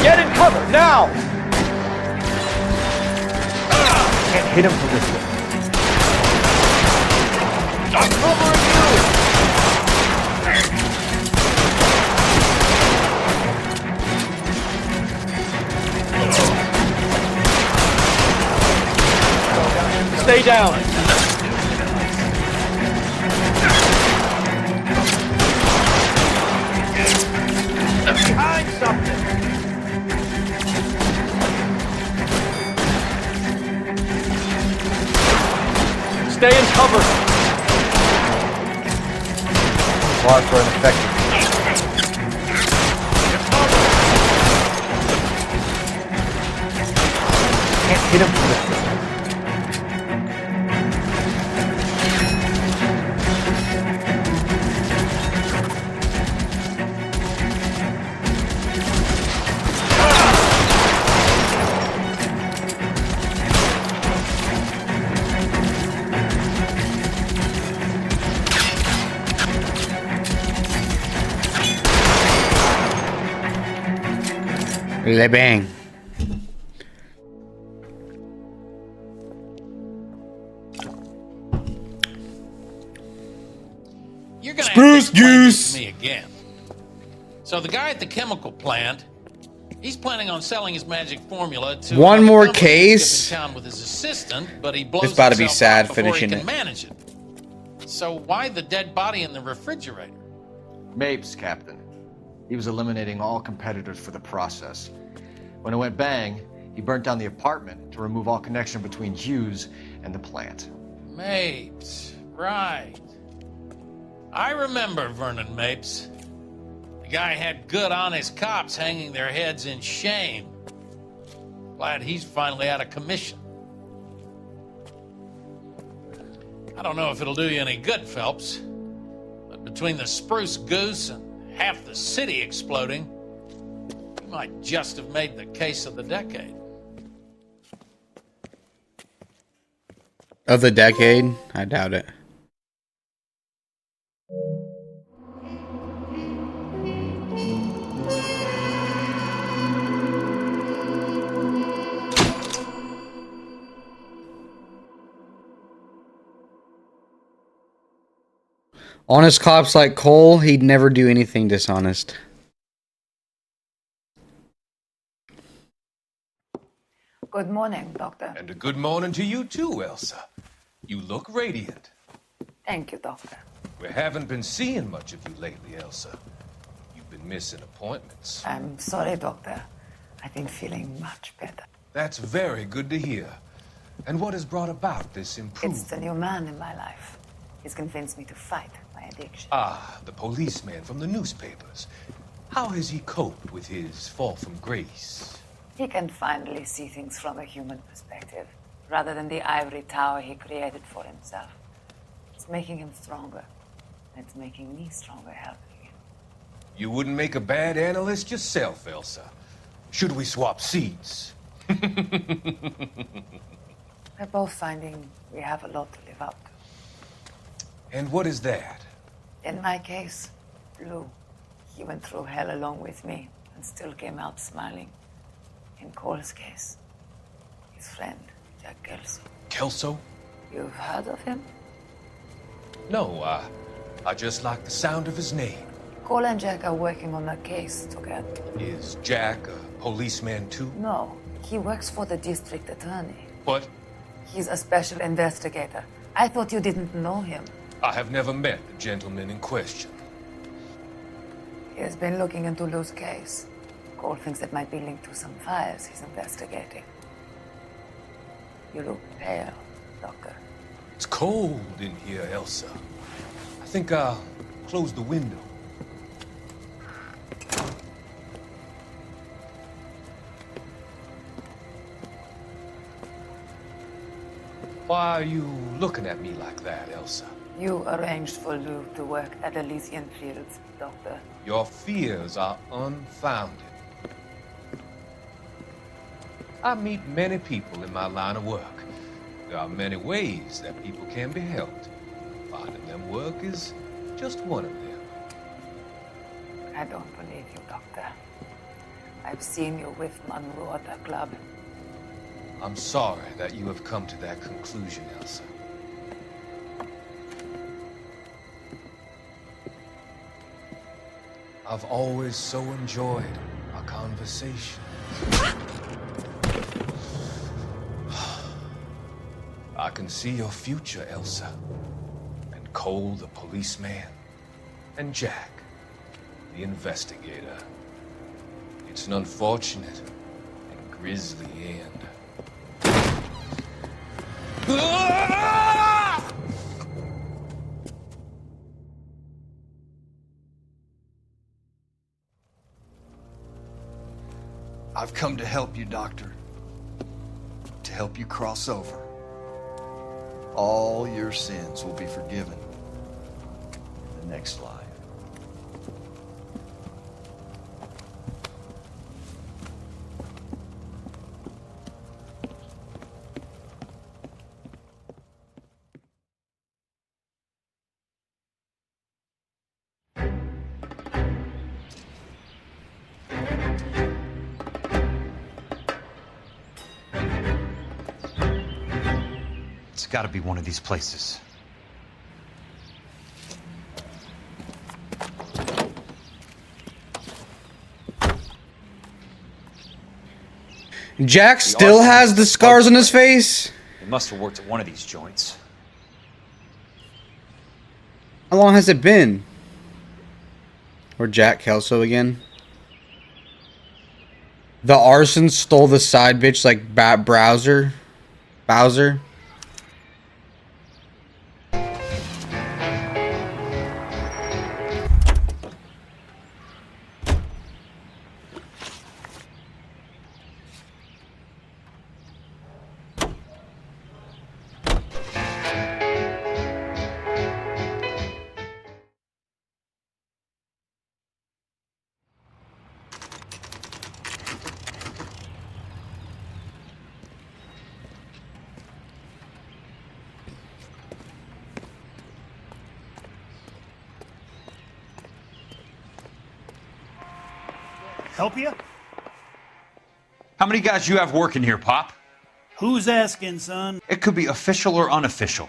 Get in cover, now! Can't hit him from this way. I'm covering Stay down. Find something. Stay in cover. Bar for an effective. Can't hit him from this way. They bang. You're gonna Spruce have to explain this Goose. to me again. So the guy at the chemical plant, he's planning on selling his magic formula to One another more company case? in town with his assistant, but he blows It's about to be himself sad out before finishing he can it. manage it. So why the dead body in the refrigerator? Mapes, Captain. He was eliminating all competitors for the process. When it went bang, he burnt down the apartment to remove all connection between Hughes and the plant. Mapes, right. I remember Vernon Mapes. The guy had good, honest cops hanging their heads in shame. Glad he's finally out of commission. I don't know if it'll do you any good, Phelps, but between the Spruce Goose and half the city exploding, you might just have made the case of the decade. Of the decade? I doubt it. Honest cops like Cole, he'd never do anything dishonest. Good morning, Doctor. And a good morning to you too, Elsa. You look radiant. Thank you, Doctor. We haven't been seeing much of you lately, Elsa. You've been missing appointments. I'm sorry, Doctor. I've been feeling much better. That's very good to hear. And what has brought about this improvement? It's the new man in my life. He's convinced me to fight my addiction. Ah, the policeman from the newspapers. How has he coped with his fall from grace? He can finally see things from a human perspective, rather than the ivory tower he created for himself. It's making him stronger. It's making me stronger helping him. You wouldn't make a bad analyst yourself, Elsa. Should we swap seats? We're both finding we have a lot to live up to. And what is that? In my case, Lou. He went through hell along with me and still came out smiling. In Cole's case, his friend, Jack Kelso. Kelso? You've heard of him? No, I just like the sound of his name. Cole and Jack are working on a case together. Is Jack a policeman too? No, he works for the district attorney. What? He's a special investigator. I thought you didn't know him. I have never met the gentleman in question. He has been looking into Lou's case. Cole thinks it might be linked to some fires he's investigating. You look pale, Doctor. It's cold in here, Elsa. I think I'll close the window. Why are you looking at me like that, Elsa? You arranged for Lou to work at Elysian Fields, Doctor. Your fears are unfounded. I meet many people in my line of work. There are many ways that people can be helped. Finding them work is just one of them. I don't believe you, Doctor. I've seen you with Monroe at the club. I'm sorry that you have come to that conclusion, Elsa. I've always so enjoyed our conversations. I can see your future, Elsa. And Cole, the policeman. And Jack, the investigator. It's an unfortunate and grisly end. I've come to help you, Doctor. To help you cross over. All your sins will be forgiven in the next life. It's got to be one of these places. Jack still has the scars on his face? It must have worked at one of these joints. How long has it been? Or Jack Kelso again? The arson stole the side bitch like Bowser. Help you? How many guys you have working here, Pop? Who's asking, son? It could be official or unofficial.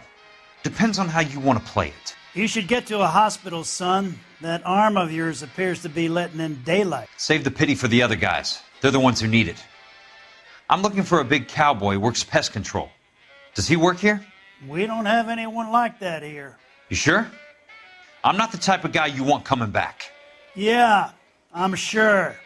Depends on how you want to play it. You should get to a hospital, son. That arm of yours appears to be letting in daylight. Save the pity for the other guys. They're the ones who need it. I'm looking for a big cowboy who works pest control. Does he work here? We don't have anyone like that here. You sure? I'm not the type of guy you want coming back. Yeah, I'm sure.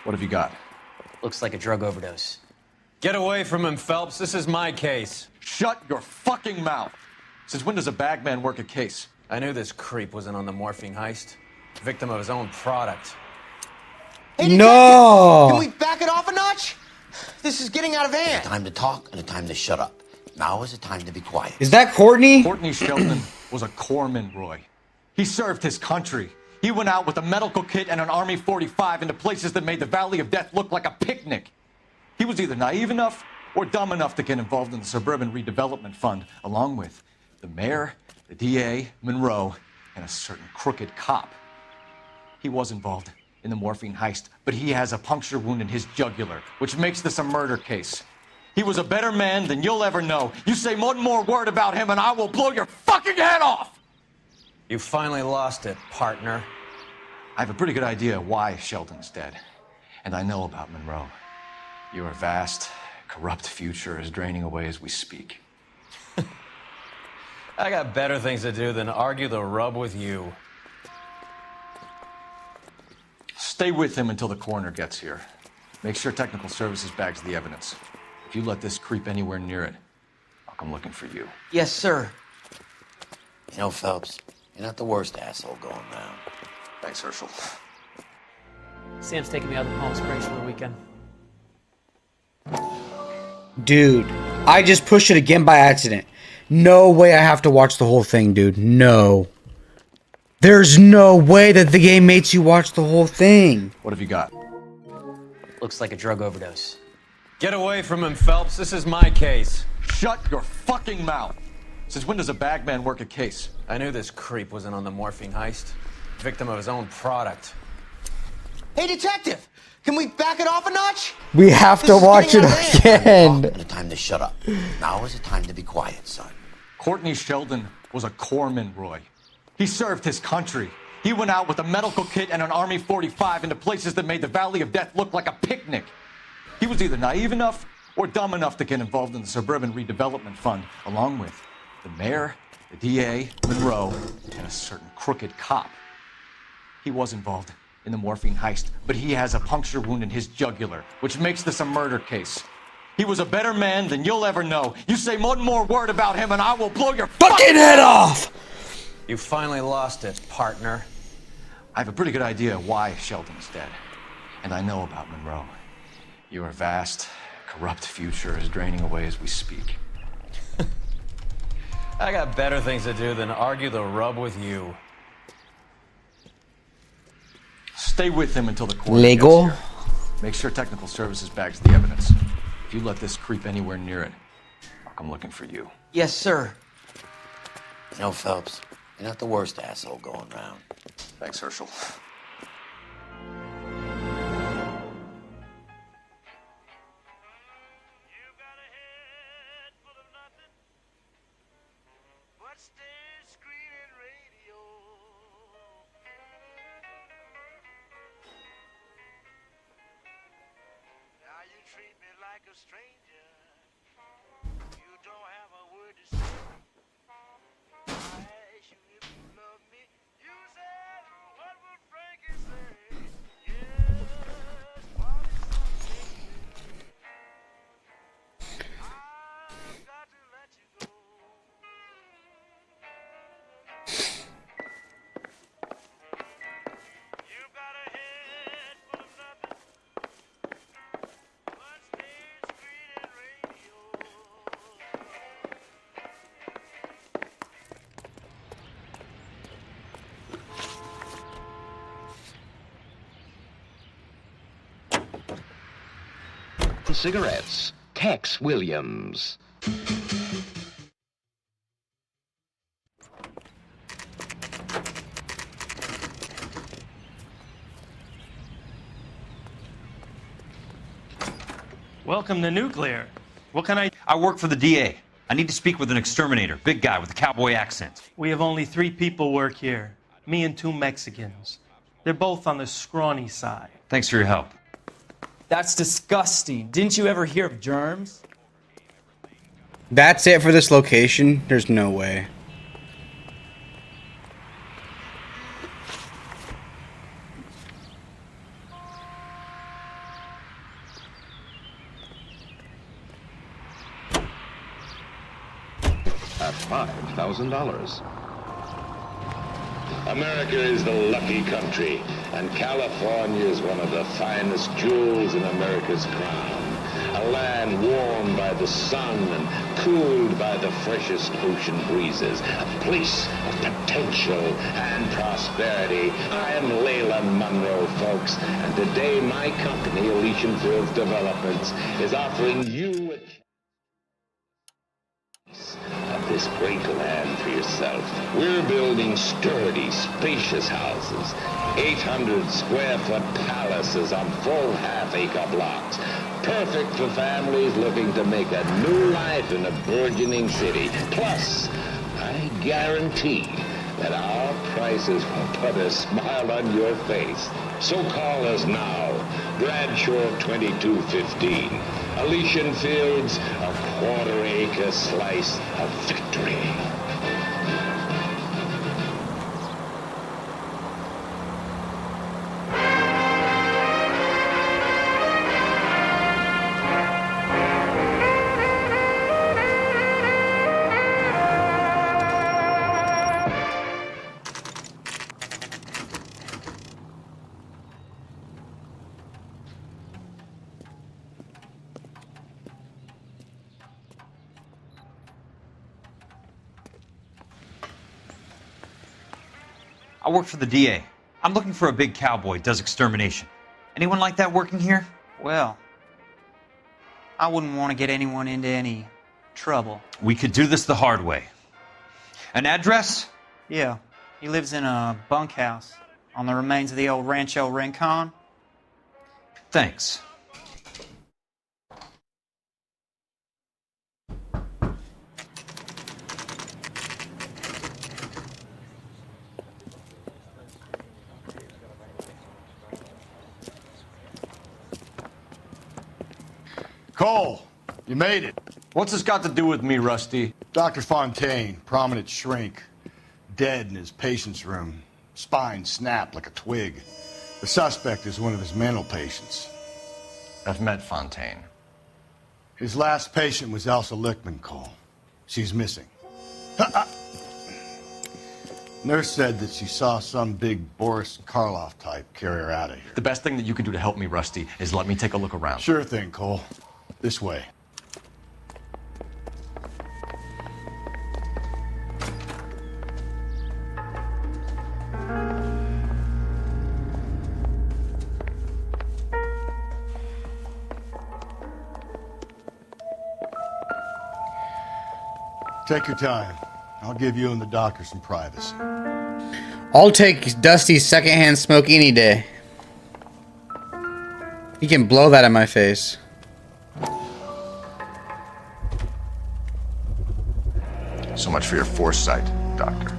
What have you got? Looks like a drug overdose. Get away from him, Phelps. This is my case. Shut your fucking mouth! Since when does a bagman work a case? I knew this creep wasn't on the morphine heist. Victim of his own product. Hey, No! Can we back it off a notch? This is getting out of hand. A time to talk and a time to shut up. Now is the time to be quiet. Is that Courtney? Courtney Sheldon was a corpsman, Roy. He served his country. He went out with a medical kit and an Army 45 into places that made the Valley of Death look like a picnic. He was either naive enough or dumb enough to get involved in the Suburban Redevelopment Fund, along with the mayor, the DA, Monroe, and a certain crooked cop. He was involved in the morphine heist, but he has a puncture wound in his jugular, which makes this a murder case. He was a better man than you'll ever know. You say one more word about him and I will blow your fucking head off! You finally lost it, partner. I have a pretty good idea why Sheldon's dead. And I know about Monroe. Your vast, corrupt future is draining away as we speak. I got better things to do than argue the rub with you. Stay with him until the coroner gets here. Make sure technical services bags the evidence. If you let this creep anywhere near it, I'll come looking for you. Yes, sir. You know, Phelps, you're not the worst asshole going round. Thanks, Herschel. Sam's taking me out to Palm Springs for the weekend. Dude, I just pushed it again by accident. No way I have to watch the whole thing, dude. No. There's no way that the game makes you watch the whole thing. What have you got? Looks like a drug overdose. Get away from him, Phelps. This is my case. Shut your fucking mouth! Since when does a bagman work a case? I knew this creep wasn't on the morphine heist. Victim of his own product. Hey, detective! Can we back it off a notch? We have to watch it again. The time to shut up. Now is the time to be quiet, son. Courtney Sheldon was a corpsman, Roy. He served his country. He went out with a medical kit and an Army 45 into places that made the Valley of Death look like a picnic. He was either naive enough or dumb enough to get involved in the Suburban Redevelopment Fund, along with the mayor, the DA, Monroe, and a certain crooked cop. He was involved in the morphine heist, but he has a puncture wound in his jugular, which makes this a murder case. He was a better man than you'll ever know. You say one more word about him and I will blow your fucking head off! You finally lost it, partner. I have a pretty good idea why Sheldon's dead. And I know about Monroe. Your vast, corrupt future is draining away as we speak. I got better things to do than argue the rub with you. Stay with him until the coroner Lego? gets here. Make sure technical services bags the evidence. If you let this creep anywhere near it, I'll come looking for you. Yes, sir. You know, Phelps, you're not the worst asshole going round. Thanks, Herschel. Cigarettes. Tex Williams. Welcome to Nuclear. What can I... I work for the DA. I need to speak with an exterminator, big guy with a cowboy accent. We have only 3 people work here. Me and 2 Mexicans. They're both on the scrawny side. Thanks for your help. That's disgusting. Didn't you ever hear of germs? That's it for this location? There's no way. At $5,000. America is the lucky country, and California is one of the finest jewels in America's crown. A land warmed by the sun and cooled by the freshest ocean breezes. A place of potential and prosperity. I am Leyland Monroe, folks, and today my company, Elysian Fields Developments, is offering you a of this great land for yourself. We're building sturdy, spacious houses, 800 square foot palaces on full half-acre blocks, perfect for families looking to make a new life in a burgeoning city. Plus, I guarantee that our prices will put a smile on your face. So call us now. Bradshaw 2215. Elysian Fields, a quarter-acre slice of victory. I work for the DA. I'm looking for a big cowboy, does extermination. Anyone like that working here? Well, I wouldn't want to get anyone into any trouble. We could do this the hard way. An address? Yeah, he lives in a bunkhouse on the remains of the old Rancho Rincon. Thanks. Cole, you made it. What's this got to do with me, Rusty? Dr. Fontaine, prominent shrink, dead in his patient's room. Spine snapped like a twig. The suspect is one of his mental patients. I've met Fontaine. His last patient was Elsa Lichtman, Cole. She's missing. Nurse said that she saw some big Boris Karloff type carry her out of here. The best thing that you can do to help me, Rusty, is let me take a look around. Sure thing, Cole. This way. Take your time. I'll give you and the doctor some privacy. I'll take Dusty's secondhand smoke any day. He can blow that in my face. So much for your foresight, Doctor.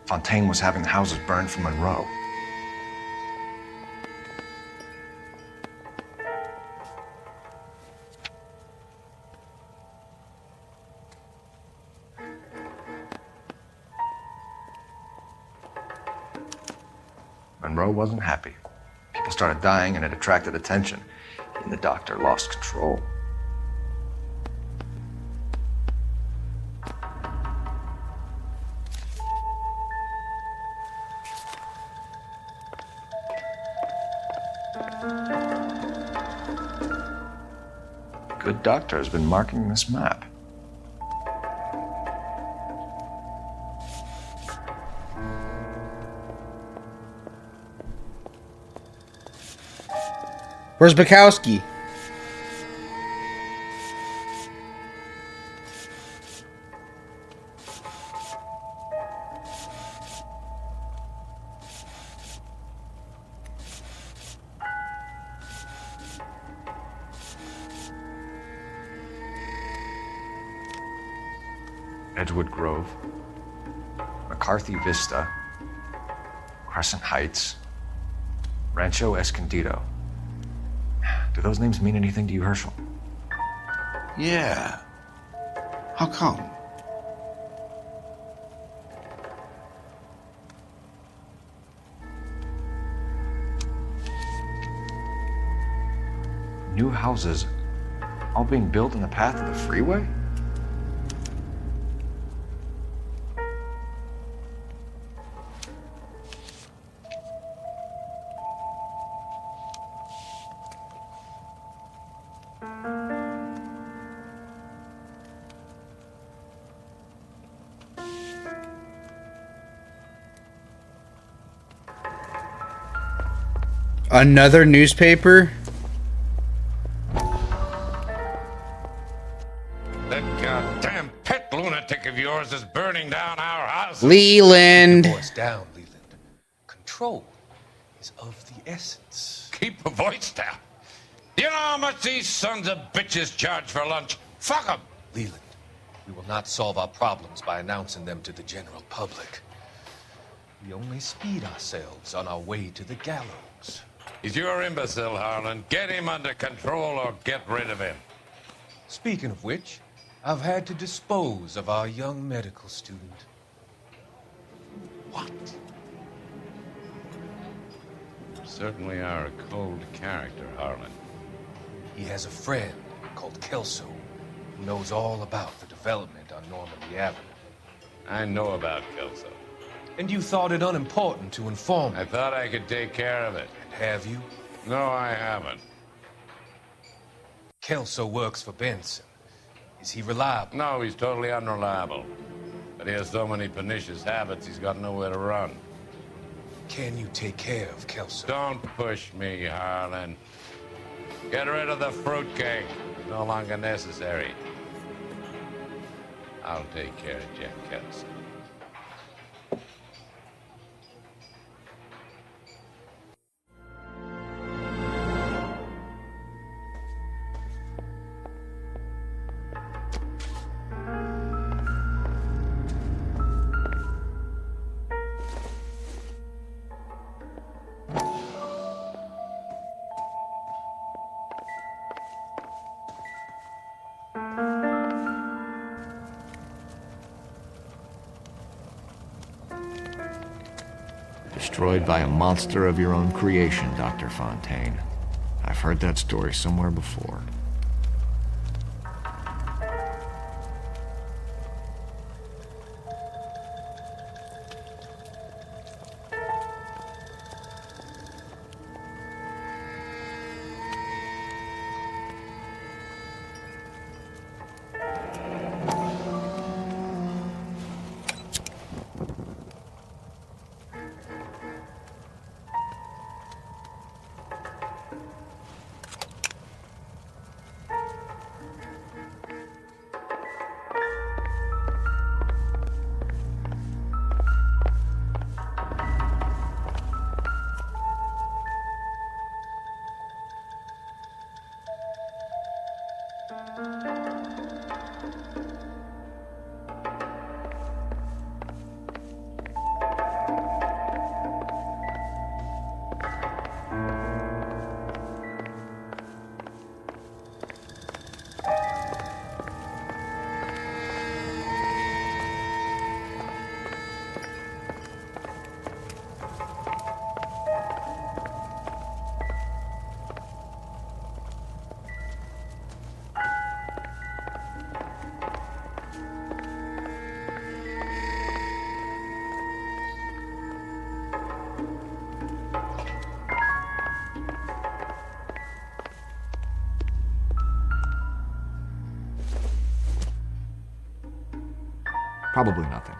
Fontaine was having the houses burned for Monroe. Monroe wasn't happy. People started dying and it attracted attention. And the doctor lost control. Good doctor has been marking this map. Where's Bukowski? Edgewood Grove, McCarthy Vista, Crescent Heights, Rancho Escondido. Do those names mean anything to you, Herschel? Yeah. How come? New houses all being built in the path of the freeway? Another newspaper? That goddamn pet lunatic of yours is burning down our house. Leland. Keep your voice down, Leland. Control is of the essence. Keep the voice down. Do you know how much these sons of bitches charge for lunch? Fuck them! Leland, we will not solve our problems by announcing them to the general public. We only speed ourselves on our way to the gallows. He's your imbecile, Harlan. Get him under control or get rid of him. Speaking of which, I've had to dispose of our young medical student. What? You certainly are a cold character, Harlan. He has a friend called Kelso who knows all about the development on Normandy Avenue. I know about Kelso. And you thought it unimportant to inform me. I thought I could take care of it. And have you? No, I haven't. Kelso works for Benson. Is he reliable? No, he's totally unreliable. But he has so many pernicious habits, he's got nowhere to run. Can you take care of Kelso? Don't push me, Harlan. Get rid of the fruitcake. It's no longer necessary. I'll take care of Jack Kelso. Destroyed by a monster of your own creation, Dr. Fontaine. I've heard that story somewhere before. Probably nothing.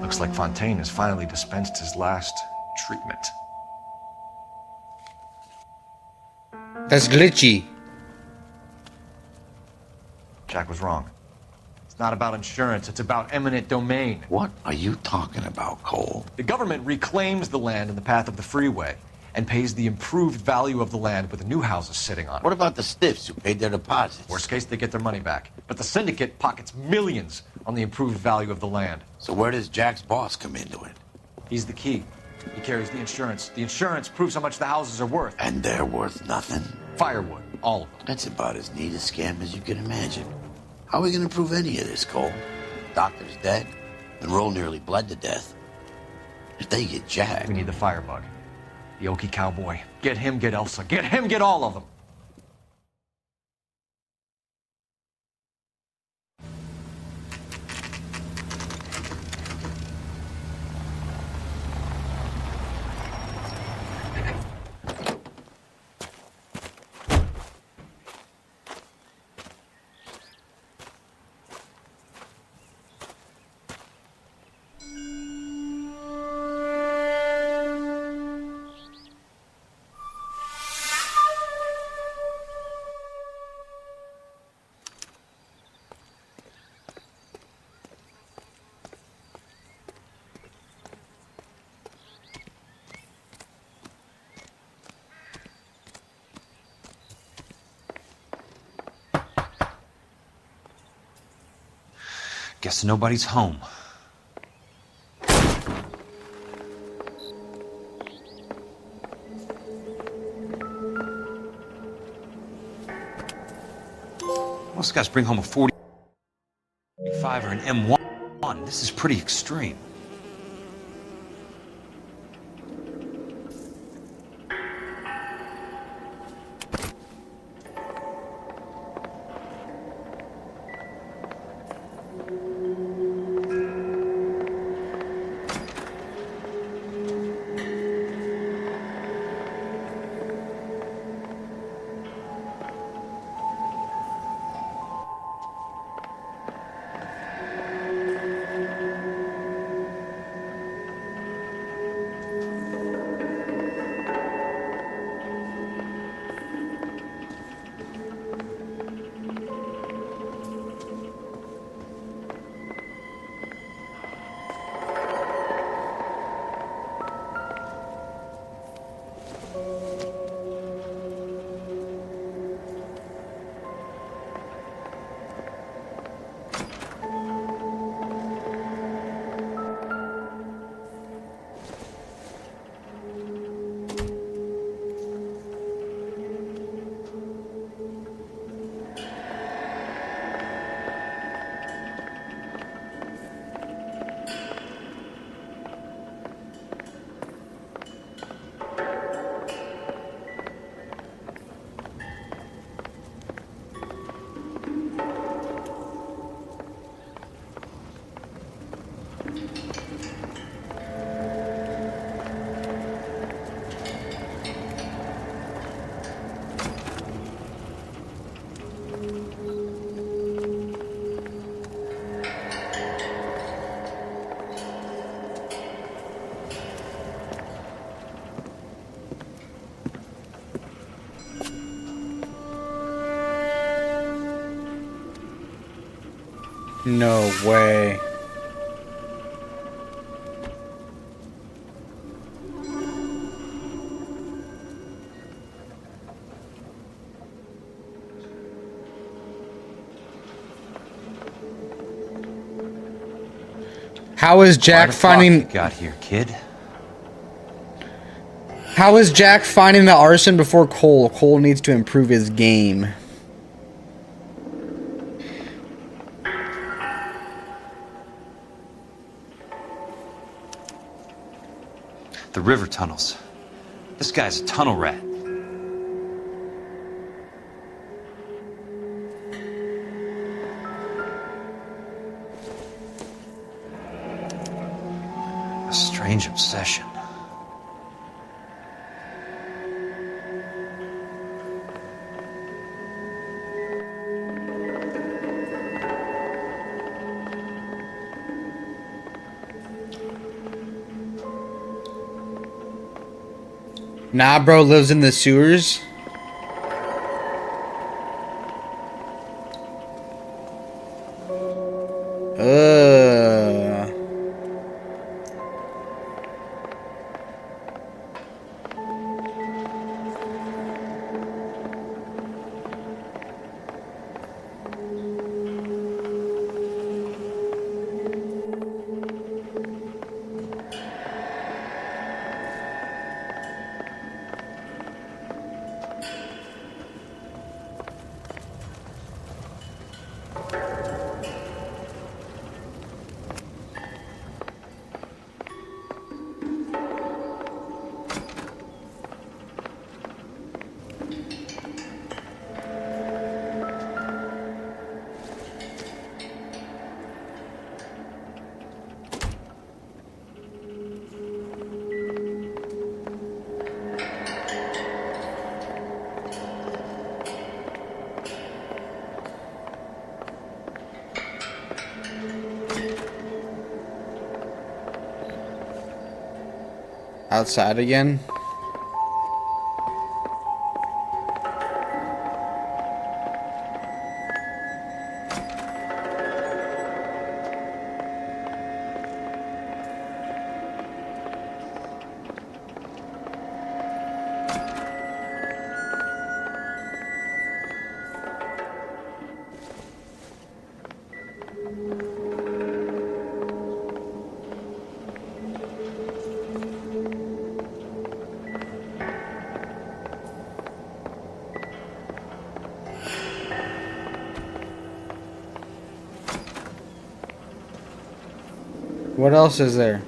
Looks like Fontaine has finally dispensed his last treatment. That's glitchy. Jack was wrong. It's not about insurance, it's about eminent domain. What are you talking about, Cole? The government reclaims the land in the path of the freeway and pays the improved value of the land with the new houses sitting on it. What about the stiffs who paid their deposits? Worst case, they get their money back. But the syndicate pockets millions on the improved value of the land. So where does Jack's boss come into it? He's the key. He carries the insurance. The insurance proves how much the houses are worth. And they're worth nothing? Firewood, all of them. That's about as neat a scam as you can imagine. How are we going to prove any of this, Cole? Doctor's dead, and Roll nearly bled to death. If they get Jack... We need the firebug. The Okie cowboy. Get him, get Elsa. Get him, get all of them. Guess nobody's home. Most guys bring home a 45 or an M1. This is pretty extreme. No way. How is Jack finding? Got here, kid. How is Jack finding the arson before Cole? Cole needs to improve his game. The river tunnels. This guy's a tunnel rat. A strange obsession. Nah, bro lives in the sewers. Outside again? What else is there?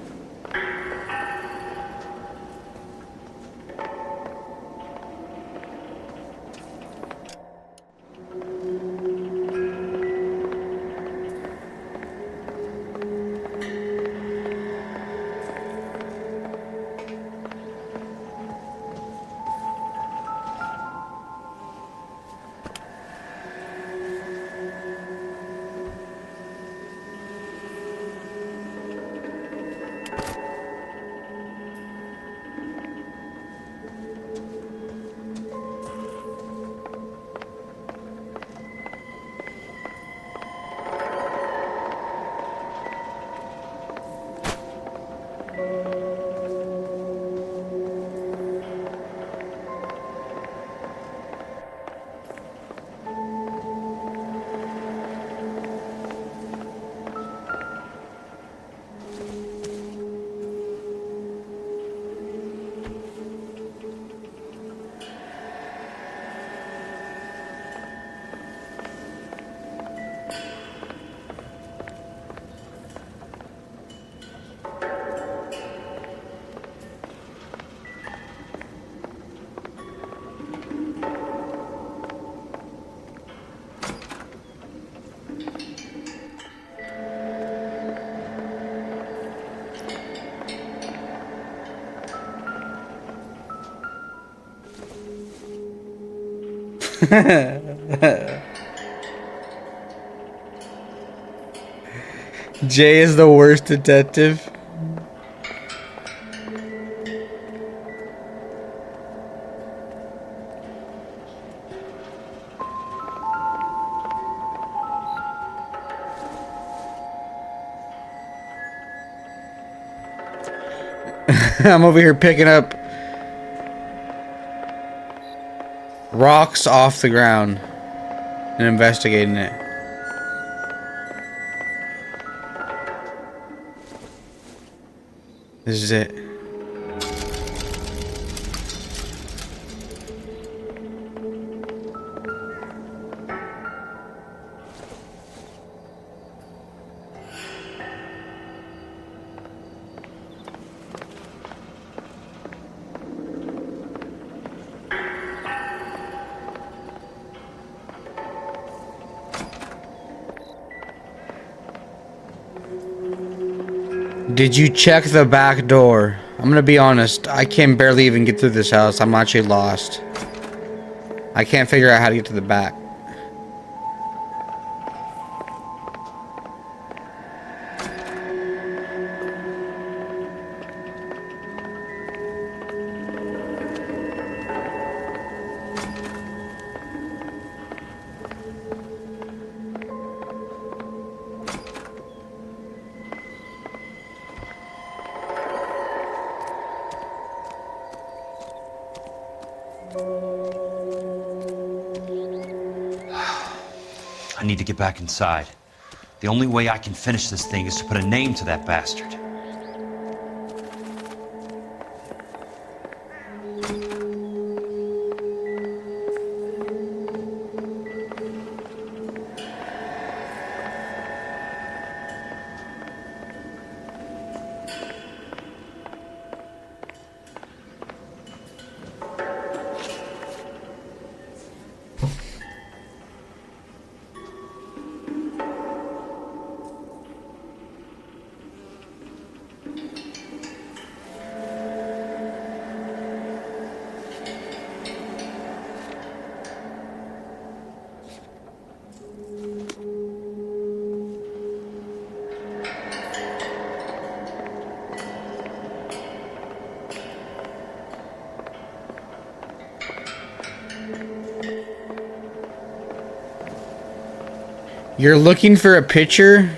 Jay is the worst detective. I'm over here picking up rocks off the ground and investigating it. This is it. Did you check the back door? I'm gonna be honest, I can barely even get through this house. I'm actually lost. I can't figure out how to get to the back. I need to get back inside. The only way I can finish this thing is to put a name to that bastard. You're looking for a picture?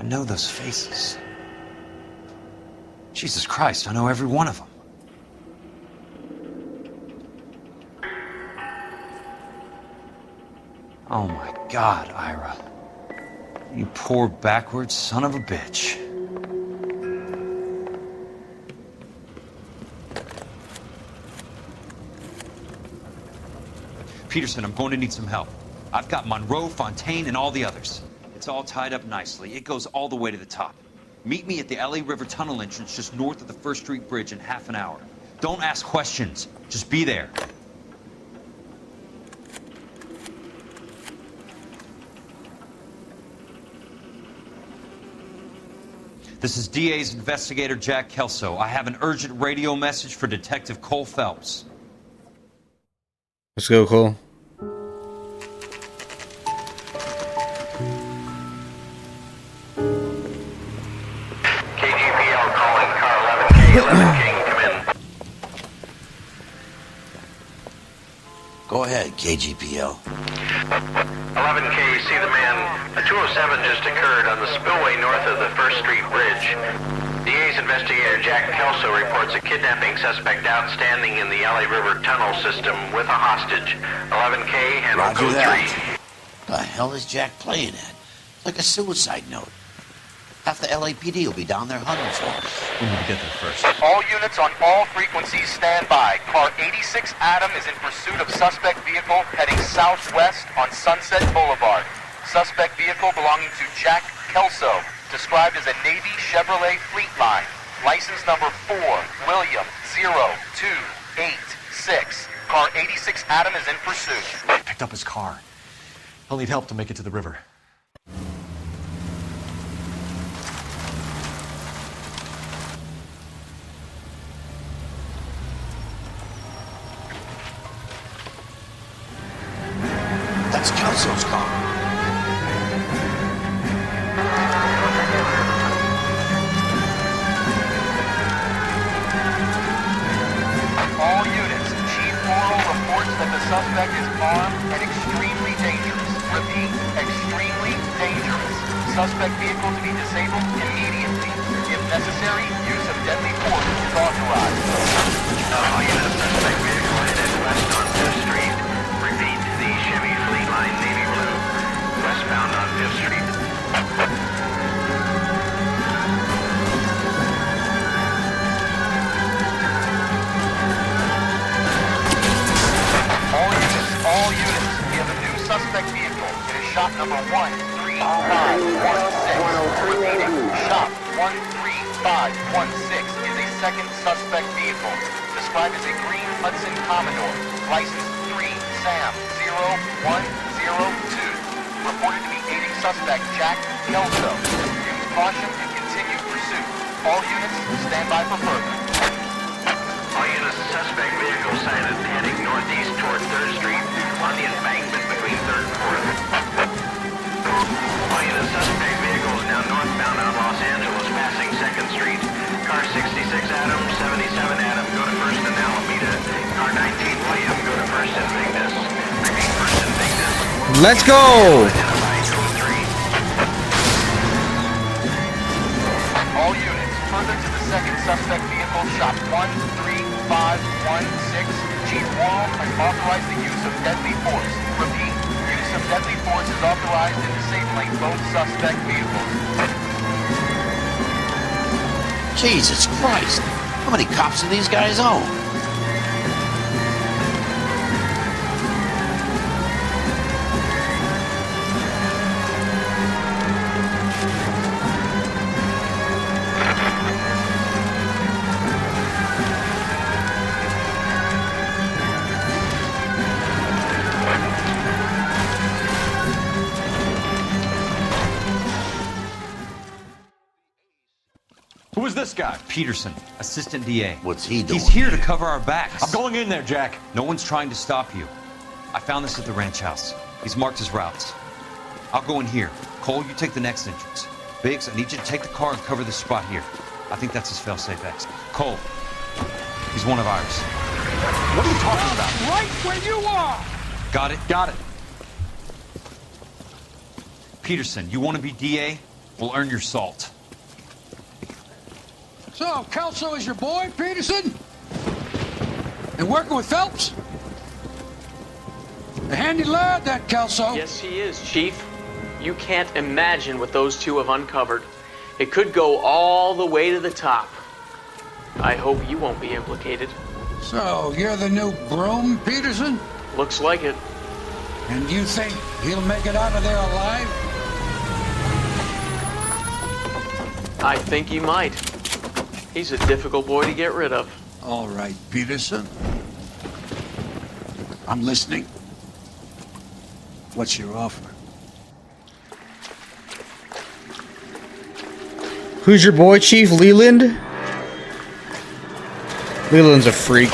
know those faces. Jesus Christ, I know every one of them. Oh my God, Ira. You poor backwards son of a bitch. Peterson, I'm going to need some help. I've got Monroe, Fontaine, and all the others. It's all tied up nicely. It goes all the way to the top. Meet me at the L.A. River Tunnel entrance just north of the First Street Bridge in half an hour. Don't ask questions. Just be there. This is DA's investigator Jack Kelso. I have an urgent radio message for Detective Cole Phelps. Let's go, Cole. KGPL calling car 11K, 11K, come in. Go ahead, KGPL. 11K, see the man. A 207 just occurred on the spillway north of the First Street Bridge. DA's investigator Jack Kelso reports a kidnapping suspect outstanding in the LA River tunnel system with a hostage. 11K, handle Roger code that. The hell is Jack playing at? It's like a suicide note. Half the LAPD will be down there hunting for him. We need to get there first. All units on all frequencies stand by. Car 86 Adam is in pursuit of suspect vehicle heading southwest on Sunset Boulevard. Suspect vehicle belonging to Jack Kelso, described as a Navy Chevrolet Fleetline. License number 4, William 0286. Car 86 Adam is in pursuit. Picked up his car. I'll need help to make it to the river. That's Kelso's car. All units, Chief Morrow reports that the suspect is armed and extremely dangerous. Repeat, extremely dangerous. Suspect vehicle to be disabled immediately. If necessary, use of deadly force is authorized. All units, suspect vehicle headed west on 5th Street. Repeat, the Chevy Fleetline Navy Blue, westbound on 5th Street. All units, we have a new suspect vehicle. It is shop number 13516. Repeating, shop 13516 is a second suspect vehicle, described as a green Hudson Commodore, license 3 Sam 0102, reported to be aiding suspect Jack Kelso. Use caution and continue pursuit. All units, stand by for further. All units, suspect vehicle sighted heading northeast toward 3rd Street on the embankment between 3rd and 4th. All units, suspect vehicle is now northbound on Los Angeles, passing 2nd Street. Car 66 Adam, 77 Adam, go to 1st and Alameda. Car 19 William, go to 1st and Vignes. Repeat, 1st and Vignes. Let's go! All units, further to the second suspect vehicle, shop 13516. Chief Wall has authorized the use of deadly force. Repeat, use of deadly force is authorized in disabling both suspect vehicles. Jesus Christ. How many cops do these guys own? Who is this guy? Peterson, assistant DA. What's he doing? He's here to cover our backs. I'm going in there, Jack. No one's trying to stop you. I found this at the ranch house. He's marked his routes. I'll go in here. Cole, you take the next entrance. Biggs, I need you to take the car and cover this spot here. I think that's his fail-safe exit. Cole, he's one of ours. What are you talking about? Right where you are! Got it? Got it. Peterson, you want to be DA? We'll earn your salt. So, Kelso is your boy, Peterson? And working with Phelps? A handy lad, that Kelso. Yes, he is, Chief. You can't imagine what those two have uncovered. It could go all the way to the top. I hope you won't be implicated. So, you're the new broom, Peterson? Looks like it. And you think he'll make it out of there alive? I think he might. He's a difficult boy to get rid of. All right, Peterson. I'm listening. What's your offer? Who's your boy, Chief Leland? Leland's a freak.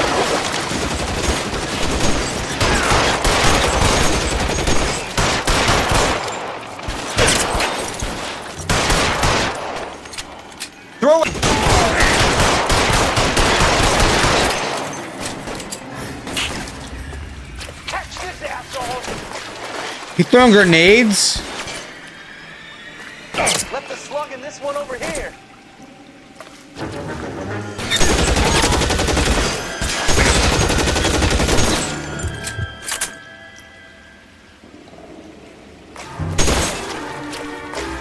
Throw it! Catch this asshole! He throwing grenades? Left the slug in this one over here.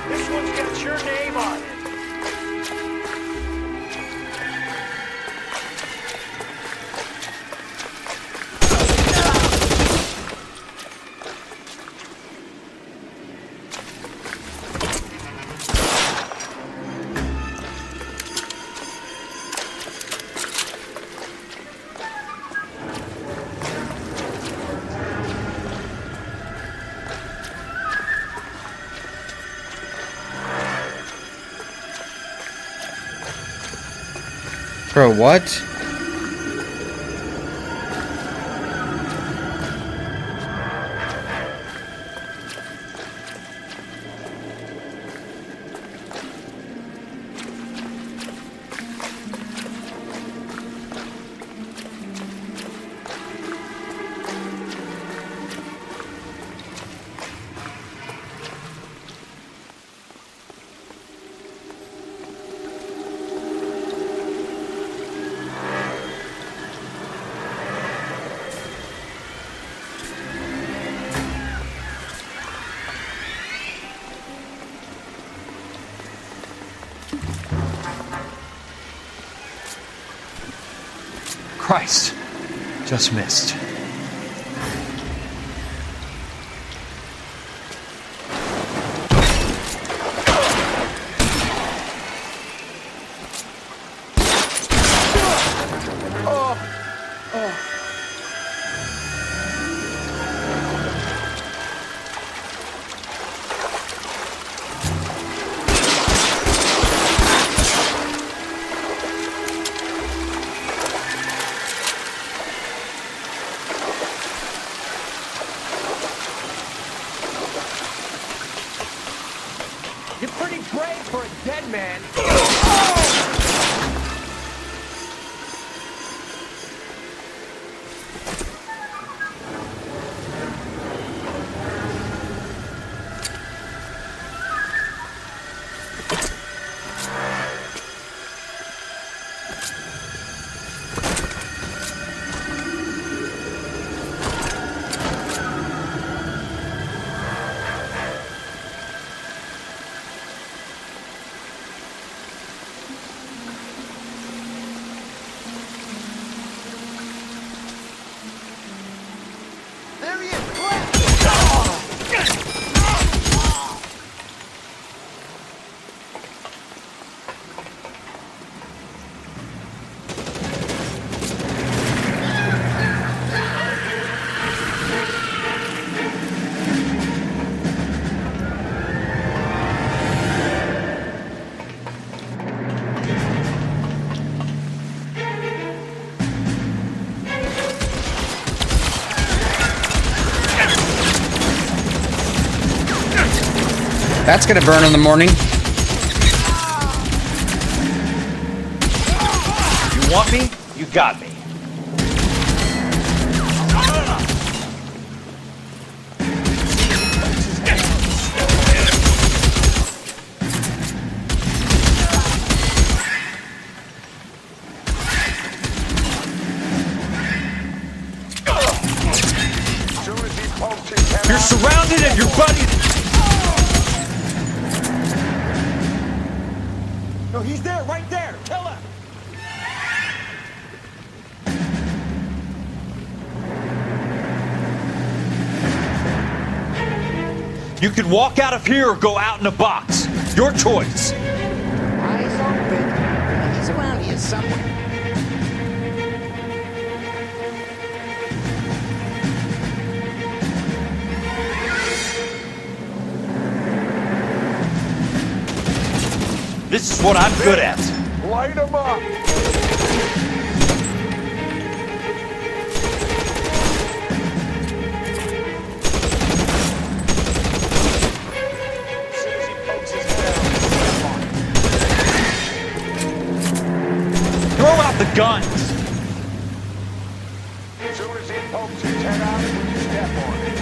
This one's got your name on it. Bro, what? Christ. Just missed. You're pretty brave for a dead man. There he is! That's gonna burn in the morning. You want me? You got me. surrounded and your buddy... No, he's there, right there. Kill him. You can walk out of here or go out in a box. Your choice. Eyes open. He's around here somewhere. This is what I'm good at. Light him up. Throw out the guns. As soon as he pokes his head out, we step on it.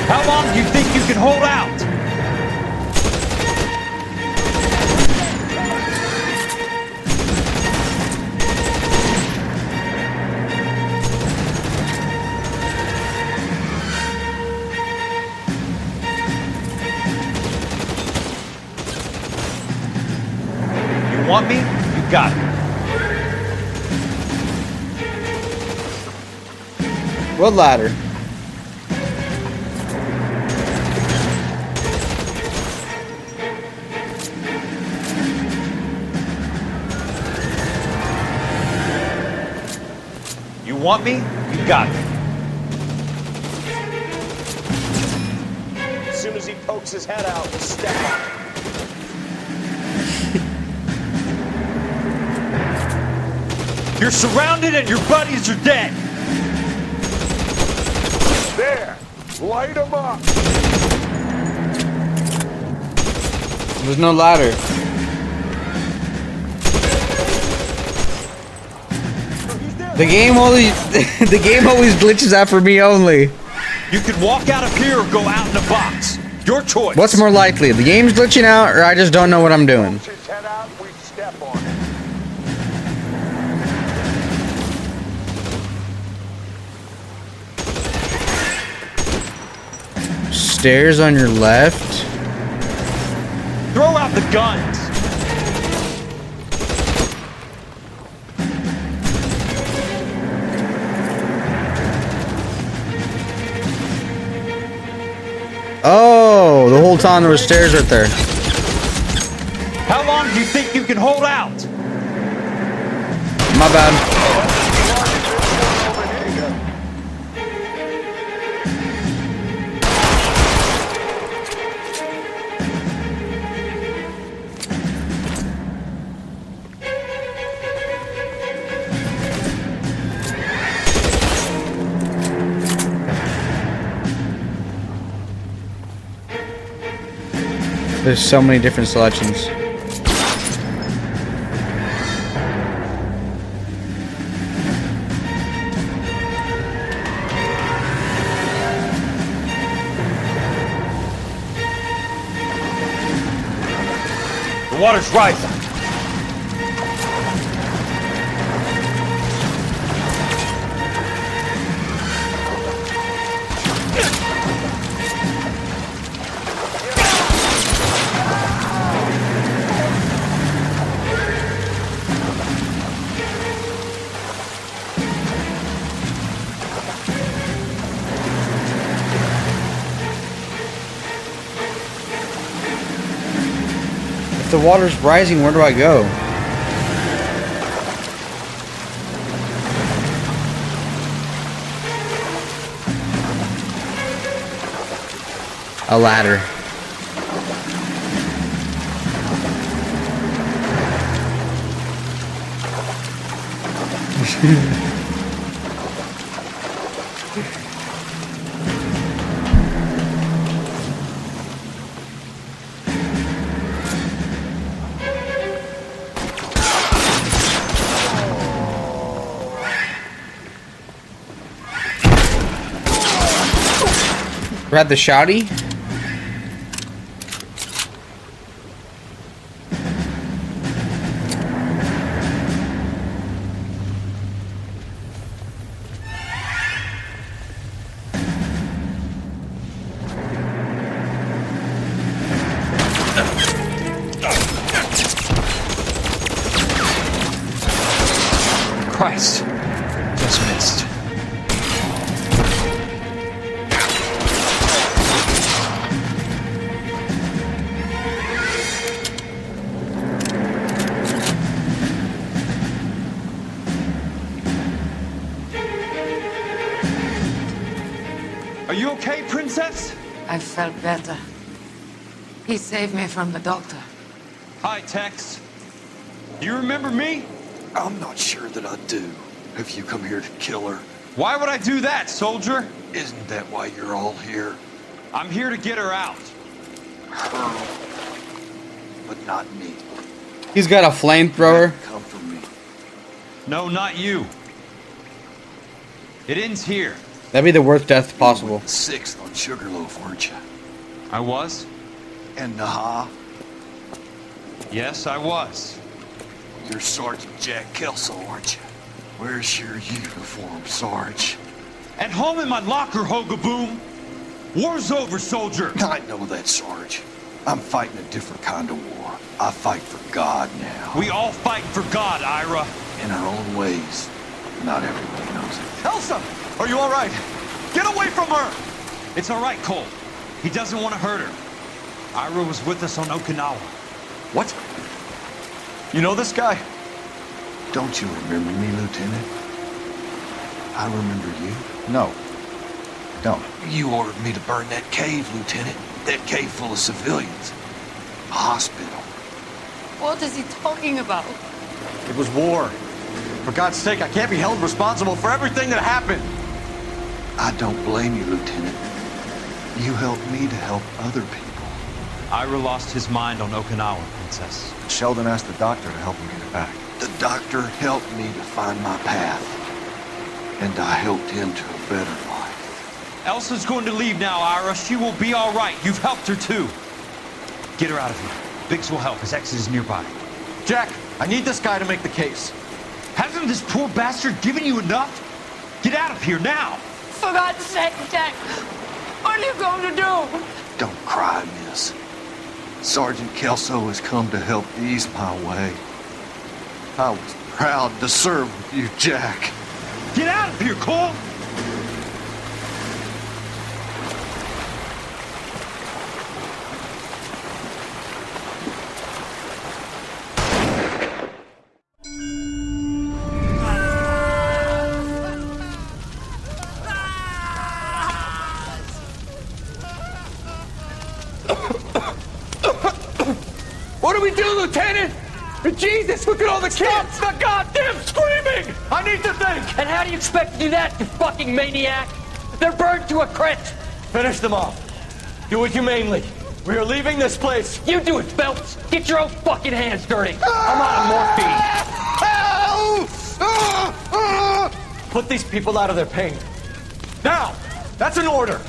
How long do you think you can hold out? You want me? You got it. What ladder? You want me? You got it. As soon as he pokes his head out, we'll step on it. You're surrounded and your buddies are dead. There. Light him up. There's no ladder. The game always glitches out for me only. You can walk out of here or go out in a box. Your choice. What's more likely? The game's glitching out or I just don't know what I'm doing? His head out, we step on it. Stairs on your left. Throw out the guns. Oh, the whole time there was stairs right there. How long do you think you can hold out? My bad. There's so many different selections. The water's rising. If the water's rising, where do I go? A ladder. Grab the shouty. Christ. Just missed. Are you okay, Princess? I felt better. He saved me from the doctor. Hi, Tex. Do you remember me? I'm not sure that I do. Have you come here to kill her? Why would I do that, soldier? Isn't that why you're all here? I'm here to get her out. Her. But not me. He's got a flamethrower. Come for me. No, not you. It ends here. That'd be the worst death possible. Sixth on Sugarloaf, weren't you? I was? And Naha? Yes, I was. You're Sergeant Jack Kelso, aren't you? Where's your uniform, Sarge? At home in my locker, Hogaboom. War's over, soldier. I know that, Sarge. I'm fighting a different kind of war. I fight for God now. We all fight for God, Ira. In our own ways. Not everybody knows it. Elsa! Are you all right? Get away from her! It's all right, Cole. He doesn't want to hurt her. Ira was with us on Okinawa. What? You know this guy? Don't you remember me, Lieutenant? I remember you. No. Don't. You ordered me to burn that cave, Lieutenant. That cave full of civilians. A hospital. What is he talking about? It was war. For God's sake, I can't be held responsible for everything that happened. I don't blame you, Lieutenant. You helped me to help other people. Ira lost his mind on Okinawa, Princess. Sheldon asked the doctor to help him get it back. The doctor helped me to find my path. And I helped him to a better life. Elsa's going to leave now, Ira. She will be all right. You've helped her, too. Get her out of here. Biggs will help. His exit is nearby. Jack, I need this guy to make the case. Hasn't this poor bastard given you enough? Get out of here now! For God's sake, Jack! What are you going to do? Don't cry, miss. Sergeant Kelso has come to help ease my way. I was proud to serve with you, Jack. Get out of here, Cole! What do we do, Lieutenant? Jesus, look at all the kids! Stop the goddamn screaming! I need to think! And how do you expect to do that, you fucking maniac? They're burned to a crisp! Finish them off. Do it humanely. We are leaving this place. You do it, Phelps! Get your own fucking hands dirty! I'm out of morphine! Put these people out of their pain. Now! That's an order!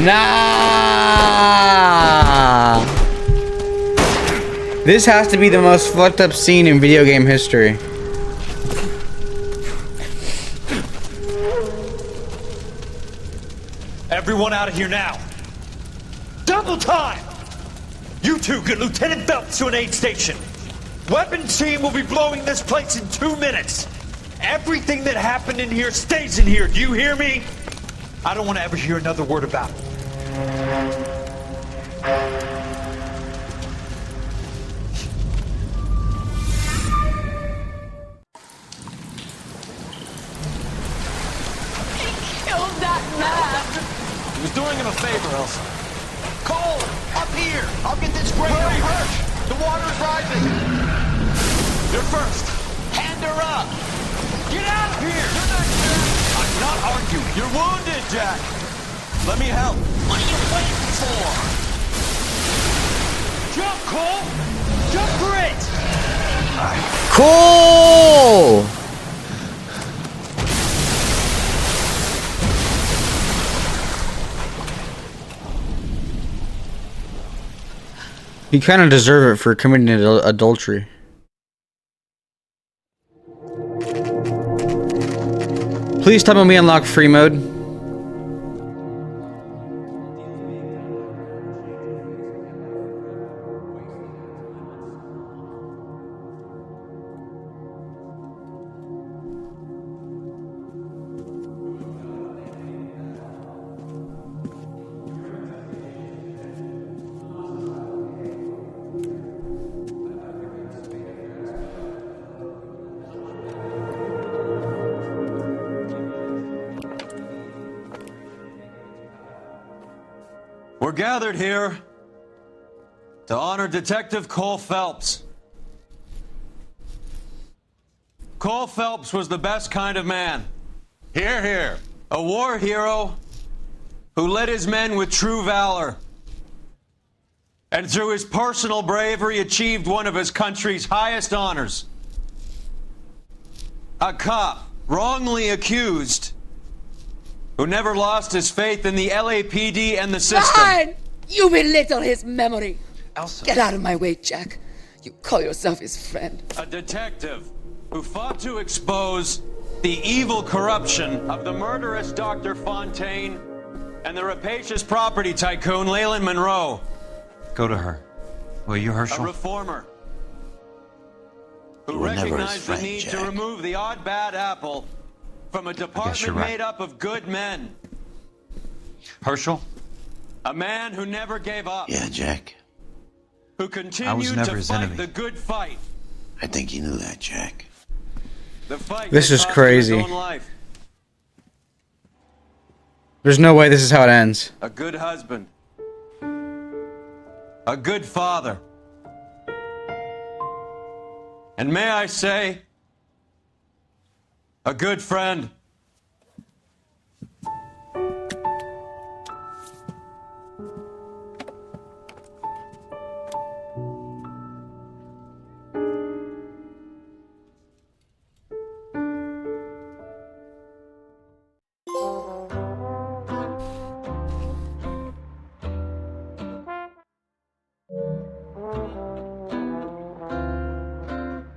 Nah. This has to be the most fucked up scene in video game history. Everyone out of here now. Double time! You two get Lieutenant Phelps to an aid station. Weapon team will be blowing this place in 2 minutes. Everything that happened in here stays in here. Do you hear me? I don't want to ever hear another word about it. Killed that man! He was doing him a favor, Elsa. Cole, up here! I'll get this great hurt! The water's rising! You're first! Hand her up! Get out of here! You're not here! I'm not arguing. You're wounded, Jack! Let me help. What are you waiting for? Jump, Cole! Jump for it! Cool! You kind of deserve it for committing adultery. Please tell me we unlock free mode. We're gathered here to honor Detective Cole Phelps. Cole Phelps was the best kind of man. Hear, hear. A war hero who led his men with true valor. And through his personal bravery achieved one of his country's highest honors. A cop wrongly accused who never lost his faith in the LAPD and the system. Fine! You belittle his memory. Elsa. Get out of my way, Jack. You call yourself his friend. A detective who fought to expose the evil corruption of the murderous Dr. Fontaine and the rapacious property tycoon Leyland Monroe. Go to her. Will you, Herschel? A reformer who You were never his recognized friend, the need Jack. to remove the odd bad apple from a department right. made up of good men. Herschel? A man who never gave up. Yeah, Jack. Who continued never to his fight enemy. the good fight. I think you knew that, Jack. The fight This that is cost him crazy. his own life. There's no way this is how it ends. A good husband. A good father. And may I say, a good friend.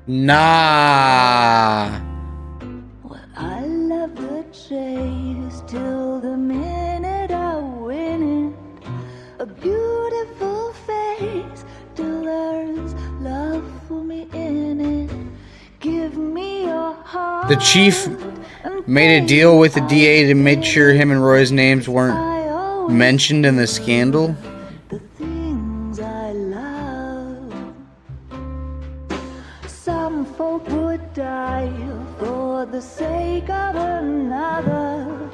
Nah. I love the chase till the minute I win it. A beautiful face till there's love for me in it. Give me your heart. The chief made a deal with the DA to make sure him and Roy's names weren't mentioned in the scandal. Things I love. Some folk would die for the sake of another.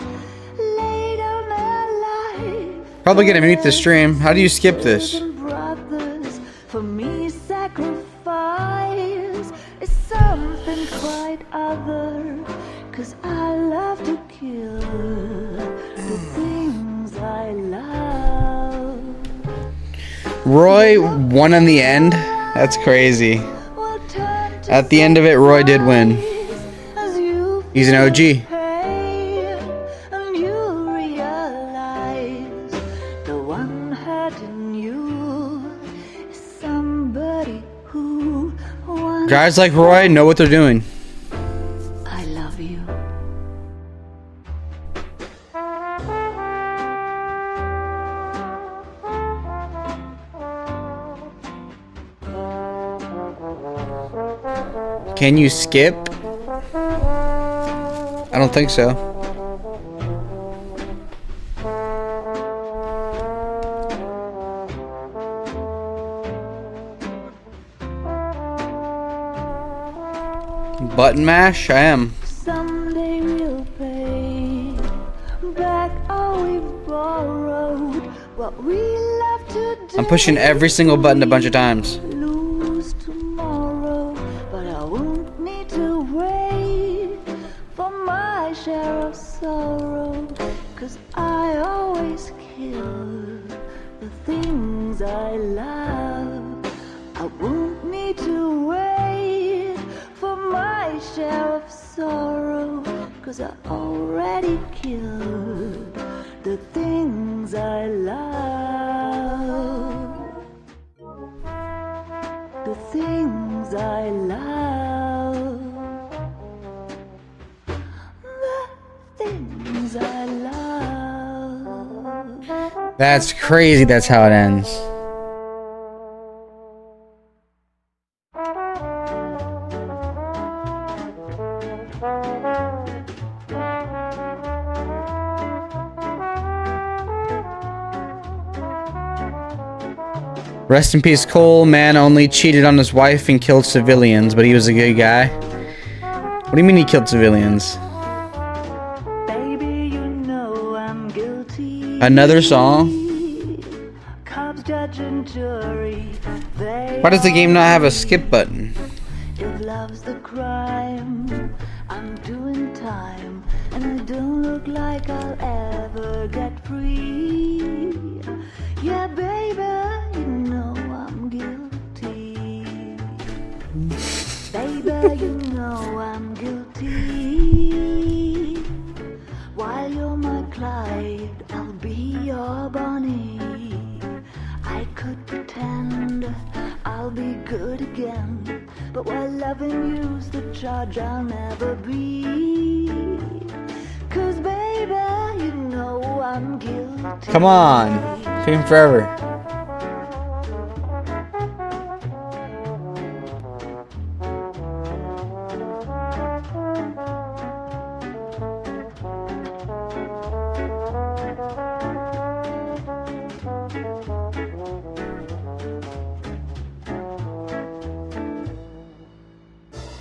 Lay down their life. Probably gonna mute the stream. How do you skip this? Brothers, for me sacrifice is something quite other. 'Cause I love to kill the things I love. Roy won in the end? That's crazy. At the end of it, Roy did win. He's an OG. And you realize the one hurting you is somebody who wants. Guys like Roy know what they're doing. I love you. Can you skip? I don't think so. Button mash? I am. Someday we'll pay back all we've borrowed. What we love to do. I'm pushing every single button a bunch of times. Lose tomorrow, but I won't need to wait for my share of sorrow. 'Cause I always kill the things I love. I won't need to wait for my share of sorrow. 'Cause I already killed the things I love. The things I love. The things I love. That's crazy. That's how it ends. Rest in peace, Cole. Man only cheated on his wife and killed civilians, but he was a good guy. What do you mean he killed civilians? Baby, you know I'm guilty. Another song? cops, judge, and jury. Why does the game not have a skip button? If love's the crime, I'm doing time, and I don't look like I'll ever get free. Yeah, baby, you know I'm guilty. Baby, you know I'm guilty. While you're my Clyde, I'll be your Bonnie. I could pretend I'll be good again, but while loving you's the charge I'll never be. 'Cause baby, you know I'm guilty. Come on. Taking forever.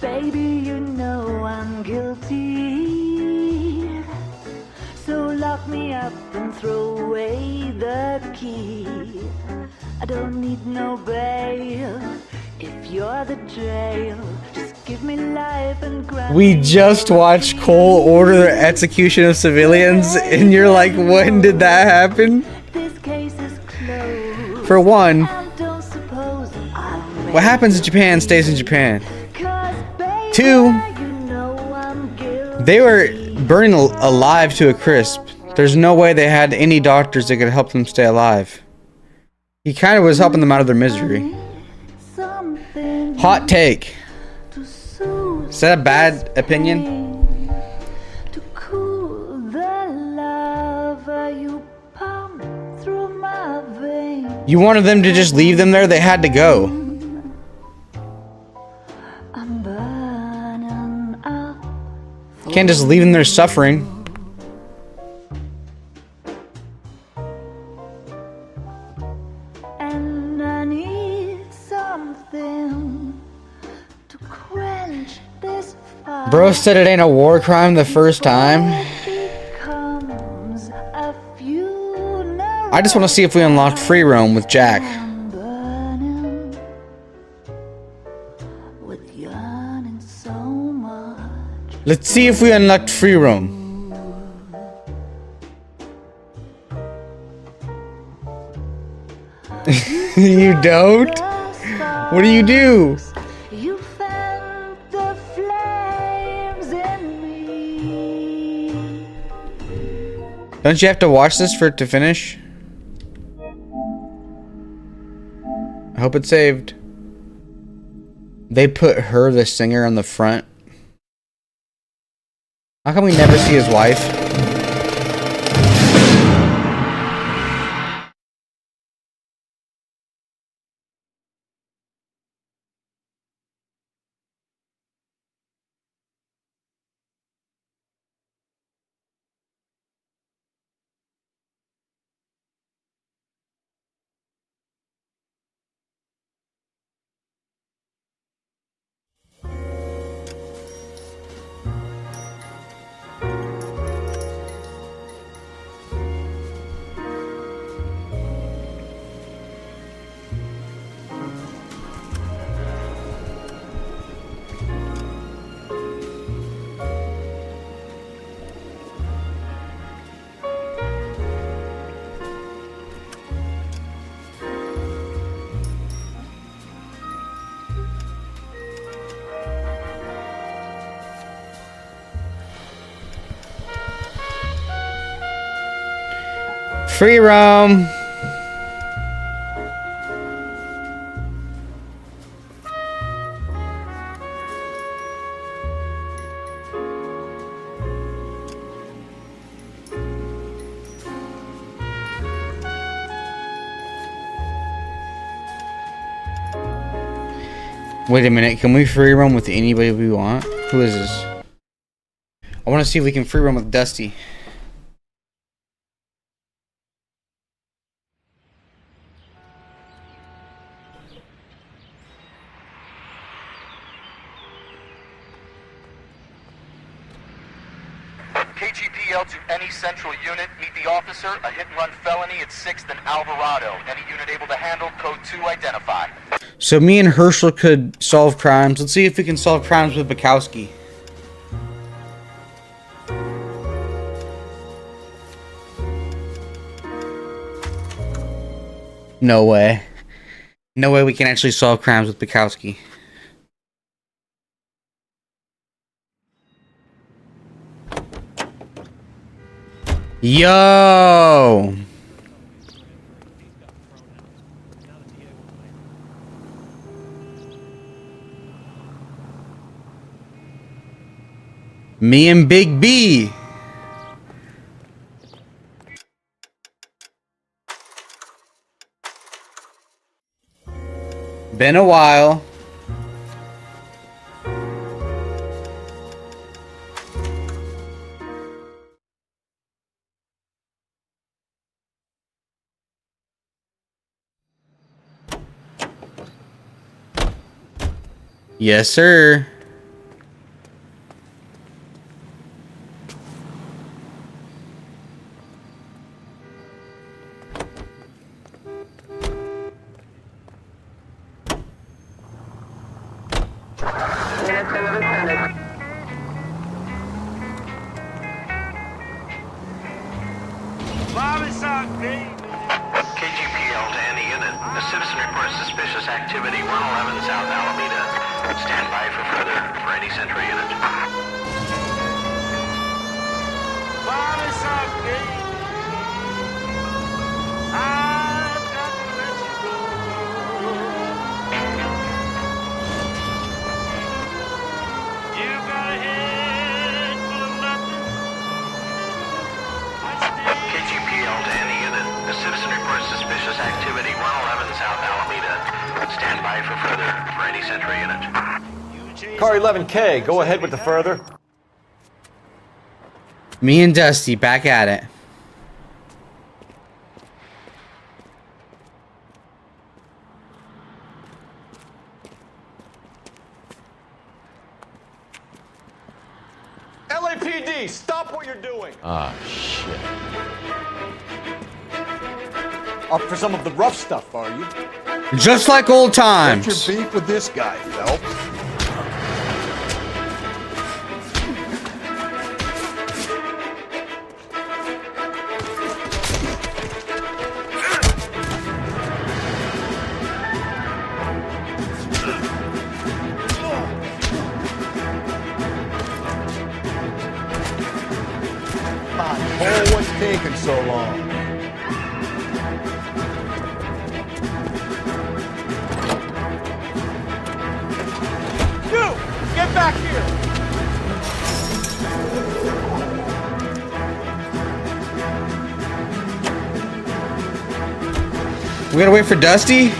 Baby, you know I'm guilty. So lock me up and throw away the key. I don't need no bail. If you're the jail, just give me life and grant We just watched Cole order the execution of civilians, and you're like, when did that happen? this case is closed. For one, And don't suppose I'll what happens in Japan stays in Japan. 'cause baby, 2, you know I'm guilty. they were burning alive to a crisp. There's no way they had any doctors that could help them stay alive. He kind of was helping them out of their misery. Something Hot take. to soothe Is that a bad opinion? to cool the love you pump through my veins. You wanted them to just leave them there? They had to go. I'm burning up, Can't just leave them there suffering. and I need something to quench this fire. Bro said it ain't a war crime the first time. Becomes a funeral. I just want to see if we unlocked free roam with Jack. I'm burning with yearning so much. Let's see if we unlocked free roam. You don't? What do you do? You felt the flames in me. Don't you have to watch this for it to finish? I hope it's saved. They put her, the singer, on the front. How come we never see his wife? Free roam. Wait a minute, can we free roam with anybody we want? Who is this? I want to see if we can free roam with Dusty. KGPL to any central unit. Meet the officer. A hit-and-run felony at 6th and Alvarado. Any unit able to handle. Code 2 identify. So me and Herschel could solve crimes. Let's see if we can solve crimes with Bukowski. No way. No way we can actually solve crimes with Bukowski. Yo! Me and Big B. Been a while. Yes, sir. KGPL to any unit. A citizen reports suspicious activity 111 South Alameda. Stand by for further for any central unit. KGPL to any unit. A citizen reports suspicious activity 111 South Alameda. Stand by for further for any central unit. Car 11K, go ahead with the further. Me and Dusty back at it. LAPD, stop what you're doing. Ah, shit. Up for some of the rough stuff, are you? Just like old times. What's your beef with this guy, Phelps? Oh, what's taking so long? You! Get back here! We gotta wait for Dusty?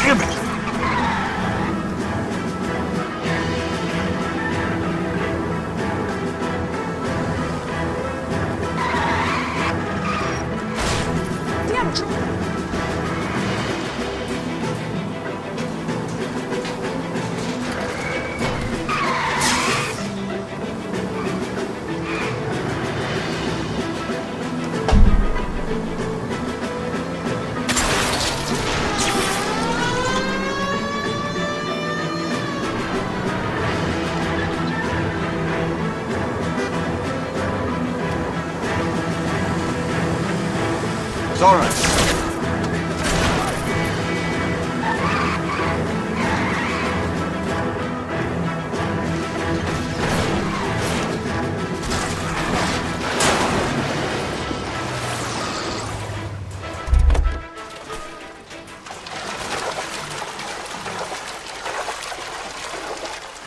Damn it! It's all right.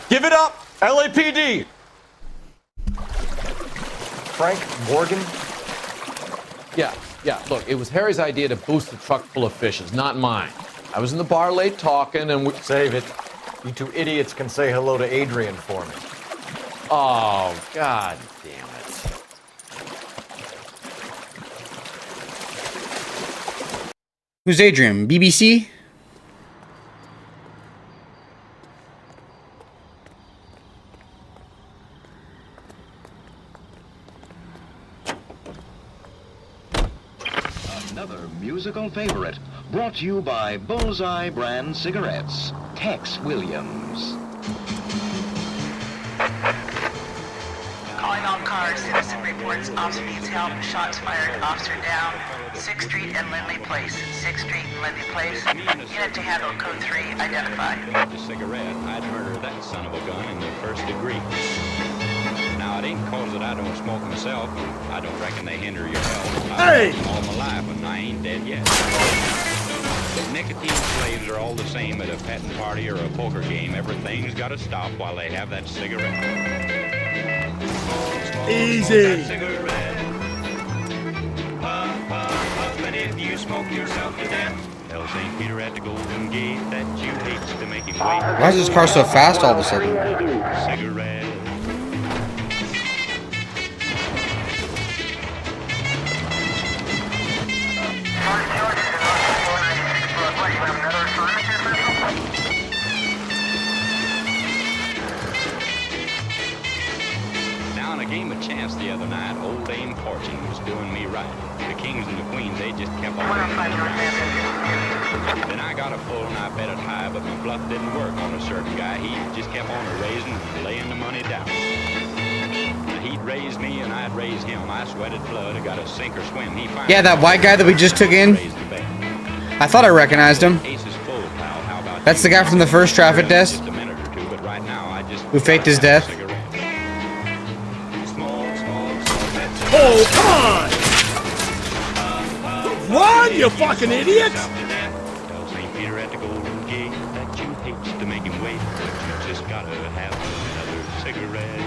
Give it up, LAPD! Frank Morgan? Yeah, look, it was Harry's idea to boost the truck full of fishes, not mine. I was in the bar late talking and we... Save it. You two idiots can say hello to Adrian for me. Oh, god damn Who's Adrian? BBC? Another musical favorite, brought to you by Bullseye brand cigarettes. Tex Williams. Calling all cars, citizen reports, officer needs help, shots fired, officer down, 6th Street and Lindley Place. 6th Street and Lindley Place. Unit to handle code 3, identify. The cigarette, I'd murder that son of a gun in the first degree. Now, it ain't cause that I don't smoke myself. I don't reckon they hinder your health. I've smoked all my life, and I ain't dead yet. But nicotine slaves are all the same at a petting party or a poker game. Everything's got to stop while they have that cigarette. Easy. That cigarette. Puff, puff, puff, and if you smoke yourself to death, tell St. Peter at the Golden Gate that you hate to make him wait. Why is this car so fast all of a sudden? Cigarette. Now in a game of chance the other night, old Dame Fortune was doing me right. The kings and the queens, they just kept on. Then I got a pull and I bet it high, but my bluff didn't work on a certain guy. He just kept on raising and laying the money down. Now he'd raise me and I'd raise him. I sweated blood, I got a sink or swim. He finally Yeah, that white guy that we just took in. I thought I recognized him. That's the guy from the first traffic test who faked his death. Oh, come on! Run, you fucking idiot! Tell St. Peter at the Golden Gate that you hate to make him wait, but you just gotta have another cigarette.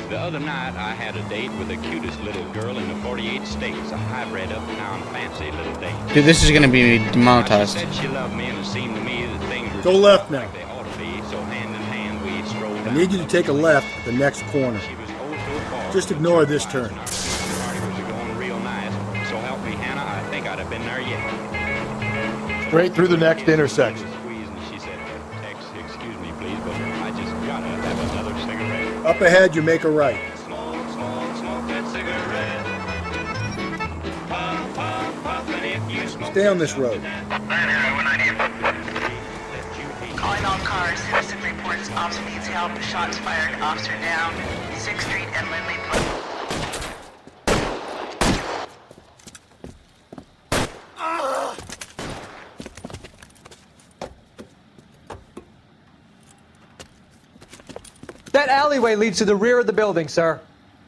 The other night, I had a date with the cutest little girl in the 48 states, a hybrid uptown fancy little date. Dude, this is gonna be demonetized. She said she loved me, and it seemed to me that things were Go just left like now. they ought to be. So hand in hand, we strolled I down. need you to take a left at the next corner. Just ignore this turn. The party was going real nice. So help me, Hannah, I think I'd have been there yet. Straight through the next intersection. Squeeze, and she said, Tex, excuse me, please, but I just gotta have another cigarette. Up ahead, you make a right. Smoke, smoke, smoke that cigarette. Puff, puff, puff, and if you smoke Stay on this road. Calling all cars, citizen reports, officer needs help, shots fired, officer down, 6th Street and Lindley Place. That alleyway leads to the rear of the building, sir.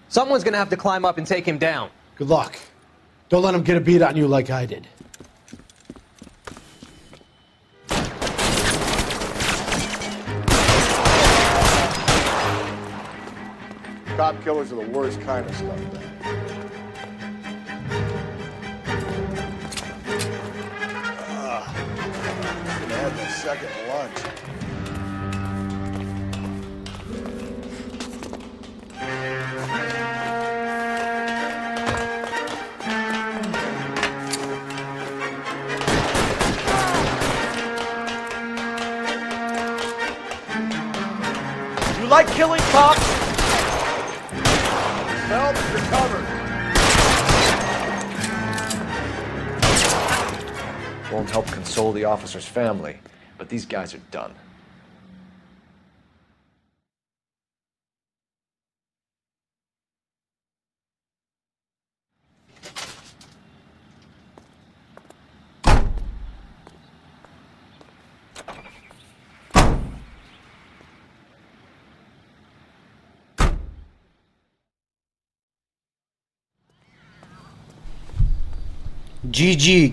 Someone's gonna have to climb up and take him down. Good luck. Don't let him get a beat on you like I did. Cop killers are the worst kind of stuff. Gonna have my second lunch. You like killing cops? Help, you're covered. Won't help console the officer's family, but these guys are done. GG.